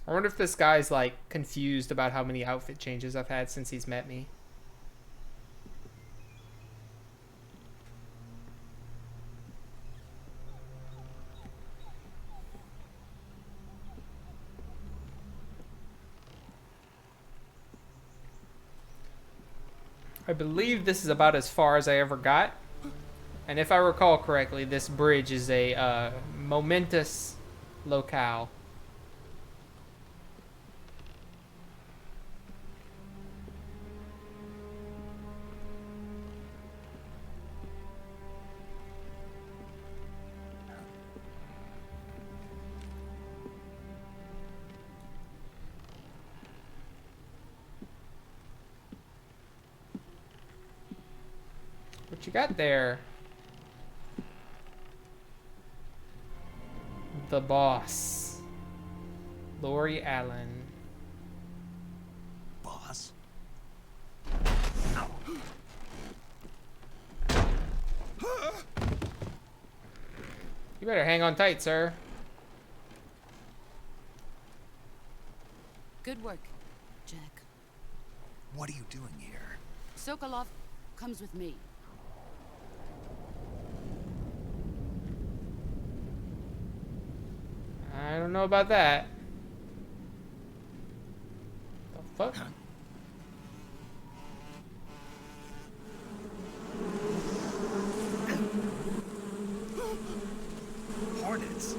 I wonder if this guy's like confused about how many outfit changes I've had since he's met me. I believe this is about as far as I ever got. And if I recall correctly, this bridge is a momentous locale. What you got there? The boss. Lori Allen. Boss? You better hang on tight, sir. Good work, Jack. What are you doing here? Sokolov comes with me. I don't know about that. The fuck? Hornets.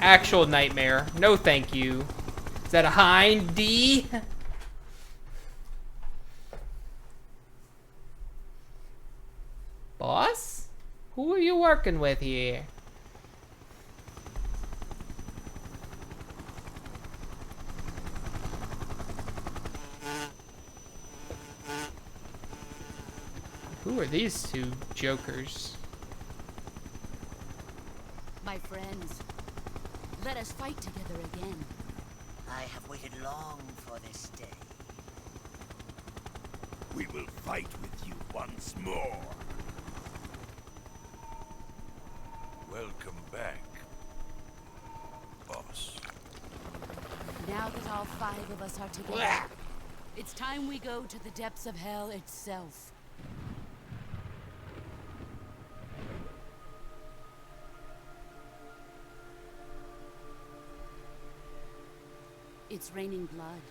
Actual nightmare. No thank you. Is that a hind D? Boss? Who are you working with here? Who are these two jokers? My friends, let us fight together again. I have waited long for this day. We will fight with you once more. Welcome back, boss. Now that all 5 of us are together, it's time we go to the depths of hell itself. It's raining blood.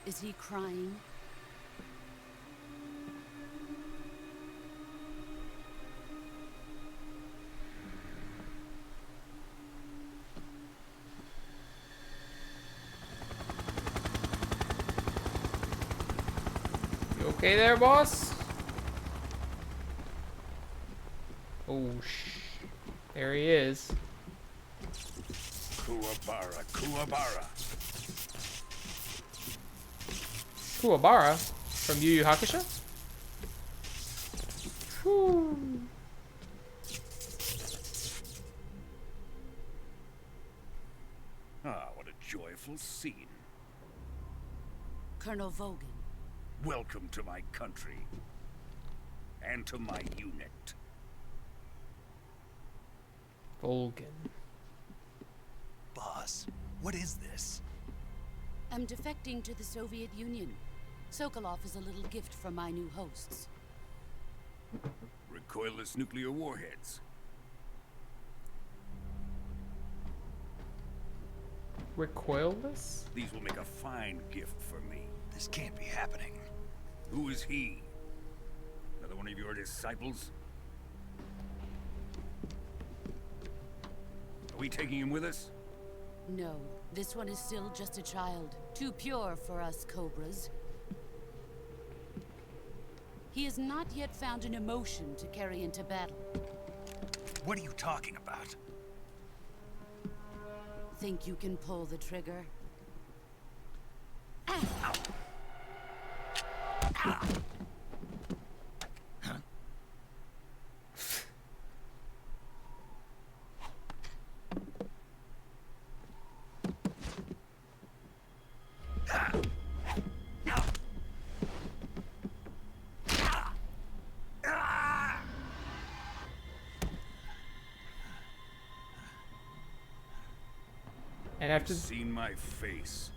Is he crying? You okay there, boss? Oh, there he is. Kuwabara, Kuwabara. Kuwabara? From Yu Yu Hakusho? Whew. Ah, what a joyful scene. Colonel Vogan. Welcome to my country. And to my unit. Volgan. Boss, what is this? I'm defecting to the Soviet Union. Sokolov is a little gift from my new hosts. Recoilless nuclear warheads. Recoilless? These will make a fine gift for me. This can't be happening. Who is he? Another one of your disciples? Are we taking him with us? No. This one is still just a child, too pure for us Cobras. He has not yet found an emotion to carry into battle. What are you talking about? Think you can pull the trigger? And after seen my face.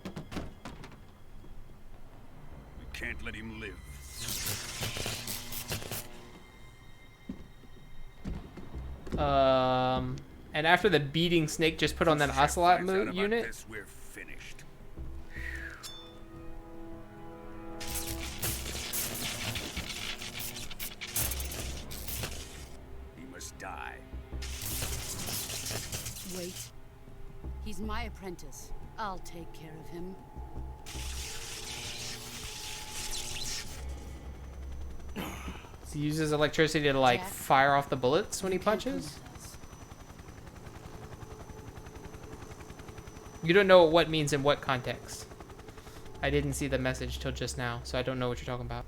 We can't let him live. and after the beating Snake just put on that Ocelot unit. This, we're finished. He must die. Wait. He's my apprentice. I'll take care of him. He uses electricity to like fire off the bullets when he punches. You don't know what means in what context. I didn't see the message till just now, so I don't know what you're talking about.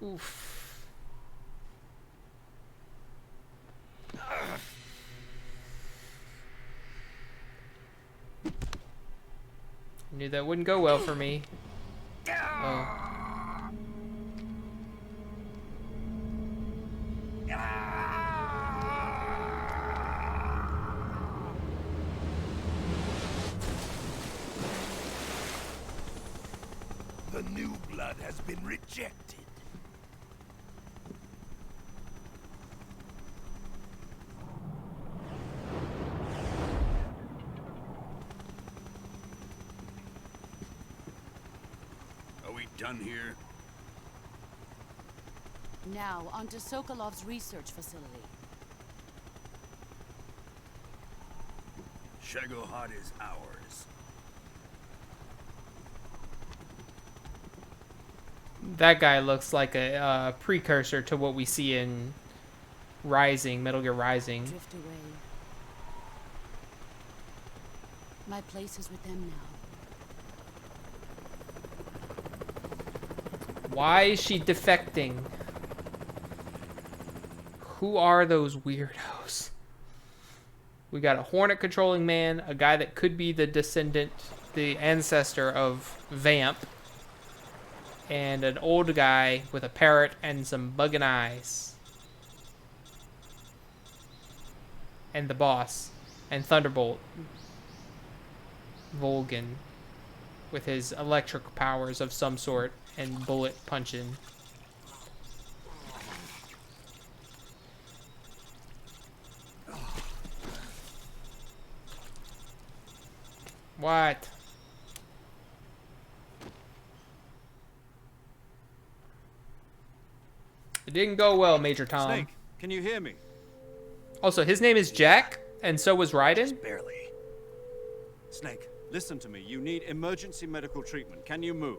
Oof. Knew that wouldn't go well for me. Oh. The new blood has been rejected. Are we done here? Now, onto Sokolov's research facility. Shagohod is ours. That guy looks like a precursor to what we see in Rising, Metal Gear Rising. Drift away. My place is with them now. Why is she defecting? Who are those weirdos? We got a Hornet controlling man, a guy that could be the descendant, the ancestor of Vamp, and an old guy with a parrot and some bugging eyes. And the boss. And Thunderbolt. Volgan. With his electric powers of some sort and bullet punching. What? It didn't go well, Major Tom. Snake, can you hear me? Also, his name is Jack, and so was Raiden. Barely. Snake, listen to me. You need emergency medical treatment. Can you move?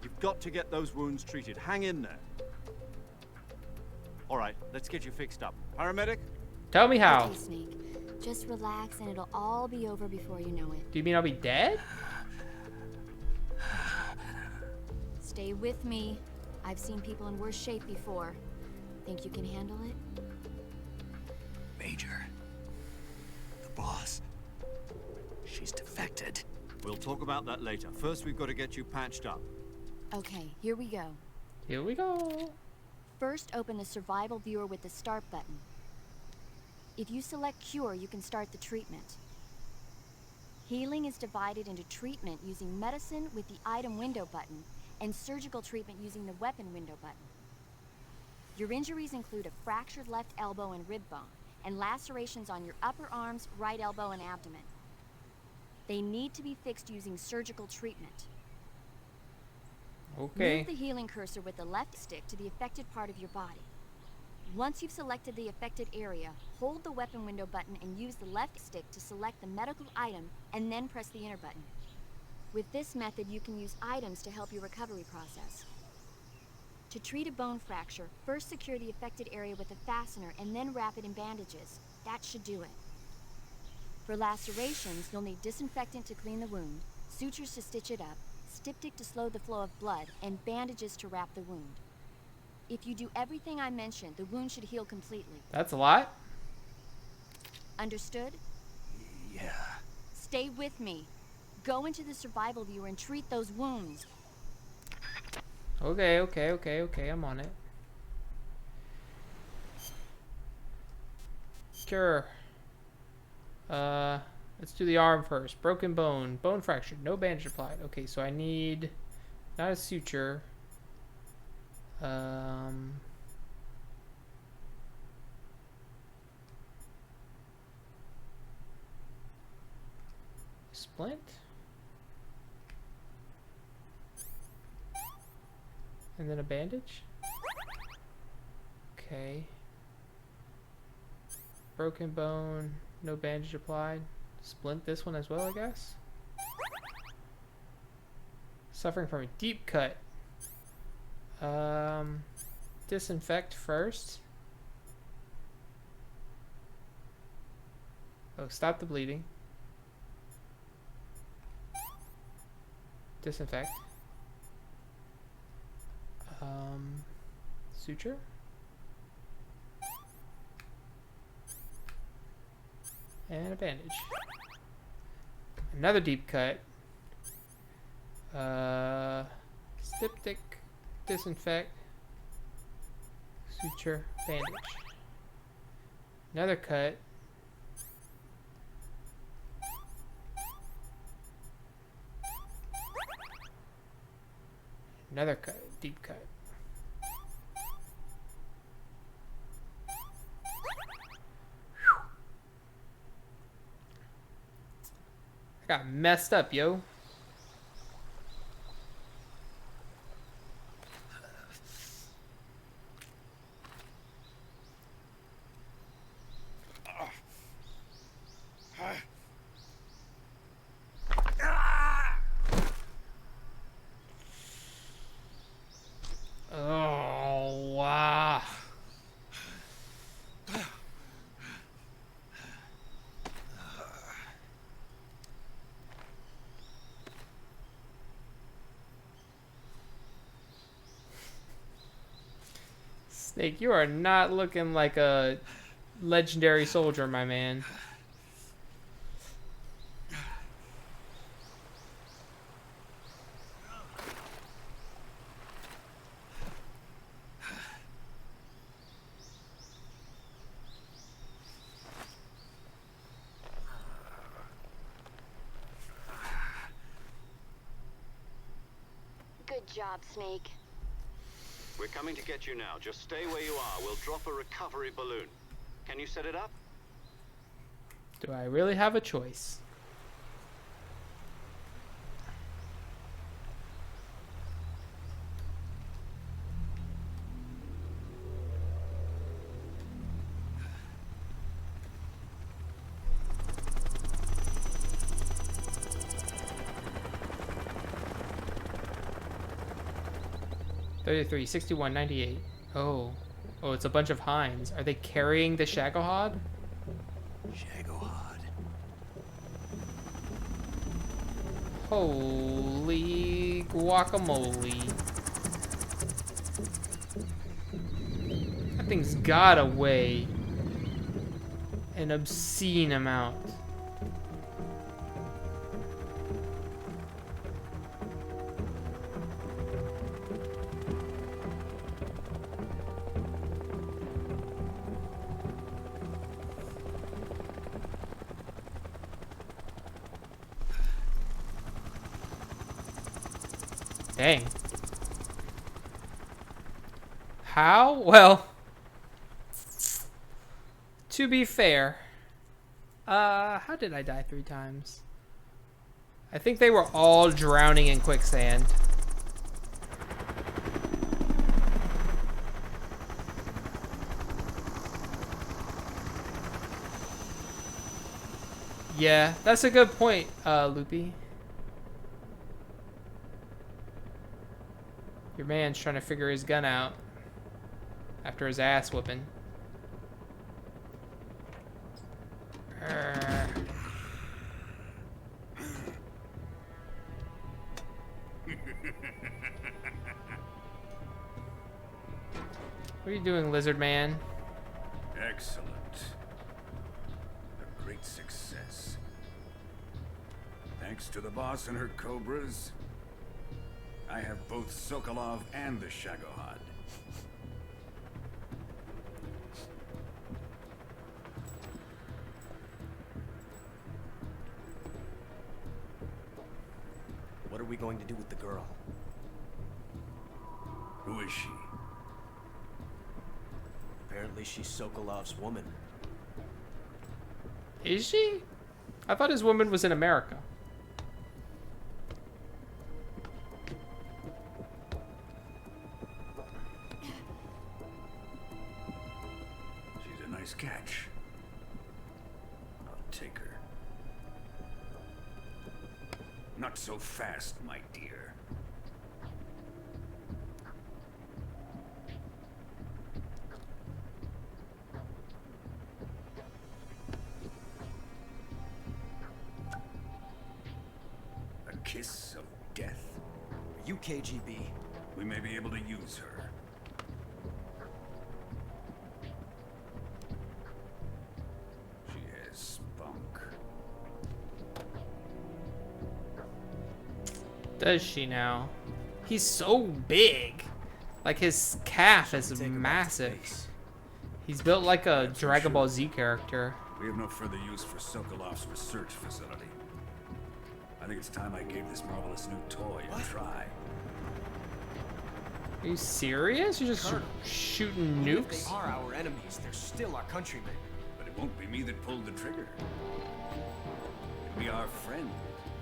You've got to get those wounds treated. Hang in there. All right, let's get you fixed up. Paramedic? Tell me how. Okay, Snake. Just relax and it'll all be over before you know it. Do you mean I'll be dead? Stay with me. I've seen people in worse shape before. Think you can handle it? Major. The boss. She's defected. We'll talk about that later. First, we've got to get you patched up. Okay, here we go. Here we go. First, open the survival viewer with the start button. If you select cure, you can start the treatment. Healing is divided into treatment using medicine with the item window button and surgical treatment using the weapon window button. Your injuries include a fractured left elbow and rib bone, and lacerations on your upper arms, right elbow, and abdomen. They need to be fixed using surgical treatment. Okay. Move the healing cursor with the left stick to the affected part of your body. Once you've selected the affected area, hold the weapon window button and use the left stick to select the medical item and then press the enter button. With this method, you can use items to help your recovery process. To treat a bone fracture, first secure the affected area with a fastener and then wrap it in bandages. That should do it. For lacerations, you'll need disinfectant to clean the wound, sutures to stitch it up, styptic to slow the flow of blood, and bandages to wrap the wound. If you do everything I mentioned, the wound should heal completely. That's a lot. Understood? Yeah. Stay with me. Go into the survival viewer and treat those wounds. Okay, I'm on it. Sure. Let's do the arm first. Broken bone. Bone fracture. No bandage applied. Okay, so I need not a suture. Splint. And then a bandage. Okay. Broken bone. No bandage applied. Splint this one as well, I guess. Suffering from a deep cut. Disinfect first. Oh, stop the bleeding. Disinfect. Suture. And a bandage. Another deep cut. Styptic, disinfect, suture, bandage. Another cut. Another cut, deep cut. I got messed up, yo. Oh, wow. Snake, you are not looking like a legendary soldier, my man. Good job, Snake. We're coming to get you now. Just stay where you are. We'll drop a recovery balloon. Can you set it up? Do I really have a choice? $33, $61, $98. Oh, it's a bunch of hinds. Are they carrying the Shagohod? Shagohod. Holy guacamole. That thing's gotta weigh an obscene amount. Dang. How? Well, to be fair, how did I die 3 times? I think they were all drowning in quicksand. Yeah, that's a good point, Loopy. Your man's trying to figure his gun out after his ass whooping. What are you doing, lizard man? Excellent. A great success. Thanks to the boss and her Cobras, I have both Sokolov and the Shagohod. What are we going to do with the girl? Who is she? Apparently she's Sokolov's woman. Is she? I thought his woman was in America. She's a nice catch. I'll take her. Not so fast, my dear. A kiss of death. Are you KGB? We may be able to use her. She has spunk. Does she now? He's so big. Like his calf is massive. He's built like a Dragon Ball Z character. We have no further use for Sokolov's research facility. I think it's time I gave this marvelous new toy a try. Are you serious? You're just shooting Even if nukes? they are our enemies, they're still our countrymen. But it won't be me that pulled the trigger. It'll be our friend,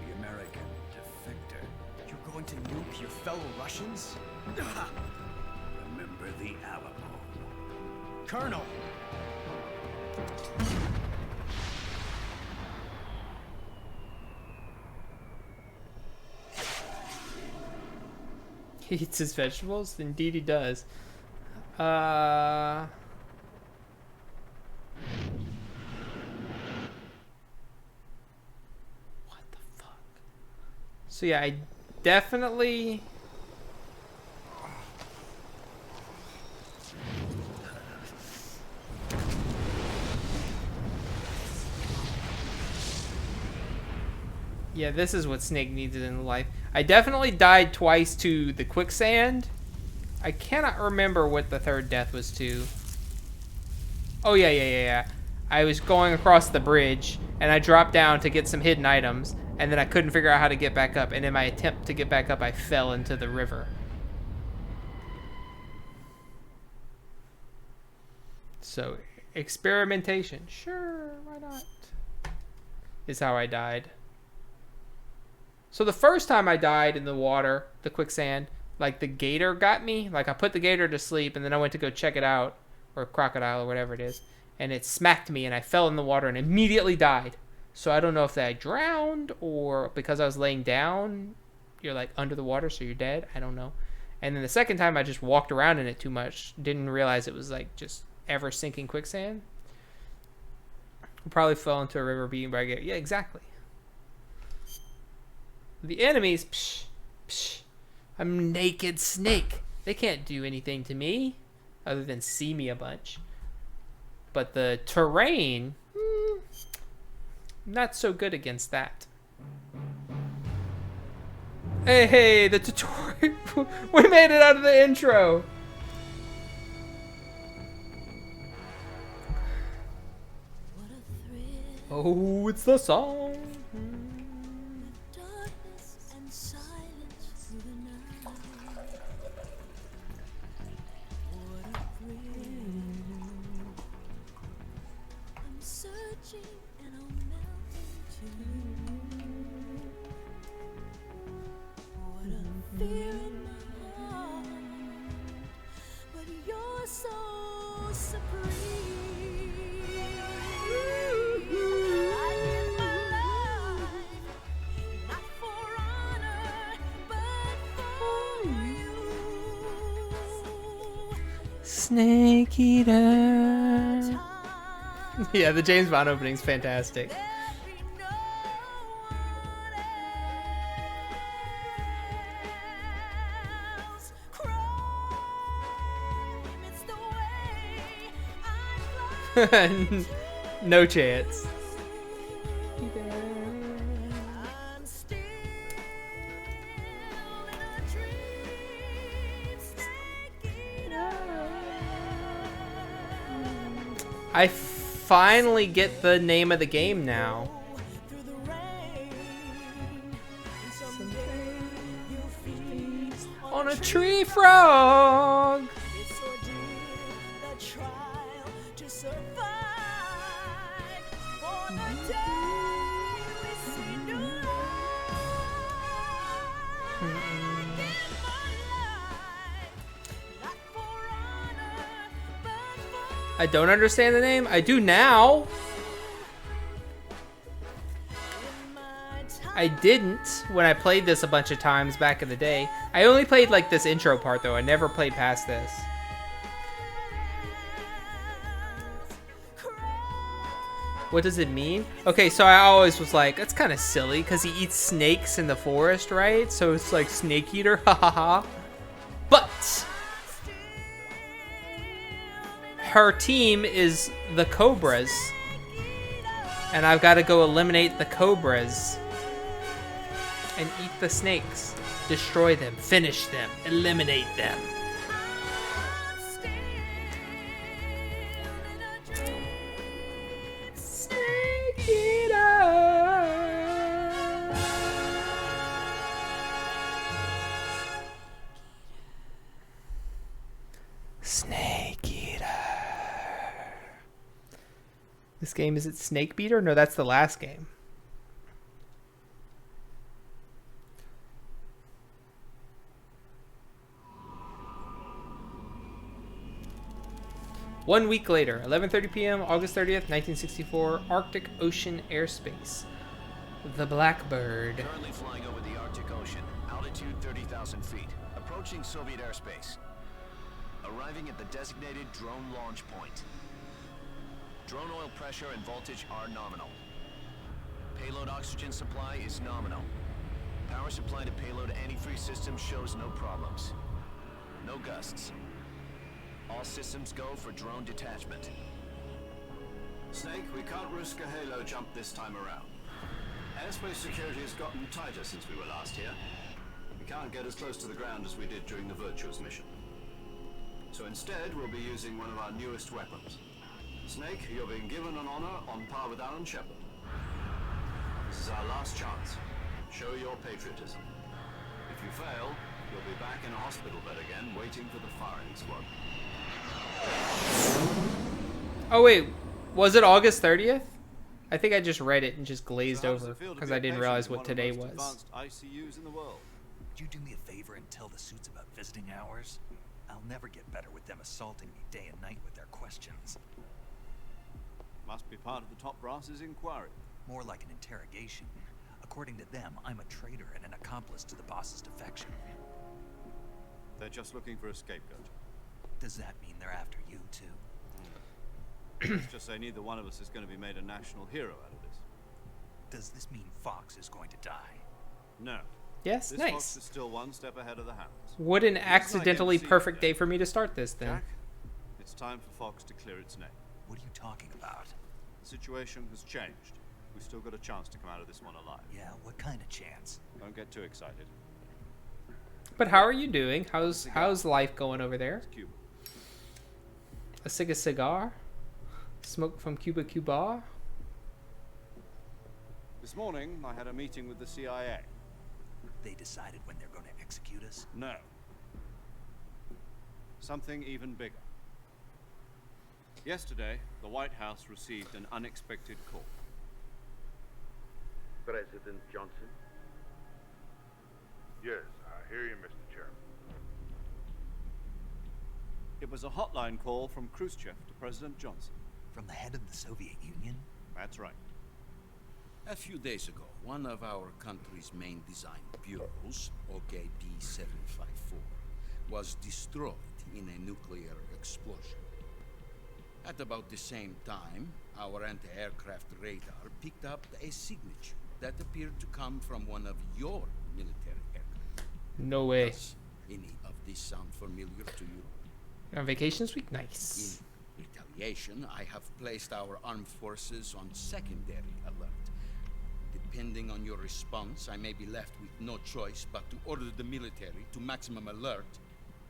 the American defector. You're going to nuke your fellow Russians? Remember the Alamo. Colonel! He eats his vegetables? Indeed he does. What the fuck? So yeah, I definitely... Yeah, this is what Snake needed in life. I definitely died twice to the quicksand. I cannot remember what the third death was to. Oh, yeah. I was going across the bridge, and I dropped down to get some hidden items, and then I couldn't figure out how to get back up, and in my attempt to get back up, I fell into the river. So, experimentation. Sure, why not? Is how I died. So the first time I died in the water, the quicksand, like the gator got me. Like I put the gator to sleep and then I went to go check it out, or crocodile or whatever it is, and it smacked me and I fell in the water and immediately died. So I don't know if I drowned or because I was laying down, you're like under the water so you're dead. I don't know. And then the second time I just walked around in it too much, didn't realize it was like just ever sinking quicksand. Probably fell into a river beaten by a gator. Yeah, exactly. The enemies, psh, psh, I'm naked Snake. They can't do anything to me other than see me a bunch. But the terrain, not so good against that. Hey, the tutorial. We made it out of the intro. Oh, it's the song. Snake Eater. Yeah, the James Bond opening's fantastic. No chance. I finally get the name of the game now. On a tree frog. I don't understand the name. I do now. I didn't when I played this a bunch of times back in the day. I only played like this intro part though. I never played past this. What does it mean? Okay, so I always was like, that's kind of silly because he eats snakes in the forest, right? So it's like Snake Eater, ha ha ha. But her team is the Cobras, and I've got to go eliminate the Cobras and eat the snakes, destroy them, finish them, eliminate them. Snake Eater. Snake Eater. This game, is it Snake Beater? No, that's the last game. One week later, 11:30 p.m., August 30th, 1964, Arctic Ocean airspace. The Blackbird. Currently flying over the Arctic Ocean, altitude 30,000 feet, approaching Soviet airspace. Arriving at the designated drone launch point. Drone oil pressure and voltage are nominal. Payload oxygen supply is nominal. Power supply to payload antifreeze system shows no problems. No gusts. All systems go for drone detachment. Snake, we can't risk a halo jump this time around. Airspace security has gotten tighter since we were last here. We can't get as close to the ground as we did during the Virtuous Mission. So instead, we'll be using one of our newest weapons. Snake, you're being given an honor on par with Alan Shepard. This is our last chance. Show your patriotism. If you fail, you'll be back in a hospital bed again, waiting for the firing squad. Oh wait, was it August 30th? I think I just read it and just glazed over because I didn't realize what today was. ICUs in the world. Would you do me a favor and tell the suits about visiting hours? I'll never get better with them assaulting me day and night with their questions. Must be part of the top brass's inquiry. More like an interrogation. According to them, I'm a traitor and an accomplice to the boss's defection. They're just looking for a scapegoat. Does that mean they're after you, too? Let's just say neither one of us is going to be made a national hero out of this. Does this mean Fox is going to die? No. Yes, this nice. Fox is still one step ahead of the hounds. What an accidentally perfect day for me to start this, then. Jack, it's time for Fox to clear its name. What are you talking about? The situation has changed. We've still got a chance to come out of this one alive. Yeah, what kind of chance? Don't get too excited. But how are you doing? How's life going over there? Cuba. A cigar? Smoke from Cuba? This morning, I had a meeting with the CIA. They decided when they're going to execute us? No. Something even bigger. Yesterday, the White House received an unexpected call. President Johnson? Yes, I hear you, Mr. Chairman. It was a hotline call from Khrushchev to President Johnson. From the head of the Soviet Union? That's right. A few days ago, one of our country's main design bureaus, OKD-754, was destroyed in a nuclear explosion. At about the same time, our anti-aircraft radar picked up a signature that appeared to come from one of your military aircraft. No way. Does any of this sound familiar to you? You're on vacation this week? Nice. In retaliation, I have placed our armed forces on secondary alert. Depending on your response, I may be left with no choice but to order the military to maximum alert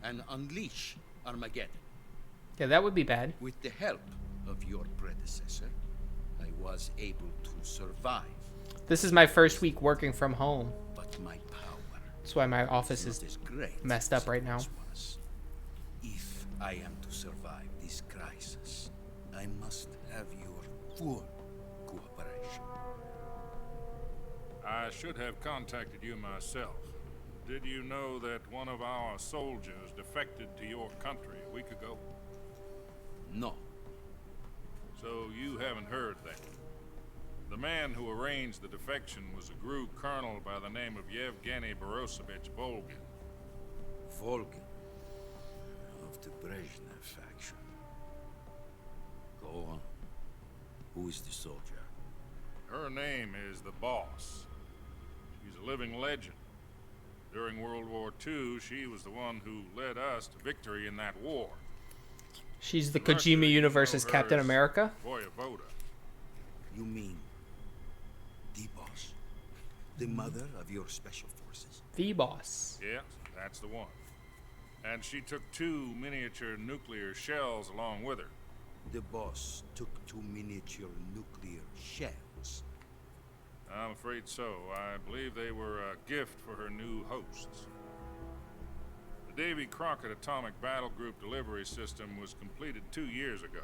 and unleash Armageddon. Yeah, that would be bad. With the help of your predecessor, I was able to survive. This is my first week working from home. But my power. That's why my office is is great messed up right now. If I am to survive this crisis, I must have your full cooperation. I should have contacted you myself. Did you know that one of our soldiers defected to your country a week ago? No. So you haven't heard that. The man who arranged the defection was a GRU colonel by the name of Yevgeny Borisovich Volgin. Volgin? Of the Brezhnev faction. Go on. Who is the soldier? Her name is the Boss. She's a living legend. During World War II, she was the one who led us to victory in that war. She's the Kojima universe's Captain America? Voyevoda. You mean the Boss? The mother of your special forces? The Boss. Yes, that's the one. And she took 2 miniature nuclear shells along with her. The Boss took 2 miniature nuclear shells? I'm afraid so. I believe they were a gift for her new hosts. The Davy Crockett Atomic Battle Group delivery system was completed 2 years ago.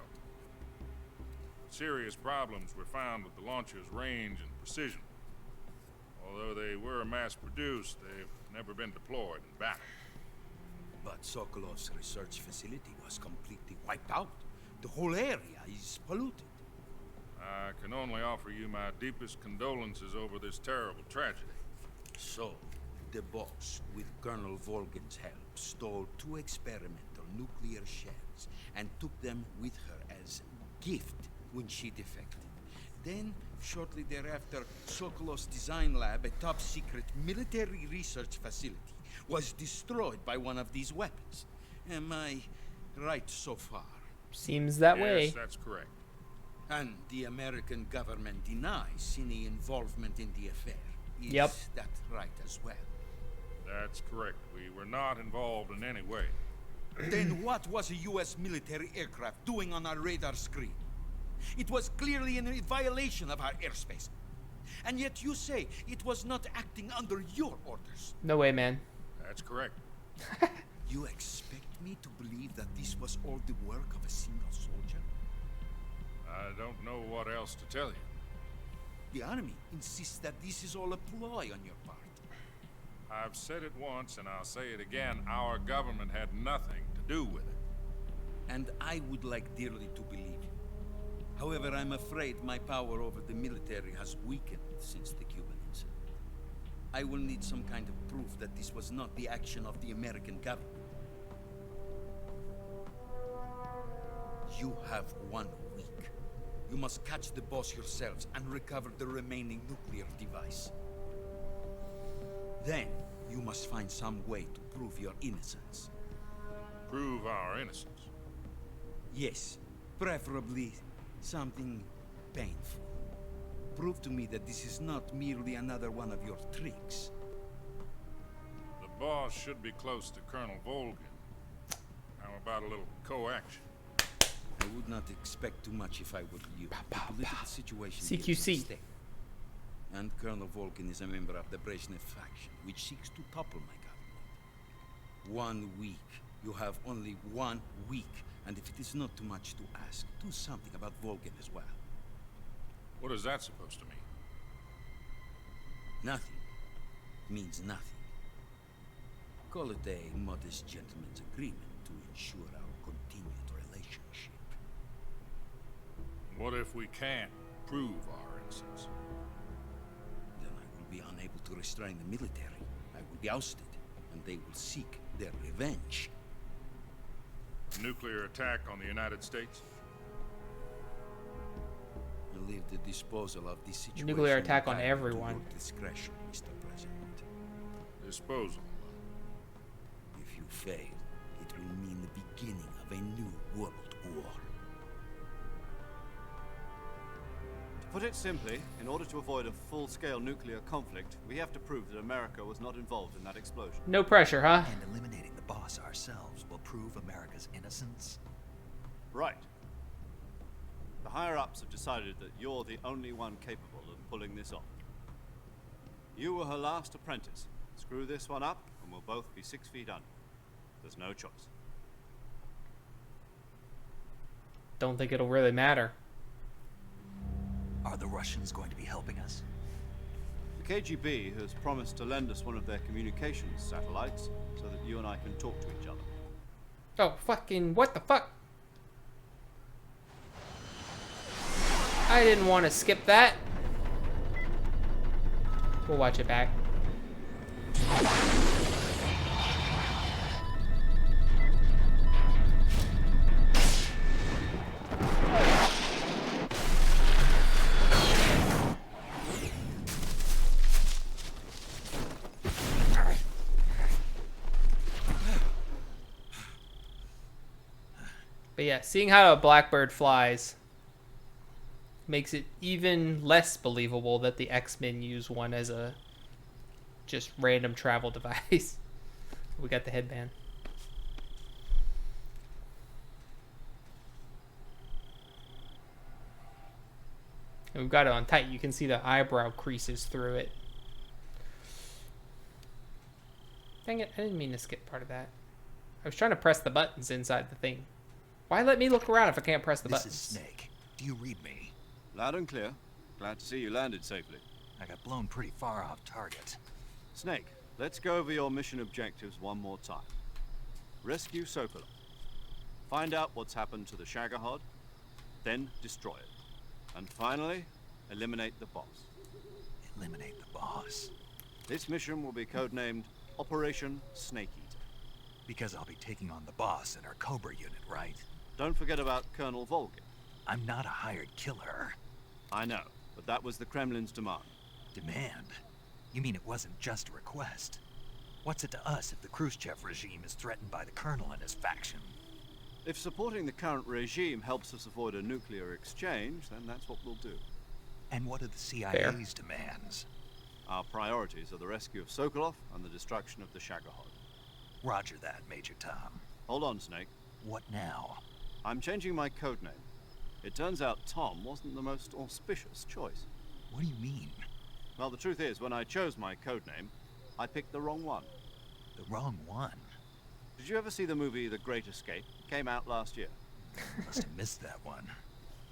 Serious problems were found with the launcher's range and precision. Although they were mass-produced, they've never been deployed in battle. But Sokolov's research facility was completely wiped out. The whole area is polluted. I can only offer you my deepest condolences over this terrible tragedy. So, the Boss, with Colonel Volgin's help, stole 2 experimental nuclear shells and took them with her as gift when she defected. Then, shortly thereafter, Sokolov's design lab, a top-secret military research facility, was destroyed by one of these weapons. Am I right so far? Seems that way. Yes, that's correct. And the American government denies any involvement in the affair. Is that right as well? That's correct. We were not involved in any way. Then what was a U.S. military aircraft doing on our radar screen? It was clearly in violation of our airspace. And yet you say it was not acting under your orders. No way, man. That's correct. You expect me to believe that this was all the work of a single soldier? I don't know what else to tell you. The Army insists that this is all a ploy on your part. I've said it once and I'll say it again. Our government had nothing to do with it. And I would like dearly to believe you. However, I'm afraid my power over the military has weakened since the Cuban incident. I will need some kind of proof that this was not the action of the American government. You have 1 week. You must catch the Boss yourselves and recover the remaining nuclear device. Then, you must find some way to prove your innocence. Prove our innocence? Yes, preferably something painful. Prove to me that this is not merely another one of your tricks. The Boss should be close to Colonel Volgin. How about a little co-action? I would not expect too much if I were you. The political situation CQC. And Colonel Volgin is a member of the Brezhnev faction, which seeks to topple my government. 1 week. You have only 1 week. And if it is not too much to ask, do something about Volgin as well. What is that supposed to mean? Nothing. It means nothing. Call it a modest gentleman's agreement to ensure our continued relationship. What if we can't prove our innocence? Then I will be unable to restrain the military. I will be ousted, and they will seek their revenge. A nuclear attack on the United States? I leave the disposal of the situation Nuclear attack on entirely to everyone. your discretion, Mr. President. Disposal. If you fail, it will mean the beginning of a new world war. To put it simply, in order to avoid a full-scale nuclear conflict, we have to prove that America was not involved in that explosion. No pressure, huh? And eliminating the boss ourselves will prove America's innocence? Right. The higher-ups have decided that you're the only one capable of pulling this off. You were her last apprentice. Screw this one up, and we'll both be 6 feet under. There's no choice. Don't think it'll really matter. Are the Russians going to be helping us? The KGB has promised to lend us one of their communications satellites so that you and I can talk to each other. Oh, fucking, what the fuck? I didn't want to skip that. We'll watch it back. But yeah, seeing how a blackbird flies makes it even less believable that the X-Men use one as a just random travel device. We got the headband. And we've got it on tight. You can see the eyebrow creases through it. Dang it, I didn't mean to skip part of that. I was trying to press the buttons inside the thing. Why let me look around if I can't press the buttons? This is Snake. Do you read me? Loud and clear. Glad to see you landed safely. I got blown pretty far off target. Snake, let's go over your mission objectives one more time. Rescue Sokolov. Find out what's happened to the Shagohod, then destroy it. And finally, eliminate the boss. Eliminate the boss? This mission will be codenamed Operation Snake Eater. Because I'll be taking on the boss in our Cobra unit, right? Don't forget about Colonel Volgin. I'm not a hired killer. I know, but that was the Kremlin's demand. Demand? You mean it wasn't just a request? What's it to us if the Khrushchev regime is threatened by the Colonel and his faction? If supporting the current regime helps us avoid a nuclear exchange, then that's what we'll do. And what are the CIA's demands? Our priorities are the rescue of Sokolov and the destruction of the Shagohod. Roger that, Major Tom. Hold on, Snake. What now? I'm changing my codename. It turns out Tom wasn't the most auspicious choice. What do you mean? Well, the truth is, when I chose my codename, I picked the wrong one. The wrong one? Did you ever see the movie The Great Escape? It came out last year. Must have missed that one.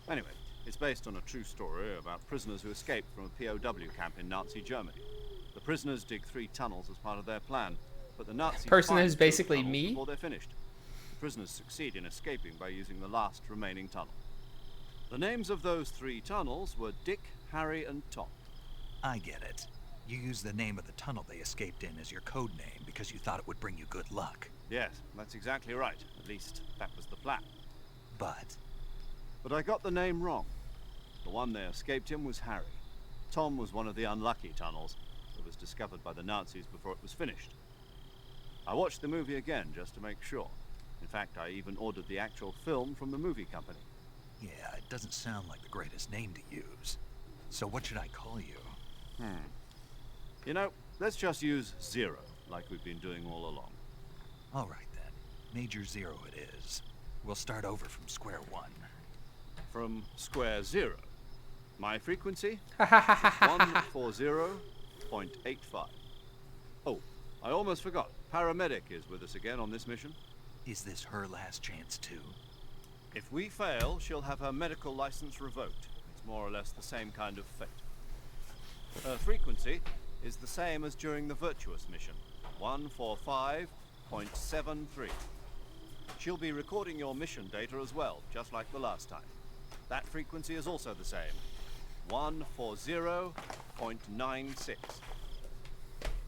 Anyway, it's based on a true story about prisoners who escaped from a POW camp in Nazi Germany. The prisoners dig 3 tunnels as part of their plan, but the Nazis person find who's 2 basically tunnels me? before they're finished. The prisoners succeed in escaping by using the last remaining tunnel. The names of those 3 tunnels were Dick, Harry, and Tom. I get it. You used the name of the tunnel they escaped in as your code name because you thought it would bring you good luck. Yes, that's exactly right. At least, that was the plan. But I got the name wrong. The one they escaped in was Harry. Tom was one of the unlucky tunnels that was discovered by the Nazis before it was finished. I watched the movie again just to make sure. In fact, I even ordered the actual film from the movie company. yeah, it doesn't sound like the greatest name to use. So what should I call you? You know, let's just use Zero, like we've been doing all along. All right then. Major Zero it is. We'll start over from square one. From square 0. My frequency? 140.85. Oh, I almost forgot. Paramedic is with us again on this mission. Is this her last chance too? If we fail, she'll have her medical license revoked. It's more or less the same kind of fate. Her frequency is the same as during the Virtuous Mission, 145.73. She'll be recording your mission data as well, just like the last time. That frequency is also the same, 140.96.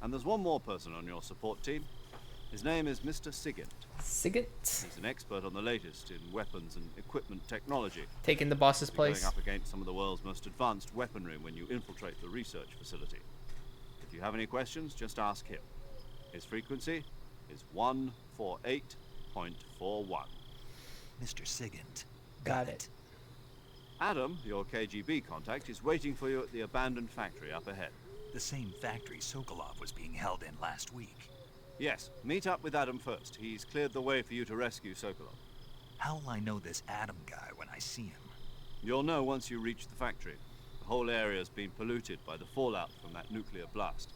And there's one more person on your support team, His name is Mr. Sigint. Sigint. He's an expert on the latest in weapons and equipment technology. Taking the boss's You're place. going up against some of the world's most advanced weaponry when you infiltrate the research facility. If you have any questions, just ask him. His frequency is 148.41. Mr. Sigint. Got it. Adam, your KGB contact, is waiting for you at the abandoned factory up ahead. The same factory Sokolov was being held in last week. Yes, meet up with Adam first. He's cleared the way for you to rescue Sokolov. How'll I know this Adam guy when I see him? You'll know once you reach the factory. The whole area's been polluted by the fallout from that nuclear blast.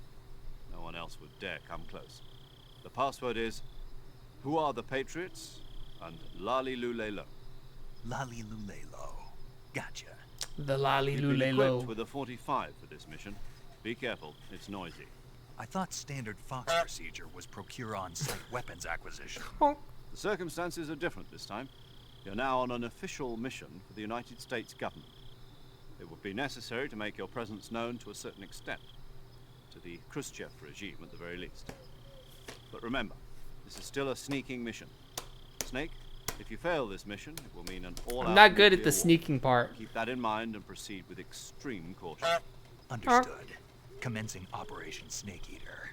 No one else would dare come close. The password is, "Who are the Patriots?" and "Lali Lule Lo." Lali Lule Lo. Gotcha. The Lali You've been Lule Lo. equipped with a 45 for this mission. Be careful, it's noisy. I thought standard Fox procedure was procure on-site weapons acquisition. The circumstances are different this time. You're now on an official mission for the United States government. It would be necessary to make your presence known to a certain extent. To the Khrushchev regime, at the very least. But remember, this is still a sneaking mission. Snake, if you fail this mission, it will mean an all-out I'm not good at nuclear the war. sneaking part. Keep that in mind and proceed with extreme caution. Understood. Commencing Operation Snake Eater.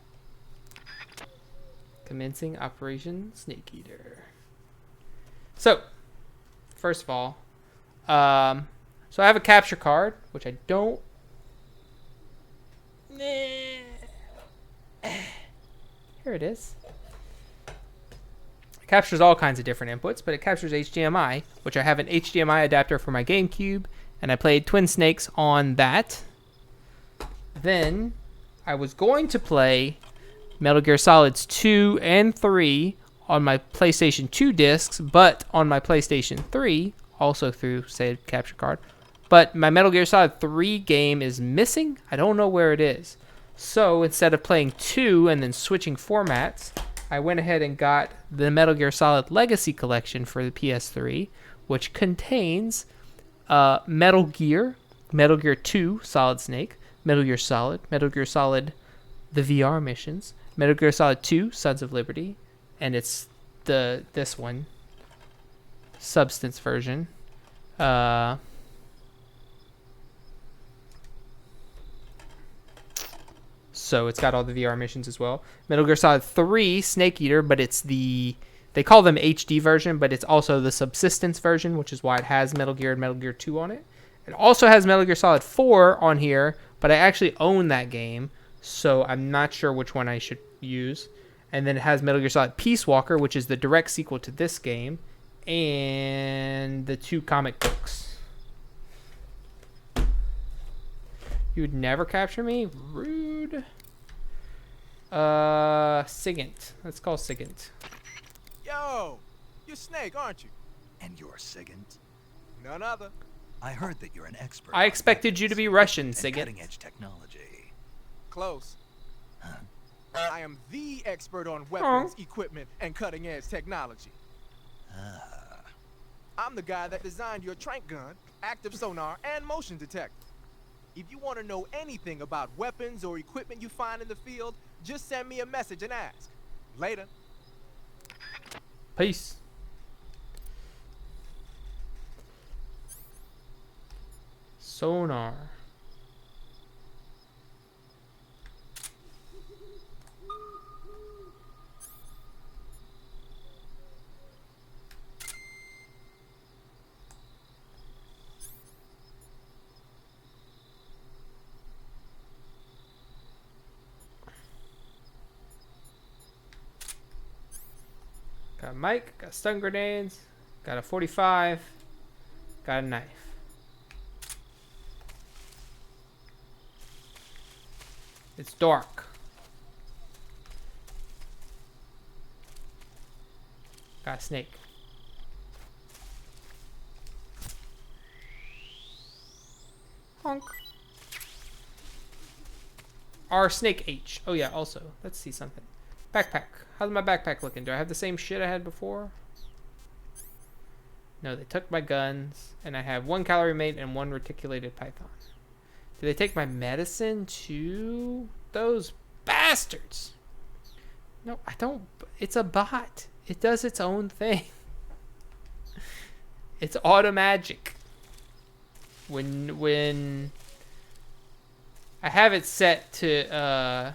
Commencing Operation Snake Eater. So, first of all, so I have a capture card, which I don't. Here it is. It captures all kinds of different inputs, but it captures HDMI, which I have an HDMI adapter for my GameCube, and I played Twin Snakes on that. Then I was going to play Metal Gear Solids 2 and 3 on my PlayStation 2 discs, but on my PlayStation 3, also through saved capture card. But my Metal Gear Solid 3 game is missing. I don't know where it is. So instead of playing 2 and then switching formats, I went ahead and got the Metal Gear Solid Legacy Collection for the PS3, which contains Metal Gear 2 Solid Snake, Metal Gear Solid, the VR missions, Metal Gear Solid 2 Sons of Liberty, and it's this one, Substance version. So it's got all the VR missions as well. Metal Gear Solid 3 Snake Eater, but it's they call them HD version, but it's also the Subsistence version, which is why it has Metal Gear and Metal Gear 2 on it. It also has Metal Gear Solid 4 on here, but I actually own that game, so I'm not sure which one I should use. And then it has Metal Gear Solid Peace Walker, which is the direct sequel to this game, and the 2 comic books. You would never capture me? Rude. Sigint. Let's call Sigint. Yo, you're Snake, aren't you? And you're Sigint? None other. I heard that you're an expert. I expected you to be Russian, Sigint. Cutting-edge technology. Close. Huh? I am the expert on weapons, equipment, and cutting-edge technology. I'm the guy that designed your trank gun, active sonar, and motion detector. If you want to know anything about weapons or equipment you find in the field, just send me a message and ask. Later. Peace. Sonar. Got a mic, got stun grenades, got a 45, got a knife. It's dark. Got a snake. Honk. R Snake H. Oh yeah, also, let's see something. Backpack. How's my backpack looking? Do I have the same shit I had before? No, they took my guns, and I have 1 calorie mate and 1 reticulated python. Did they take my medicine too? Those bastards. No, I don't. It's a bot. It does its own thing. It's automagic. When I have it set to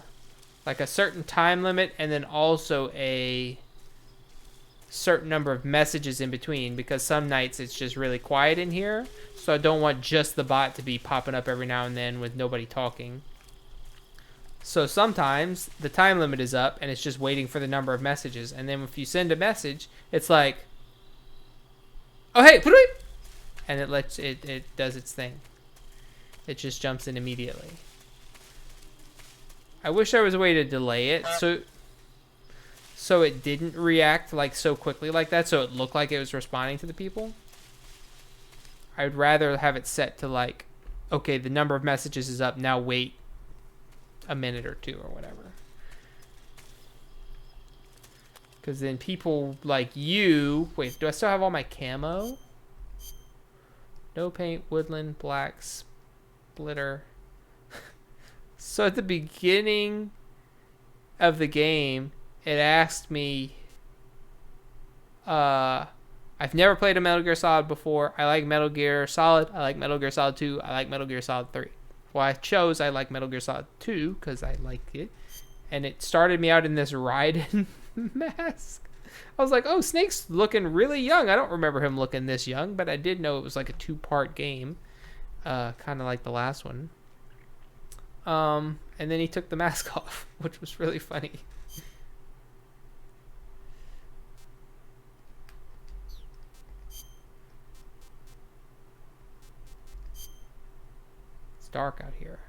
like a certain time limit and then also a certain number of messages in between, because some nights it's just really quiet in here, so I don't want just the bot to be popping up every now and then with nobody talking. So sometimes the time limit is up and it's just waiting for the number of messages, and then if you send a message, it's like, oh hey, and it does its thing. It just jumps in immediately. I wish there was a way to delay it so it didn't react like so quickly like that, so it looked like it was responding to the people. I would rather have it set to like, okay, the number of messages is up, now wait a minute or two or whatever. Because then people like you... Wait, do I still have all my camo? No paint, woodland, black, splitter. So at the beginning of the game, it asked me... I've never played a Metal Gear Solid before. I like Metal Gear Solid. I like Metal Gear Solid 2. I like Metal Gear Solid 3. Well, I chose I like Metal Gear Solid 2 because I liked it. And it started me out in this Raiden mask. I was like, oh, Snake's looking really young. I don't remember him looking this young, but I did know it was like a 2-part game. Kind of like the last one. And then he took the mask off, which was really funny. It's dark out here.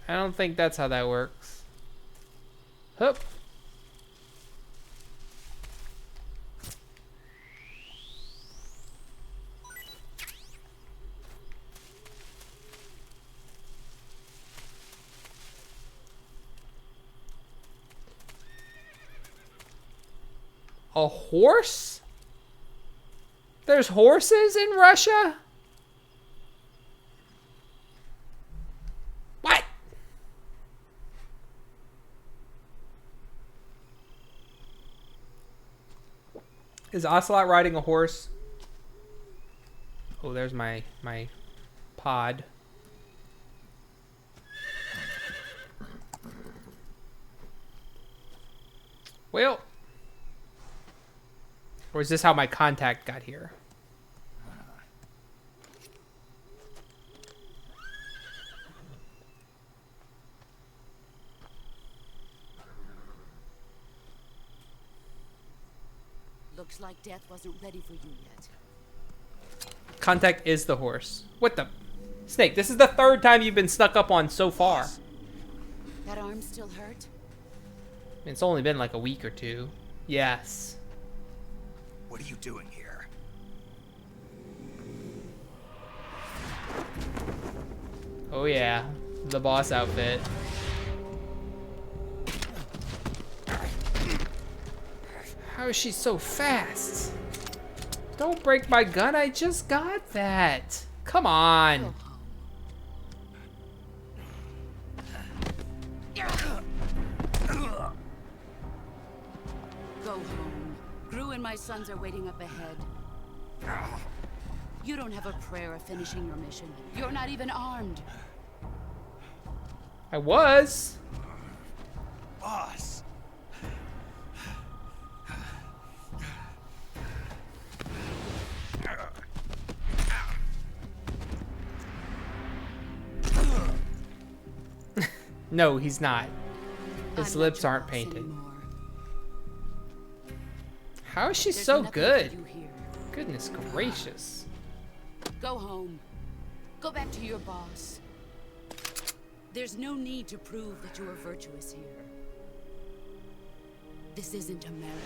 I don't think that's how that works. Hup. A horse? There's horses in Russia? What? Is Ocelot riding a horse? Oh, there's my pod. Well... Or is this how my contact got here? Looks like death wasn't ready for you yet. Contact is the horse. What the? Snake, this is the 3rd time you've been snuck up on so far. That arm still hurt? It's only been like a week or 2. Yes. What are you doing here? Oh yeah, the boss outfit. How is she so fast? Don't break my gun, I just got that. Come on. Go home. Gru and my sons are waiting up ahead. You don't have a prayer of finishing your mission. You're not even armed. I was. Boss. No, he's not. His lips aren't painted. How is she so good? Goodness gracious. Go home. Go back to your boss. There's no need to prove that you are virtuous here. This isn't America.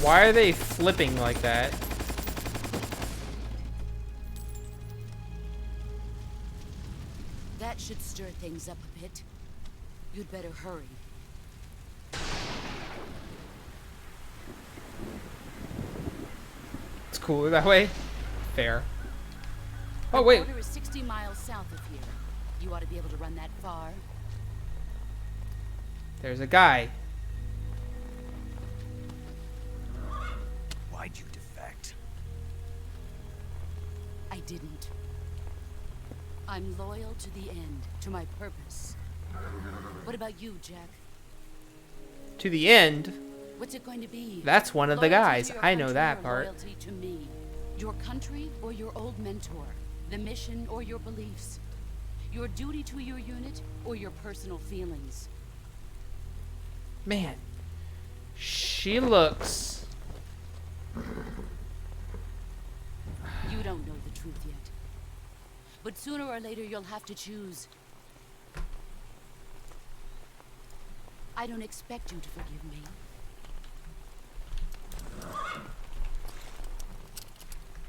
Why are they flipping like that? stir things up a bit. You'd better hurry. It's cooler that way. Fair. Oh wait. The border is 60 miles south of here. You ought to be able to run that far. There's a guy. Why'd you defect? I didn't. I'm loyal to the end, to my purpose. What about you, Jack? To the end? What's it going to be? That's one of the Loyalty guys. to your I know country that or part. Loyalty to me. Your country or your old mentor. The mission or your beliefs. Your duty to your unit or your personal feelings. Man. She looks... You don't know the truth yet. But sooner or later you'll have to choose. I don't expect you to forgive me.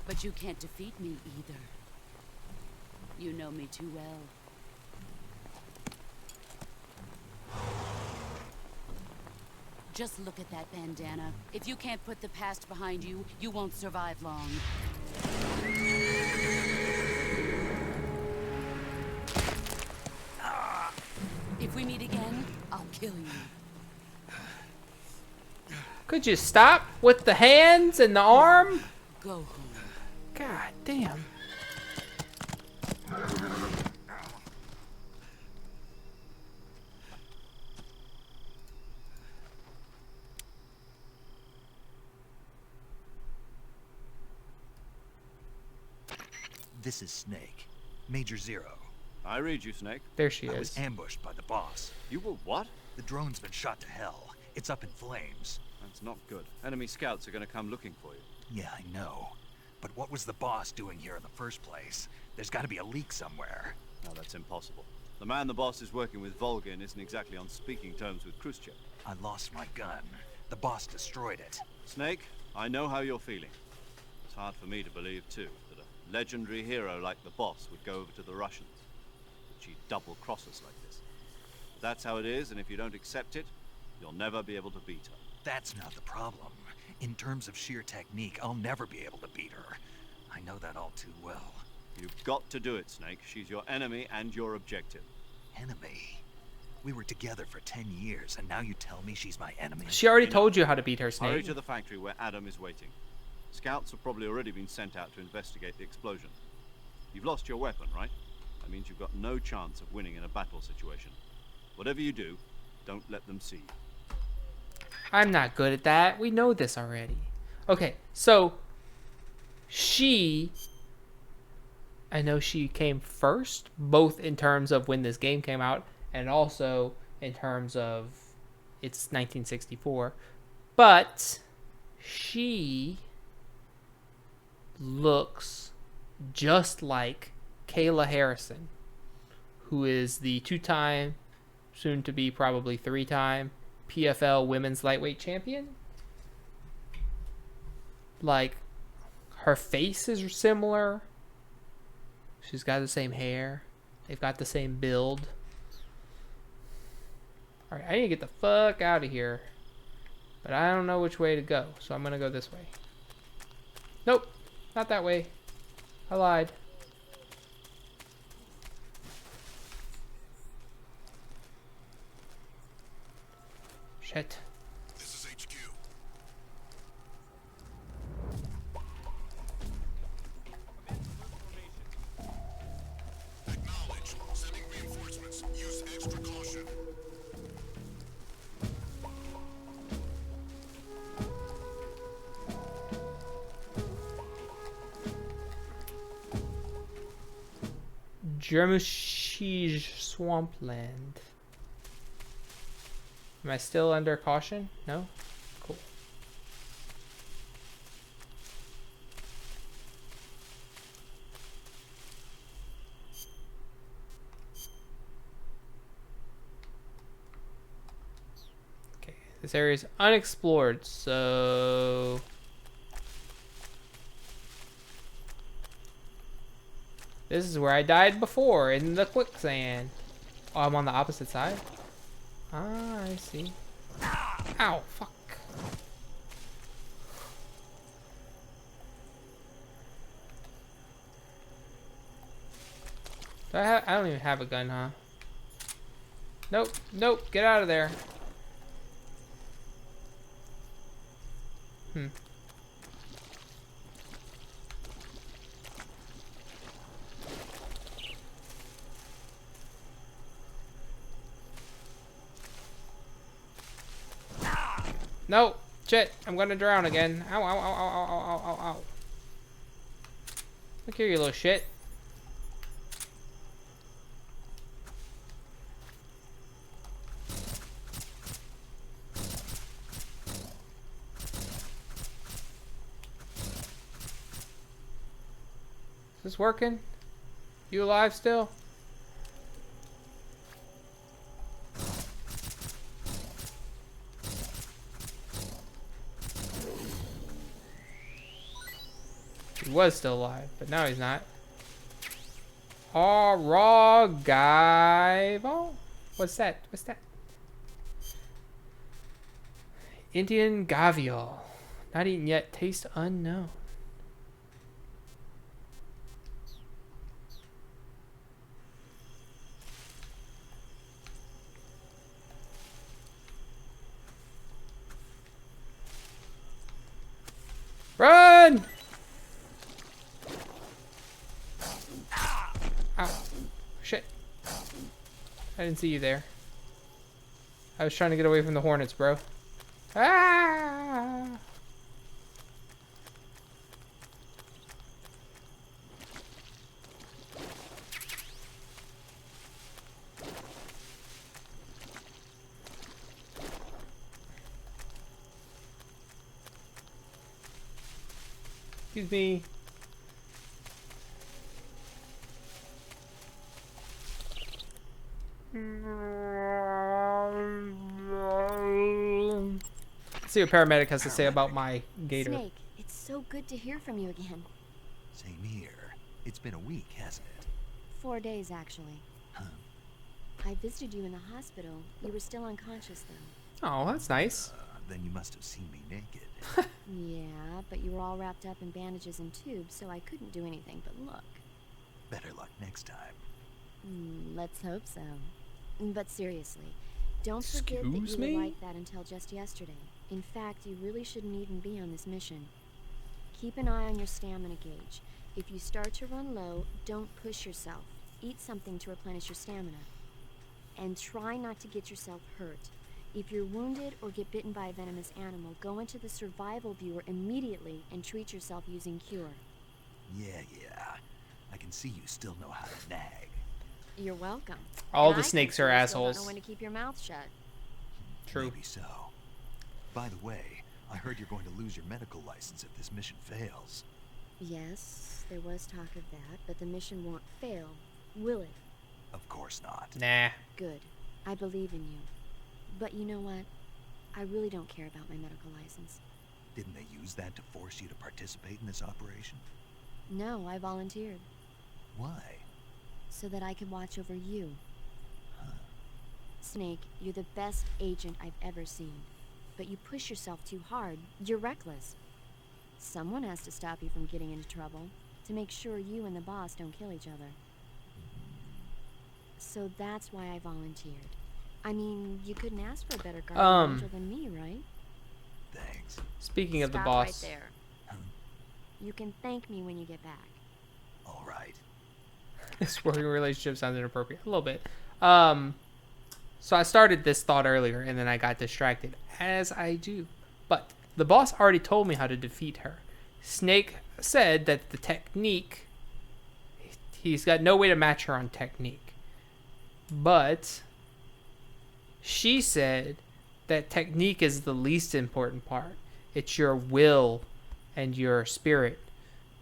But you can't defeat me either. You know me too well. Just look at that bandana. If you can't put the past behind you, you won't survive long. If we meet again, I'll kill you. Could you stop with the hands and the arm? Go home. God damn. This is Snake. Major Zero. I read you, Snake. There she I is. was ambushed by the boss. You were what? The drone's been shot to hell. It's up in flames. That's not good. Enemy scouts are going to come looking for you. Yeah, I know. But what was the boss doing here in the first place? There's got to be a leak somewhere. No, that's impossible. The man the boss is working with, Volgin, isn't exactly on speaking terms with Khrushchev. I lost my gun. The boss destroyed it. Snake, I know how you're feeling. It's hard for me to believe, too, that a legendary hero like the boss would go over to the Russians. That she'd double-cross us like this. But that's how it is, and if you don't accept it, you'll never be able to beat her. That's not the problem. In terms of sheer technique, I'll never be able to beat her. I know that all too well. You've got to do it, Snake. She's your enemy and your objective. Enemy? We were together for 10 years, and now you tell me she's my enemy? She already told you how to beat her, Snake. Hurry to the factory where Adam is waiting. Scouts have probably already been sent out to investigate the explosion. You've lost your weapon, right? That means you've got no chance of winning in a battle situation. Whatever you do, don't let them see you. I'm not good at that. We know this already. Okay, so I know she came first, both in terms of when this game came out and also in terms of it's 1964. But she looks just like Kayla Harrison, who is the two-time, soon to be probably three-time PFL Women's Lightweight Champion. Like, her face is similar. She's got the same hair. They've got the same build. Alright, I need to get the fuck out of here. But I don't know which way to go, so I'm gonna go this way. Nope, not that way. I lied. Shit. This is HQ. Acknowledge. Sending reinforcements. Use extra caution. Jermushij Swampland. Am I still under caution? No? Cool. Okay, this area is unexplored, so... This is where I died before, in the quicksand. Oh, I'm on the opposite side? Ah, I see. Ow, fuck. I don't even have a gun, huh? Nope, nope, get out of there. No, shit, I'm gonna drown again. Ow, ow, ow, ow, ow, ow, ow, ow. Look here, you little shit. Is this working? You alive still? He was still alive, but now he's not. Oh, raw guy. Oh, what's that? What's that? Indian gavial. Not eaten yet. Taste unknown. Run! Ow. Shit. I didn't see you there. I was trying to get away from the hornets, bro. Ah! Excuse me. Let's see what paramedic has to say about my gator. Snake, it's so good to hear from you again. Same here. It's been a week, hasn't it? 4 days, actually. Huh. I visited you in the hospital. You were still unconscious, though. Oh, that's nice. Then you must have seen me naked. Yeah, but you were all wrapped up in bandages and tubes, so I couldn't do anything but look. Better luck next time. Let's hope so. But seriously, don't forget that you were like that until just yesterday. In fact, you really shouldn't even be on this mission. Keep an eye on your stamina gauge. If you start to run low, don't push yourself. Eat something to replenish your stamina. And try not to get yourself hurt. If you're wounded or get bitten by a venomous animal, go into the survival viewer immediately and treat yourself using cure. Yeah. I can see you still know how to nag. You're welcome. All the snakes are assholes. Don't know when to keep your mouth shut. True. Maybe so. By the way, I heard you're going to lose your medical license if this mission fails. Yes, there was talk of that, but the mission won't fail, will it? Of course not. Nah. Good. I believe in you. But you know what? I really don't care about my medical license. Didn't they use that to force you to participate in this operation? No, I volunteered. Why? So that I could watch over you. Huh. Snake, you're the best agent I've ever seen. But you push yourself too hard. You're reckless. Someone has to stop you from getting into trouble, to make sure you and the boss don't kill each other. So that's why I volunteered. I mean, you couldn't ask for a better guardian angel than me, right? Thanks. Speaking of the Stop boss. right there. You can thank me when you get back. All right. This working relationship sounds inappropriate. A little bit. So I started this thought earlier, and then I got distracted, as I do. But the boss already told me how to defeat her. Snake said that the technique, he's got no way to match her on technique. But she said that technique is the least important part. It's your will and your spirit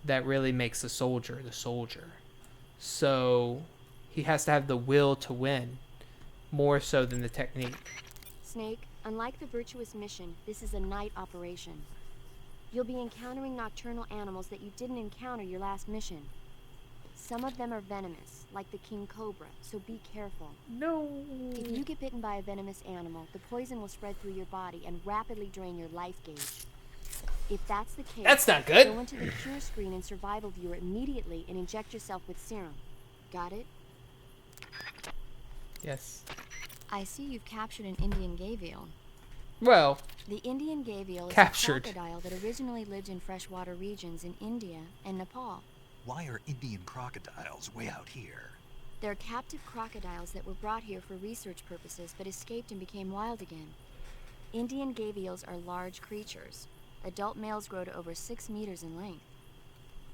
that really makes the soldier the soldier. So he has to have the will to win, more so than the technique. Snake, unlike the Virtuous Mission, this is a night operation. You'll be encountering nocturnal animals that you didn't encounter your last mission. Some of them are venomous, like the king cobra, so be careful. No. If you get bitten by a venomous animal, the poison will spread through your body and rapidly drain your life gauge. If that's the case, that's not good. Go into the cure screen and survival viewer immediately and inject yourself with serum. Got it? Yes. I see you've captured an Indian gavial. Well, the Indian gavial is captured. a crocodile that originally lived in freshwater regions in India and Nepal. Why are Indian crocodiles way out here? They're captive crocodiles that were brought here for research purposes but escaped and became wild again. Indian gavials are large creatures. Adult males grow to over 6 meters in length.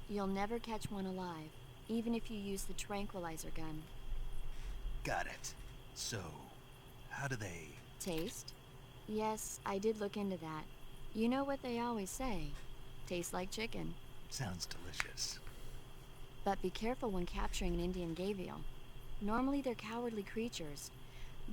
You'll never catch one alive, even if you use the tranquilizer gun. Got it. So, how do they... Taste? Yes, I did look into that. You know what they always say. Tastes like chicken. Sounds delicious. But be careful when capturing an Indian gavial. Normally they're cowardly creatures,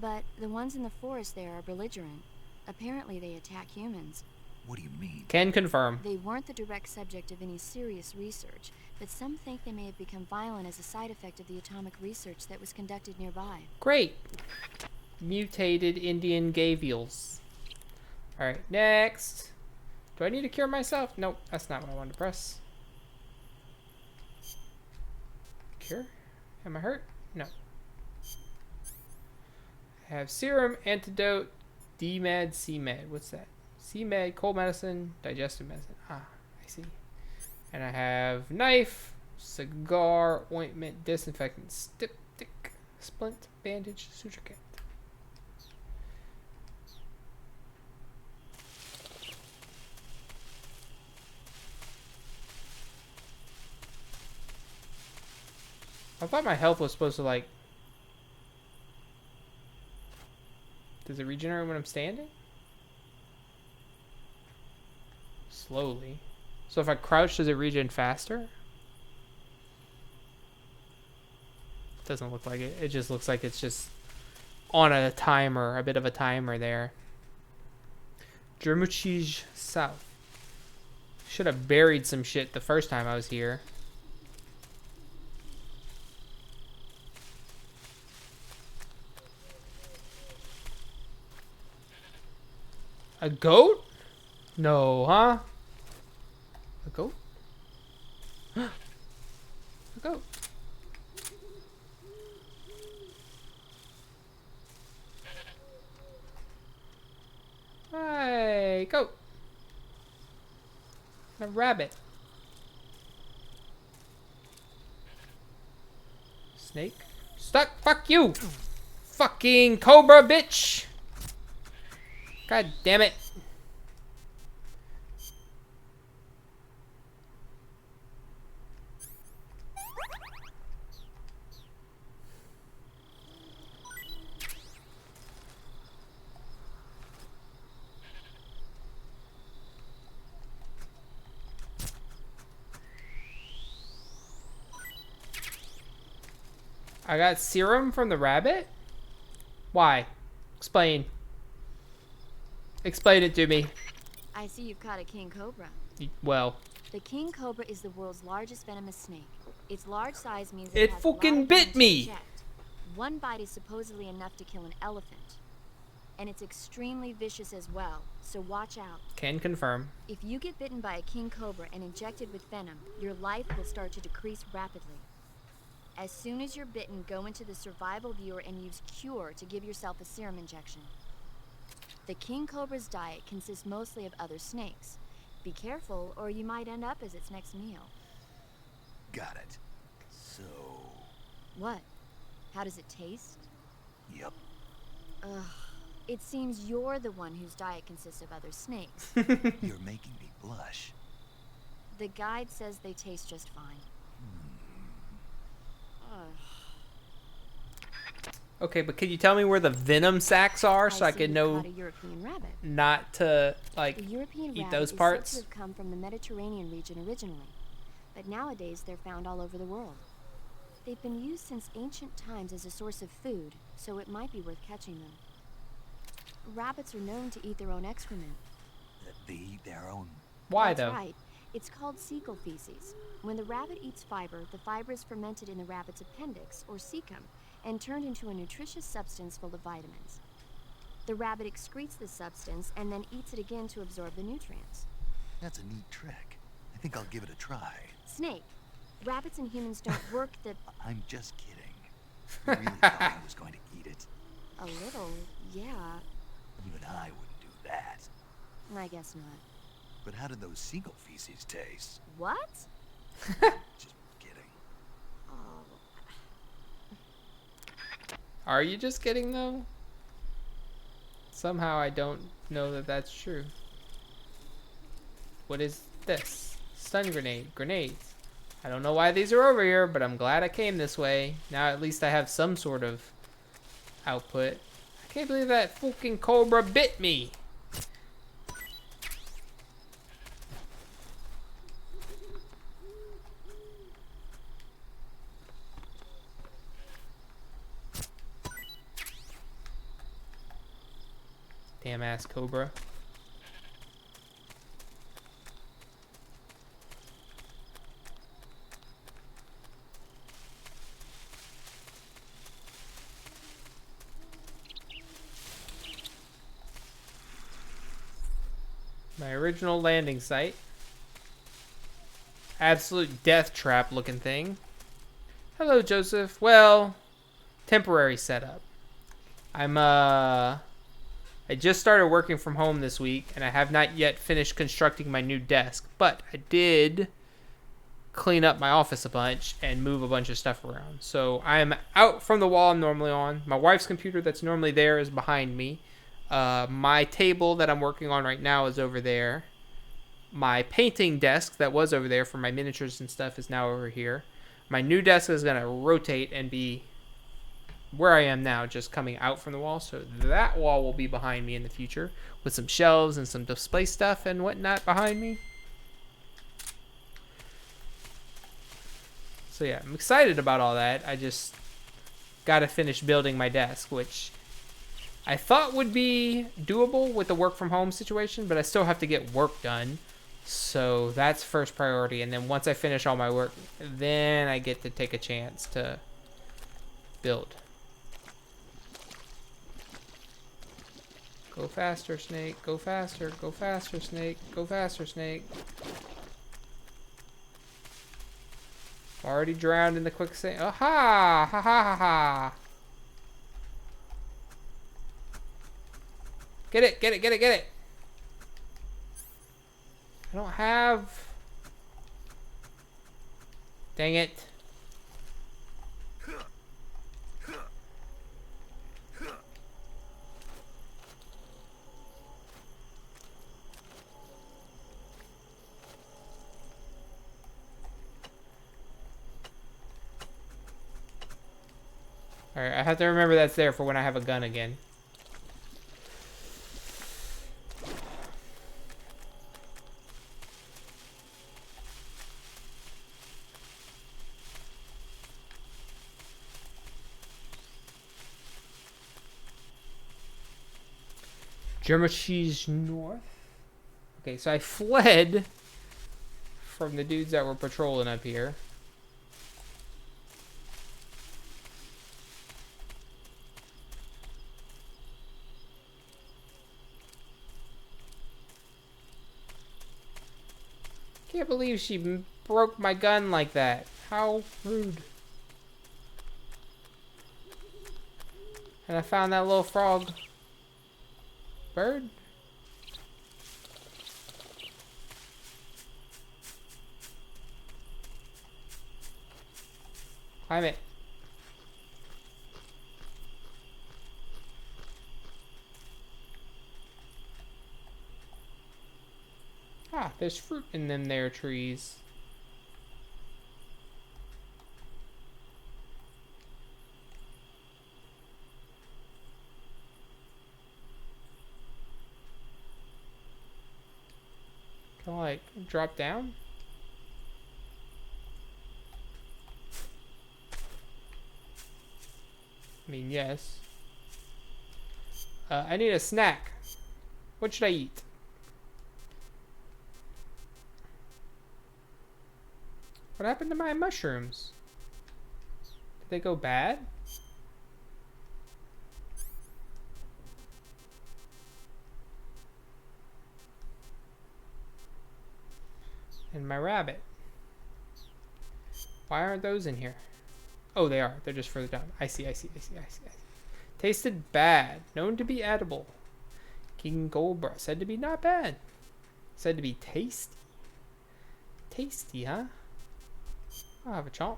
but the ones in the forest there are belligerent. Apparently they attack humans. What do you mean? Can confirm. They weren't the direct subject of any serious research, but some think they may have become violent as a side effect of the atomic research that was conducted nearby. Great. Mutated Indian gavials. Alright, next. Do I need to cure myself? Nope, that's not what I wanted to press. Cure? Am I hurt? No. I have serum, antidote, DMAD, CMAD. What's that? CMAD, cold medicine, digestive medicine. Ah, I see. And I have knife, cigar, ointment, disinfectant, styptic, splint, bandage, suture kit. I thought my health was supposed to, like... Does it regenerate when I'm standing? Slowly. So if I crouch, does it regen faster? Doesn't look like it. It just looks like it's just on a timer, a bit of a timer there. Jermuchij South. Should have buried some shit the first time I was here. A goat? No, huh? A goat? A goat. Hey, goat. A rabbit. Snake. Stuck. Fuck you. Fucking cobra, bitch. God damn it. I got serum from the rabbit? Why? Explain. Explain it to me. I see you've caught a king cobra. Well. The king cobra is the world's largest venomous snake. Its large size means it has fucking bit me. Inject. One bite is supposedly enough to kill an elephant. And it's extremely vicious as well, so watch out. Can confirm. If you get bitten by a king cobra and injected with venom, your life will start to decrease rapidly. As soon as you're bitten, go into the survival viewer and use Cure to give yourself a serum injection. The king cobra's diet consists mostly of other snakes. Be careful, or you might end up as its next meal. Got it. So... What? How does it taste? Yep. Ugh. It seems you're the one whose diet consists of other snakes. You're making me blush. The guide says they taste just fine. Okay, but can you tell me where the venom sacs are so I can know not to like eat those parts? Said to have come from the Mediterranean region originally, but nowadays they're found all over the world. They've been used since ancient times as a source of food, so it might be worth catching them. Rabbits are known to eat their own excrement. They eat their own... Why That's though? Right. It's called cecal feces. When the rabbit eats fiber, the fiber is fermented in the rabbit's appendix, or cecum, and turned into a nutritious substance full of vitamins. The rabbit excretes this substance and then eats it again to absorb the nutrients. That's a neat trick. I think I'll give it a try. Snake, rabbits and humans don't work the... I'm just kidding. You really thought I was going to eat it? A little, yeah. Even I wouldn't do that. I guess not. But how did those seagull feces taste? What? Just kidding. Oh. Are you just kidding, though? Somehow I don't know that that's true. What is this? Stun grenade. Grenades. I don't know why these are over here, but I'm glad I came this way. Now at least I have some sort of output. I can't believe that fucking cobra bit me. Damn ass cobra. My original landing site. Absolute death trap looking thing. Hello, Joseph. Well, temporary setup. I just started working from home this week, and I have not yet finished constructing my new desk, but I did clean up my office a bunch and move a bunch of stuff around. So I'm out from the wall I'm normally on. My wife's computer that's normally there is behind me. My table that I'm working on right now is over there. My painting desk that was over there for my miniatures and stuff is now over here. My new desk is going to rotate and be where I am now, just coming out from the wall. So that wall will be behind me in the future with some shelves and some display stuff and whatnot behind me. So yeah, I'm excited about all that. I just got to finish building my desk, which I thought would be doable with the work from home situation, but I still have to get work done. So that's first priority. And then once I finish all my work, then I get to take a chance to build. Go faster, snake. Go faster. Go faster, snake. Go faster, snake. Already drowned in the quicksand. Oh, ha! Ha ha ha ha! Get it, get it, get it, get it! I don't have... Dang it. Alright, I have to remember that's there for when I have a gun again. Germacheese North. Okay, so I fled from the dudes that were patrolling up here. Can't believe she broke my gun like that. How rude. And I found that little frog. Bird? Climb it. Ah, there's fruit in them there trees. Can I, like, drop down? I mean, yes. I need a snack. What should I eat? What happened to my mushrooms? Did they go bad? And my rabbit. Why aren't those in here? Oh, they are. They're just further down. I see. Tasted bad. Known to be edible. King Cobra. Said to be not bad. Said to be tasty. Tasty, huh? I'll have a chomp.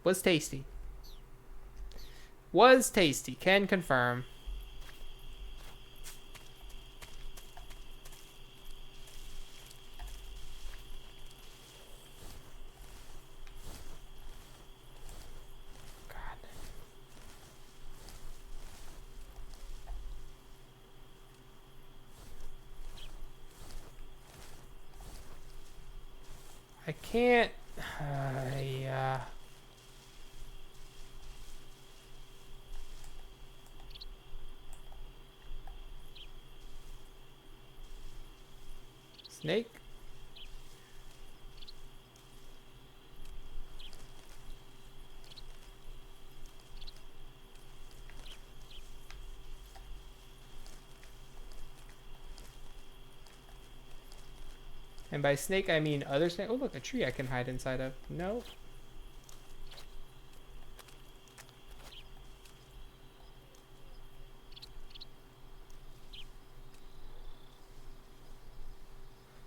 Was tasty. Was tasty. Can confirm. I can't. Yeah. Snake. And by snake, I mean other snake. Oh, look, a tree I can hide inside of. No.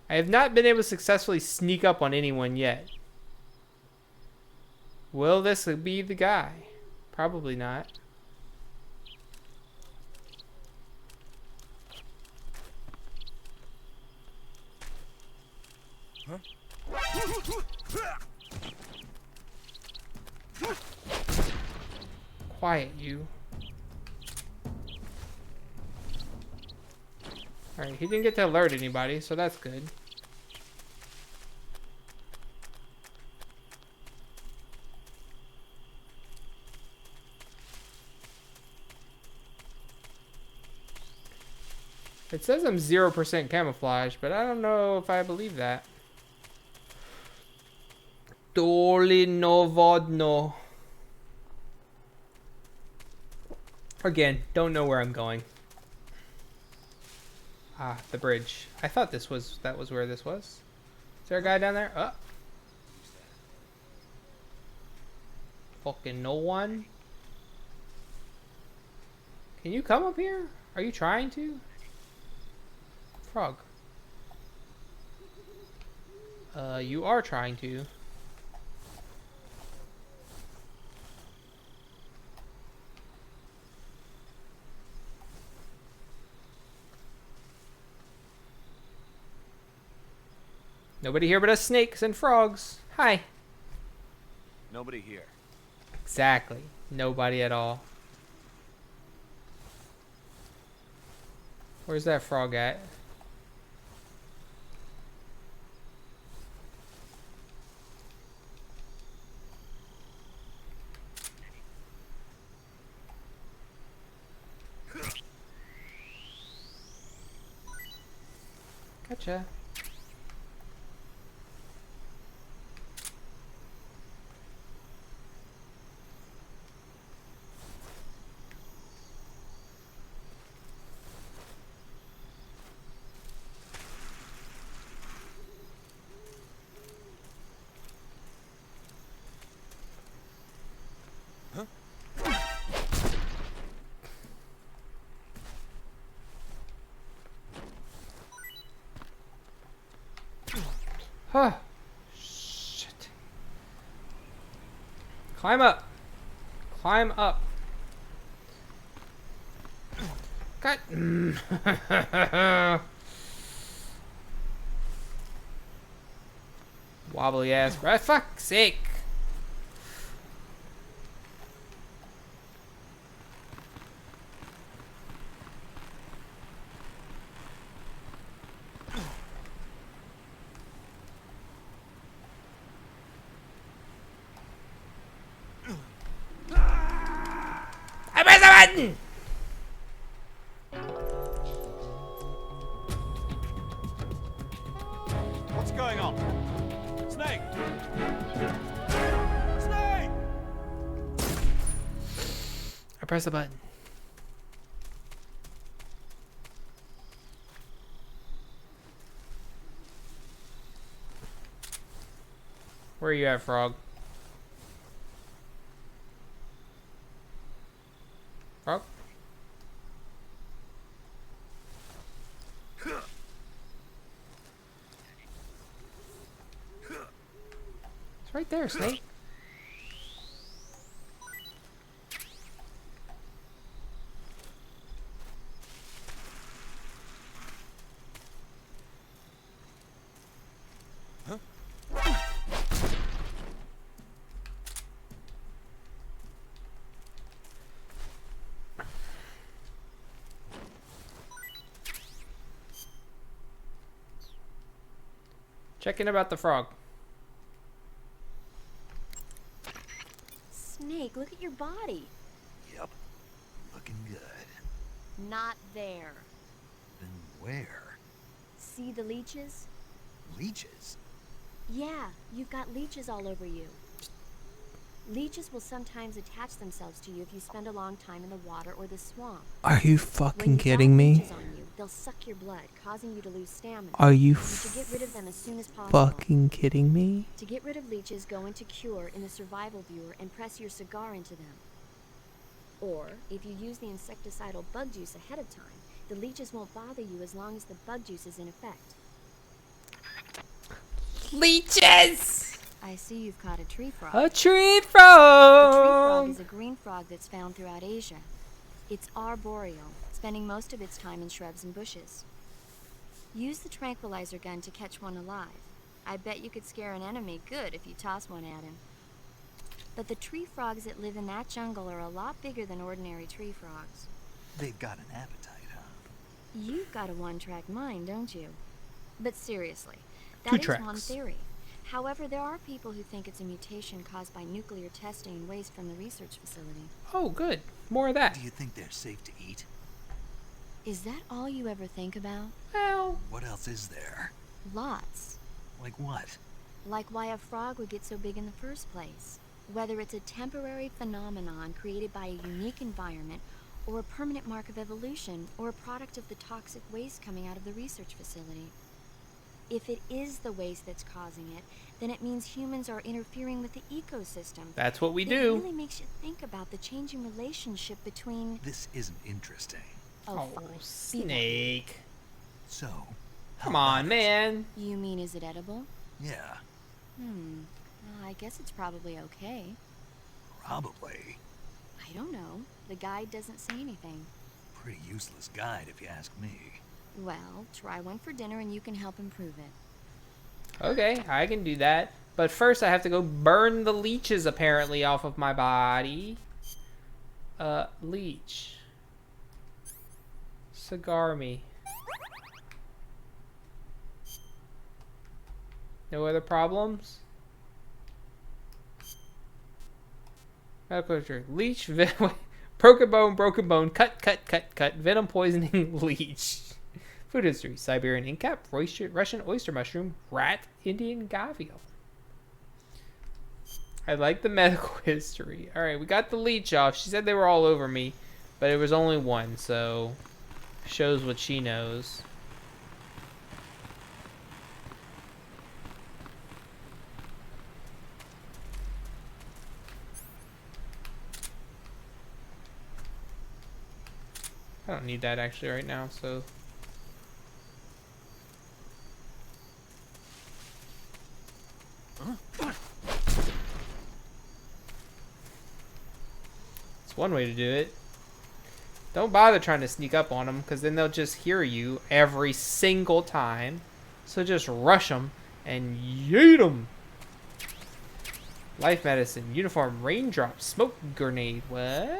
I have not been able to successfully sneak up on anyone yet. Will this be the guy? Probably not. Huh? Quiet, you. Alright, he didn't get to alert anybody, so that's good. It says I'm 0% camouflage, but I don't know if I believe that. Dolinovodno. Again, don't know where I'm going. Ah, the bridge. I thought that was where this was. Is there a guy down there? Oh. Fucking no one. Can you come up here? Are you trying to? Frog. You are trying to. Nobody here but us snakes and frogs. Hi. Nobody here. Exactly. Nobody at all. Where's that frog at? Gotcha. Huh. Shit. Climb up. Climb up. God. Wobbly ass. For fuck's sake. press the button. Where are you at, Frog? Frog? It's right there, Snake. Checking about the frog. Snake, look at your body. Yep. Looking good. Not there. Then where? See the leeches? Leeches? Yeah, you've got leeches all over you. Leeches will sometimes attach themselves to you if you spend a long time in the water or the swamp. Are you fucking kidding me? Leeches on you, they'll suck your blood, causing you to lose stamina. Are you should get rid of them as soon as possible. fucking kidding me? To get rid of leeches, go into Cure in the survival viewer and press your cigar into them. Or, if you use the insecticidal bug juice ahead of time, the leeches won't bother you as long as the bug juice is in effect. Leeches! I see you've caught a tree frog. A tree The tree frog frog! is a green frog that's found throughout Asia. It's arboreal, spending most of its time in shrubs and bushes. Use the tranquilizer gun to catch one alive. I bet you could scare an enemy good if you toss one at him. But the tree frogs that live in that jungle are a lot bigger than ordinary tree frogs. They've got an appetite, huh? You've got a one-track mind, don't you? But seriously, Two that is tracks. one theory. However, there are people who think it's a mutation caused by nuclear testing and waste from the research facility. Oh, good. More of that. Do you think they're safe to eat? Is that all you ever think about? Well, What else is there? Lots. Like what? Like why a frog would get so big in the first place. Whether it's a temporary phenomenon created by a unique environment, or a permanent mark of evolution, or a product of the toxic waste coming out of the research facility. If it is the waste that's causing it, then it means humans are interfering with the ecosystem. that's what we It do. really makes you think about the changing relationship between... This isn't interesting. Oh, fine. Be Snake. So, Come on, man. You mean, is it edible? yeah, I guess it's probably okay. probably. I don't know. The guide doesn't say anything. Pretty useless guide if you ask me. Well, try one for dinner and you can help improve it. Okay, I can do that. But first I have to go burn the leeches apparently off of my body. Leech. Cigar me. No other problems? Medical picture. Leech, broken bone, cut, venom poisoning, leech. Food history: Siberian ink cap, Russian oyster mushroom, rat, Indian gavial. I like the medical history. Alright, we got the leech off. She said they were all over me, but it was only one, so shows what she knows. I don't need that actually right now, so it's one way to do it. Don't bother trying to sneak up on them, because then they'll just hear you every single time. So just rush them and yeet them. Life medicine, uniform, raindrop, smoke grenade. What?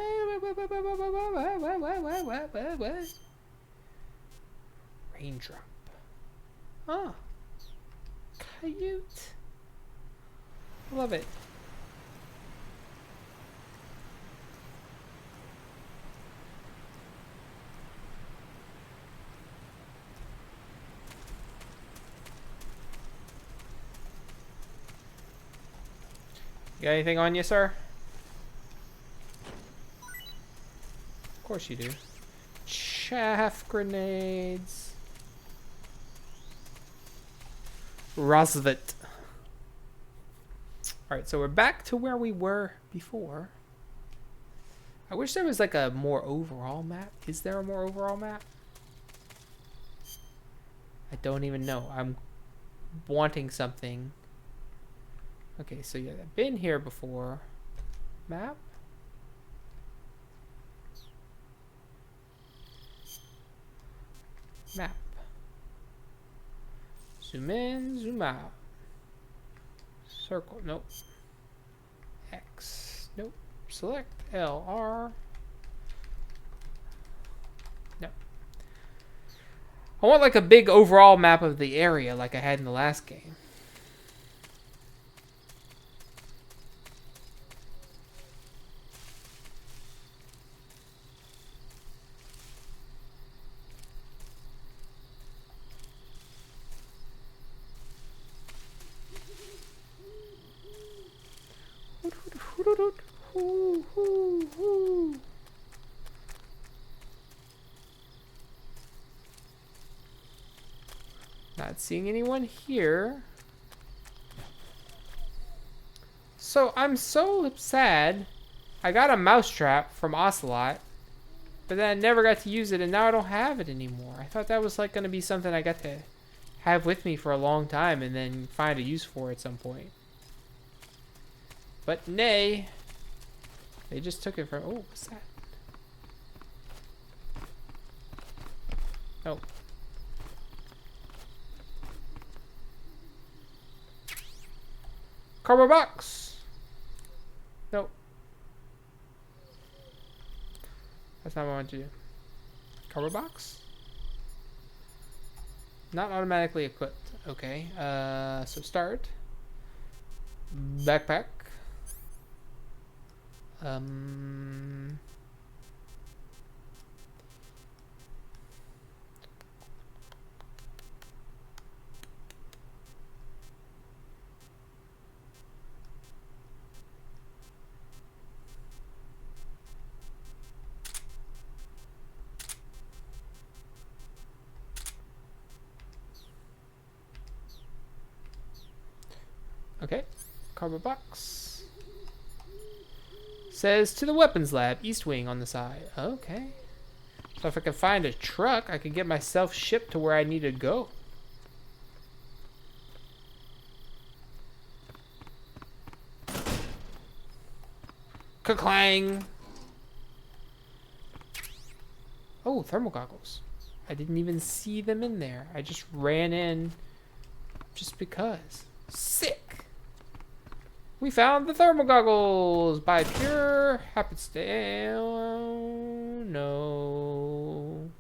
Raindrop. Oh. Cute. Love it. Got anything on you, sir? course you do. Chaff grenades. Rosvit. Alright, so we're back to where we were before. I wish there was like a more overall map. Is there a more overall map? I don't even know. I'm wanting something. Okay, so yeah, I've been here before. Map? Map. Zoom in, zoom out. Circle, nope. X, nope. Select L, R. No. I want like a big overall map of the area like I had in the last game. Not seeing anyone here. So I'm so sad. I got a mousetrap from Ocelot, but then I never got to use it, and now I don't have it anymore. I thought that was like going to be something I got to have with me for a long time and then find a use for at some point. But nay, they just took it from. Oh, what's that? Oh. Cardboard box. Nope. That's not what I want to do. Cardboard box. Not automatically equipped. Okay. So start. Backpack. Okay, cardboard box. Says to the weapons lab, East Wing on the side. Okay. So if I can find a truck, I can get myself shipped to where I need to go. Ka-clang! Oh, thermal goggles. I didn't even see them in there. I just ran in just because. Sick! We found the thermal goggles by pure happenstance. No.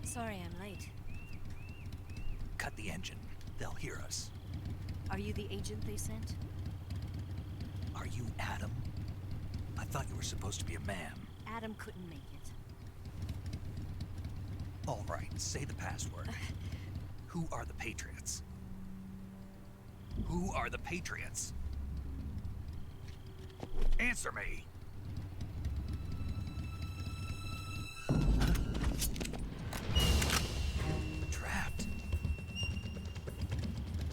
Sorry I'm late. Cut the engine. They'll hear us. Are you the agent they sent? Are you Adam? I thought you were supposed to be a man. Adam couldn't make it. All right, say the password. Who are the Patriots? Who are the Patriots? Answer me! Trapped.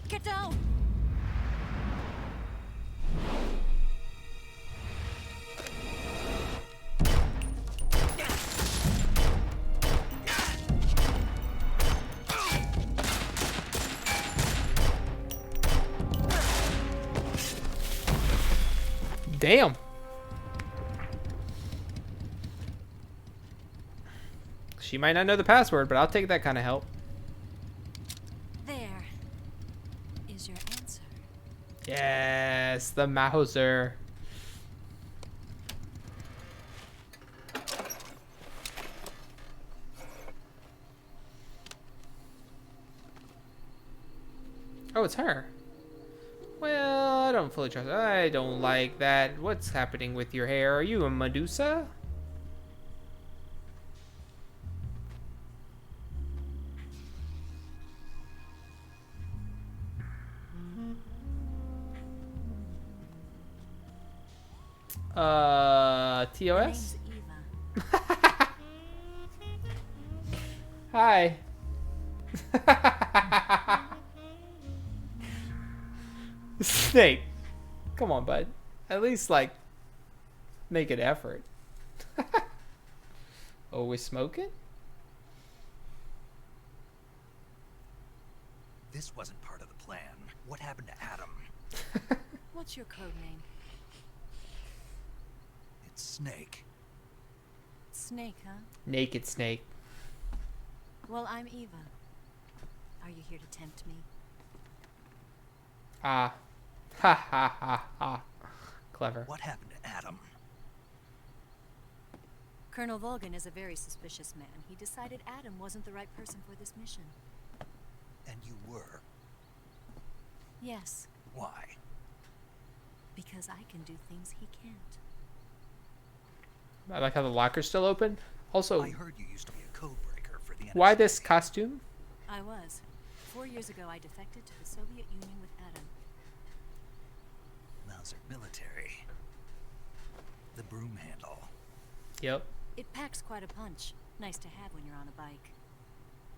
Get down! Damn. She might not know the password, but I'll take that kind of help. There is your answer. Yes, the Mauser. Oh, it's her. Well, I don't fully trust. I don't like that. What's happening with your hair? Are you a Medusa? TOS? Hi. Snake. Come on, bud. At least, like, make an effort. Oh, we're smoking? This wasn't part of the plan. What happened to Adam? What's your code name? It's Snake. Snake, huh? Naked Snake. Well, I'm Eva. Are you here to tempt me? Ah. Ha ha ha ha. Clever. What happened to Adam? Colonel Volgin is a very suspicious man. He decided Adam wasn't the right person for this mission. And you were? Yes. Why? Because I can do things he can't. I like how the locker's still open. Also, I heard you used to be a code breaker for the NSA. Why this costume? I was. 4 years ago, I defected to the Soviet Union with Adam. Mauser military. The broom handle. Yep. It packs quite a punch. Nice to have when you're on a bike.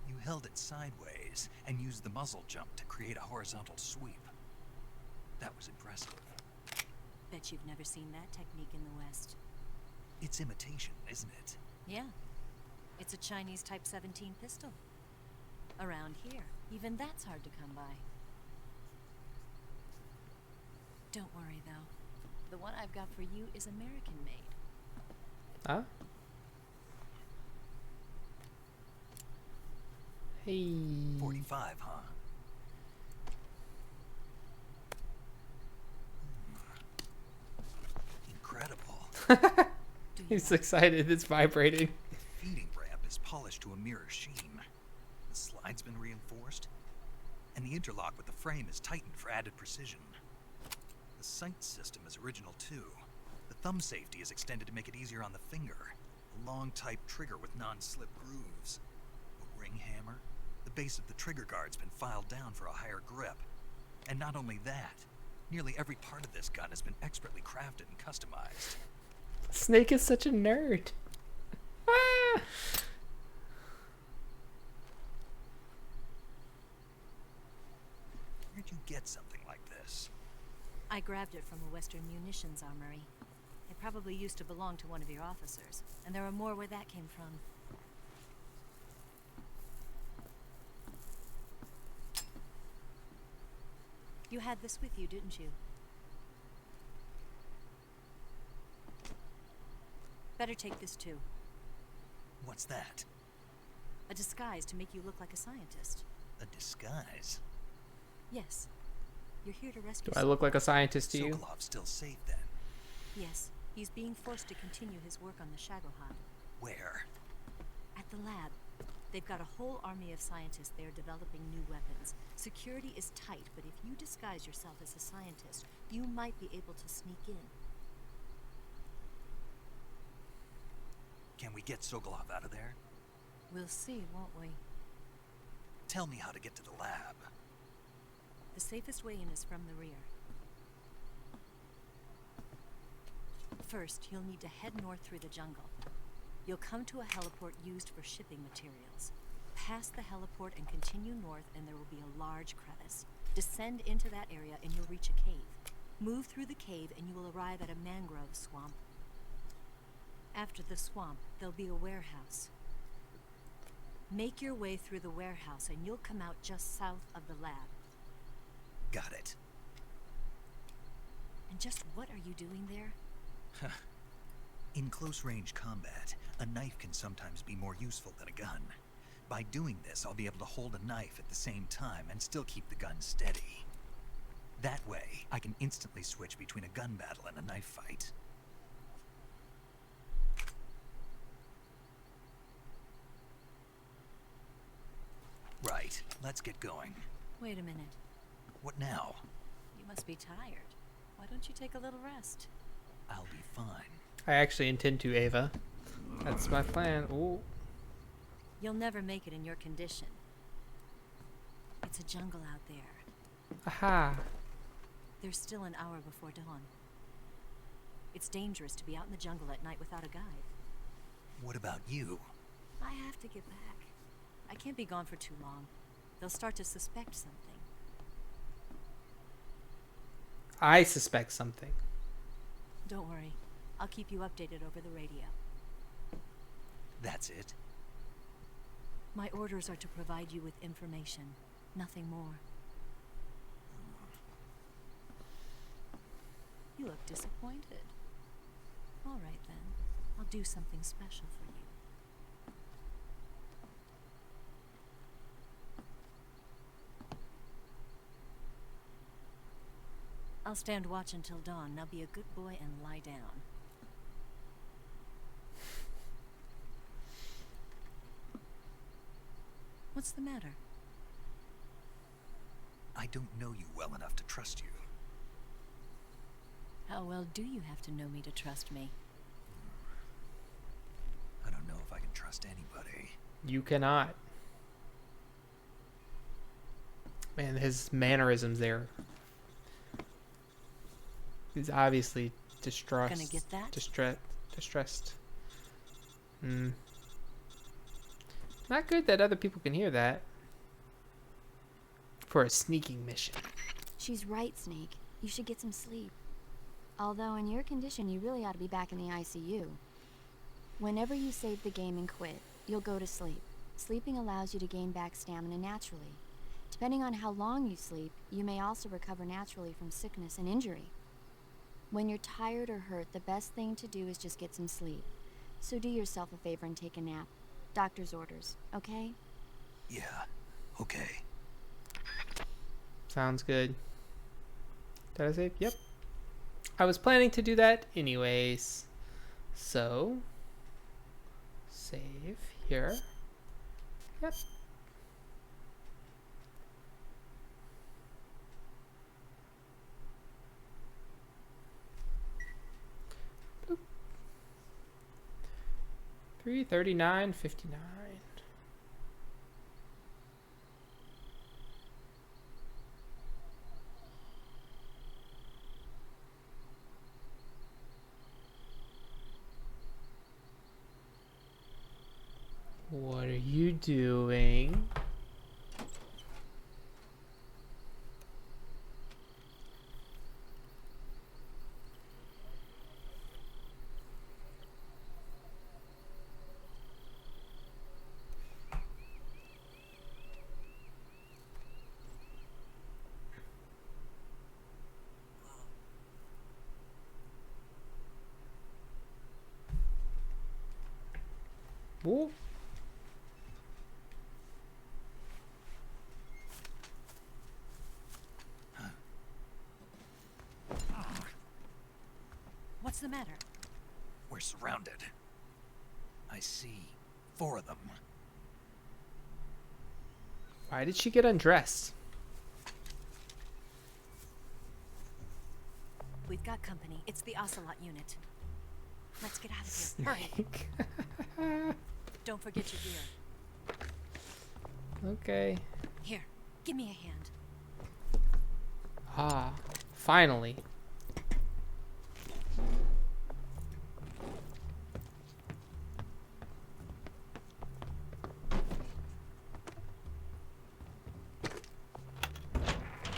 You held it sideways and used the muzzle jump to create a horizontal sweep. That was impressive. Bet you've never seen that technique in the West. It's imitation, isn't it? Yeah. It's a Chinese Type 17 pistol. Around here, even that's hard to come by. Don't worry, though. The one I've got for you is American-made. Huh? Hey. 45, huh? Incredible. He's excited. It's vibrating. The feeding ramp is polished to a mirror sheen. The slide's been reinforced, and the interlock with the frame is tightened for added precision. The sight system is original too. The thumb safety is extended to make it easier on the finger. A long type trigger with non-slip grooves. A ring hammer. The base of the trigger guard's been filed down for a higher grip. And not only that, nearly every part of this gun has been expertly crafted and customized. Snake is such a nerd. Ah! Where'd you get something like this? I grabbed it from a Western munitions armory. It probably used to belong to one of your officers, and there are more where that came from. You had this with you, didn't you? Better take this too. What's that? A disguise to make you look like a scientist. A disguise? Yes. You're here to rescue. Do I look like a scientist to you? Sokolov's still safe then? Yes. He's being forced to continue his work on the Shagohod. Where? At the lab. They've got a whole army of scientists there developing new weapons. Security is tight, but if you disguise yourself as a scientist, you might be able to sneak in. Can we get Sokolov out of there? We'll see, won't we? Tell me how to get to the lab. The safest way in is from the rear. First, you'll need to head north through the jungle. You'll come to a heliport used for shipping materials. Pass the heliport and continue north, and there will be a large crevice. Descend into that area and you'll reach a cave. Move through the cave and you will arrive at a mangrove swamp. After the swamp, there'll be a warehouse. Make your way through the warehouse and you'll come out just south of the lab. Got it. And just what are you doing there? In close-range combat, a knife can sometimes be more useful than a gun. By doing this, I'll be able to hold a knife at the same time and still keep the gun steady. That way, I can instantly switch between a gun battle and a knife fight. Right, let's get going. Wait a minute. What now? You You must be tired. Why don't you take a little rest? I'll be fine. I actually intend to, Ava. That's my plan. Ooh. You'll never make it in your condition. It's a jungle out there. Aha. There's still an hour before dawn. It's dangerous to be out in the jungle at night without a guide. What about you? I have to get back. I can't be gone for too long. They'll start to suspect something. I suspect something. Don't worry. I'll keep you updated over the radio. That's it? My orders are to provide you with information, nothing more. You look disappointed. All right then. I'll do something special for you. I'll stand watch until dawn. Now be a good boy and lie down. What's the matter? I don't know you well enough to trust you. How well do you have to know me to trust me? I don't know if I can trust anybody. You cannot. Man, his mannerisms there. He's obviously distressed. Gonna get that? Distressed. Not good that other people can hear that. For a sneaking mission. She's right, Snake. You should get some sleep. Although in your condition, you really ought to be back in the ICU. Whenever you save the game and quit, you'll go to sleep. Sleeping allows you to gain back stamina naturally. Depending on how long you sleep, you may also recover naturally from sickness and injury. When you're tired or hurt, the best thing to do is just get some sleep. So do yourself a favor and take a nap. Doctor's orders, okay? Yeah, okay. Sounds good. Did I save? Yep. I was planning to do that anyways. So, save here. Yep. Boop. 339.59. What are you doing? Whoa. What's the matter? We're surrounded. I see 4 of them. Why did she get undressed? We've got company. It's the Ocelot unit. Let's get out of here. Hurry. Don't forget your gear. Okay. Here, give me a hand. Ah, finally.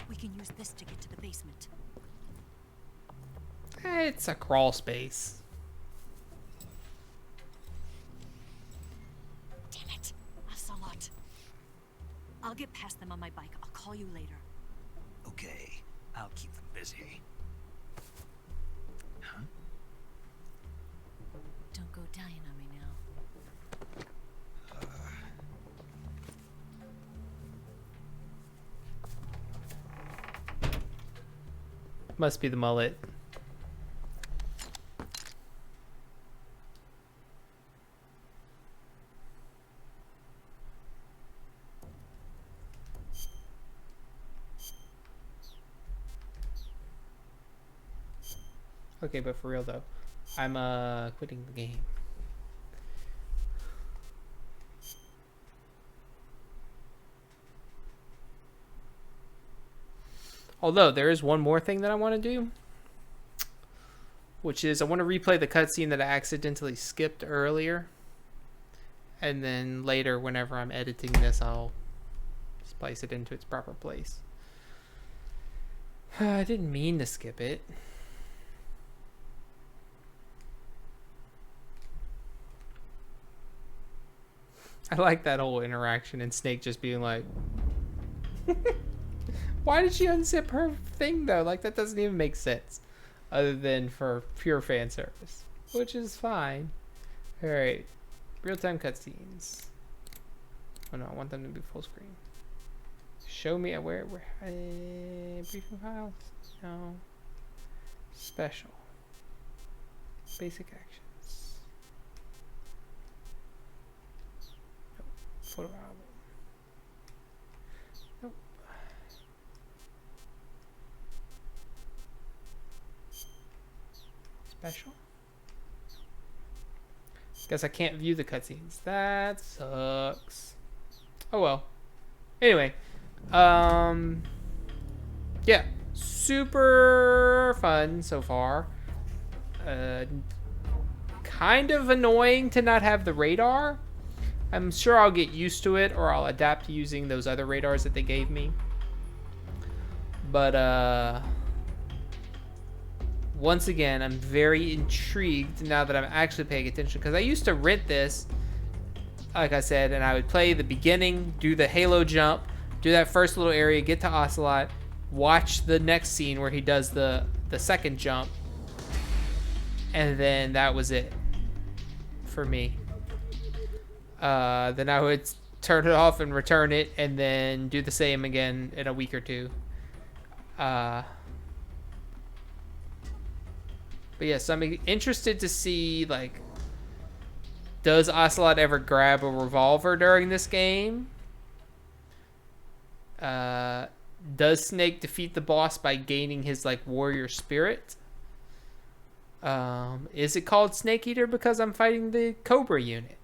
We can use this to get to the basement. It's a crawl space. Damn it, Ocelot. I'll get past them on my bike. I'll call you later. Okay, I'll keep them busy. Huh? Don't go dying on me now. Must be the mullet. Okay, but for real though, I'm quitting the game. Although there is one more thing that I want to do, which is I want to replay the cutscene that I accidentally skipped earlier, and then later, whenever I'm editing this, I'll just place it into its proper place. I didn't mean to skip it. I like that whole interaction and Snake just being like, why did she unzip her thing though? Like, that doesn't even make sense other than for pure fan service, which is fine. All right, real-time cutscenes. Oh no, I want them to be full screen. Show me where briefing files. No. Special. Basic actions. Nope. Photo album. Nope. Special. Guess I can't view the cutscenes. That sucks. Oh well. Anyway. Yeah. Super fun so far. Kind of annoying to not have the radar. I'm sure I'll get used to it, or I'll adapt to using those other radars that they gave me. But once again, I'm very intrigued now that I'm actually paying attention, because I used to rent this, like I said, and I would play the beginning, do the halo jump, do that first little area, get to Ocelot, watch the next scene where he does the second jump, and then that was it for me. Then I would turn it off and return it, and then do the same again in a week or two. But yes, I'm interested to see, like, does Ocelot ever grab a revolver during this game? Does Snake defeat the boss by gaining his, like, warrior spirit? Is it called Snake Eater because I'm fighting the Cobra unit?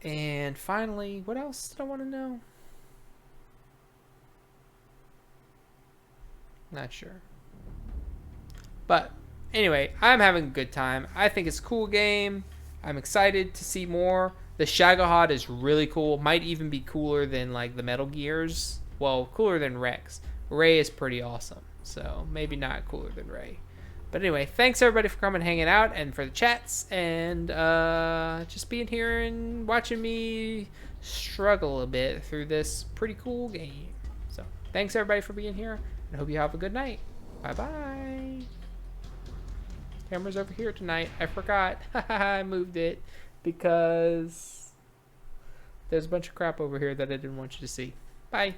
And finally, what else did I want to know? Not sure. But anyway, I'm having a good time. I think it's a cool game. I'm excited to see more. The Shagohod is really cool. Might even be cooler than, like, the Metal Gears. Well, cooler than Rex. Ray is pretty awesome. So maybe not cooler than Ray. But anyway, thanks everybody for coming and hanging out and for the chats and just being here and watching me struggle a bit through this pretty cool game. So thanks everybody for being here and hope you have a good night. Bye-bye. Camera's over here tonight. I forgot. I moved it because there's a bunch of crap over here that I didn't want you to see. Bye.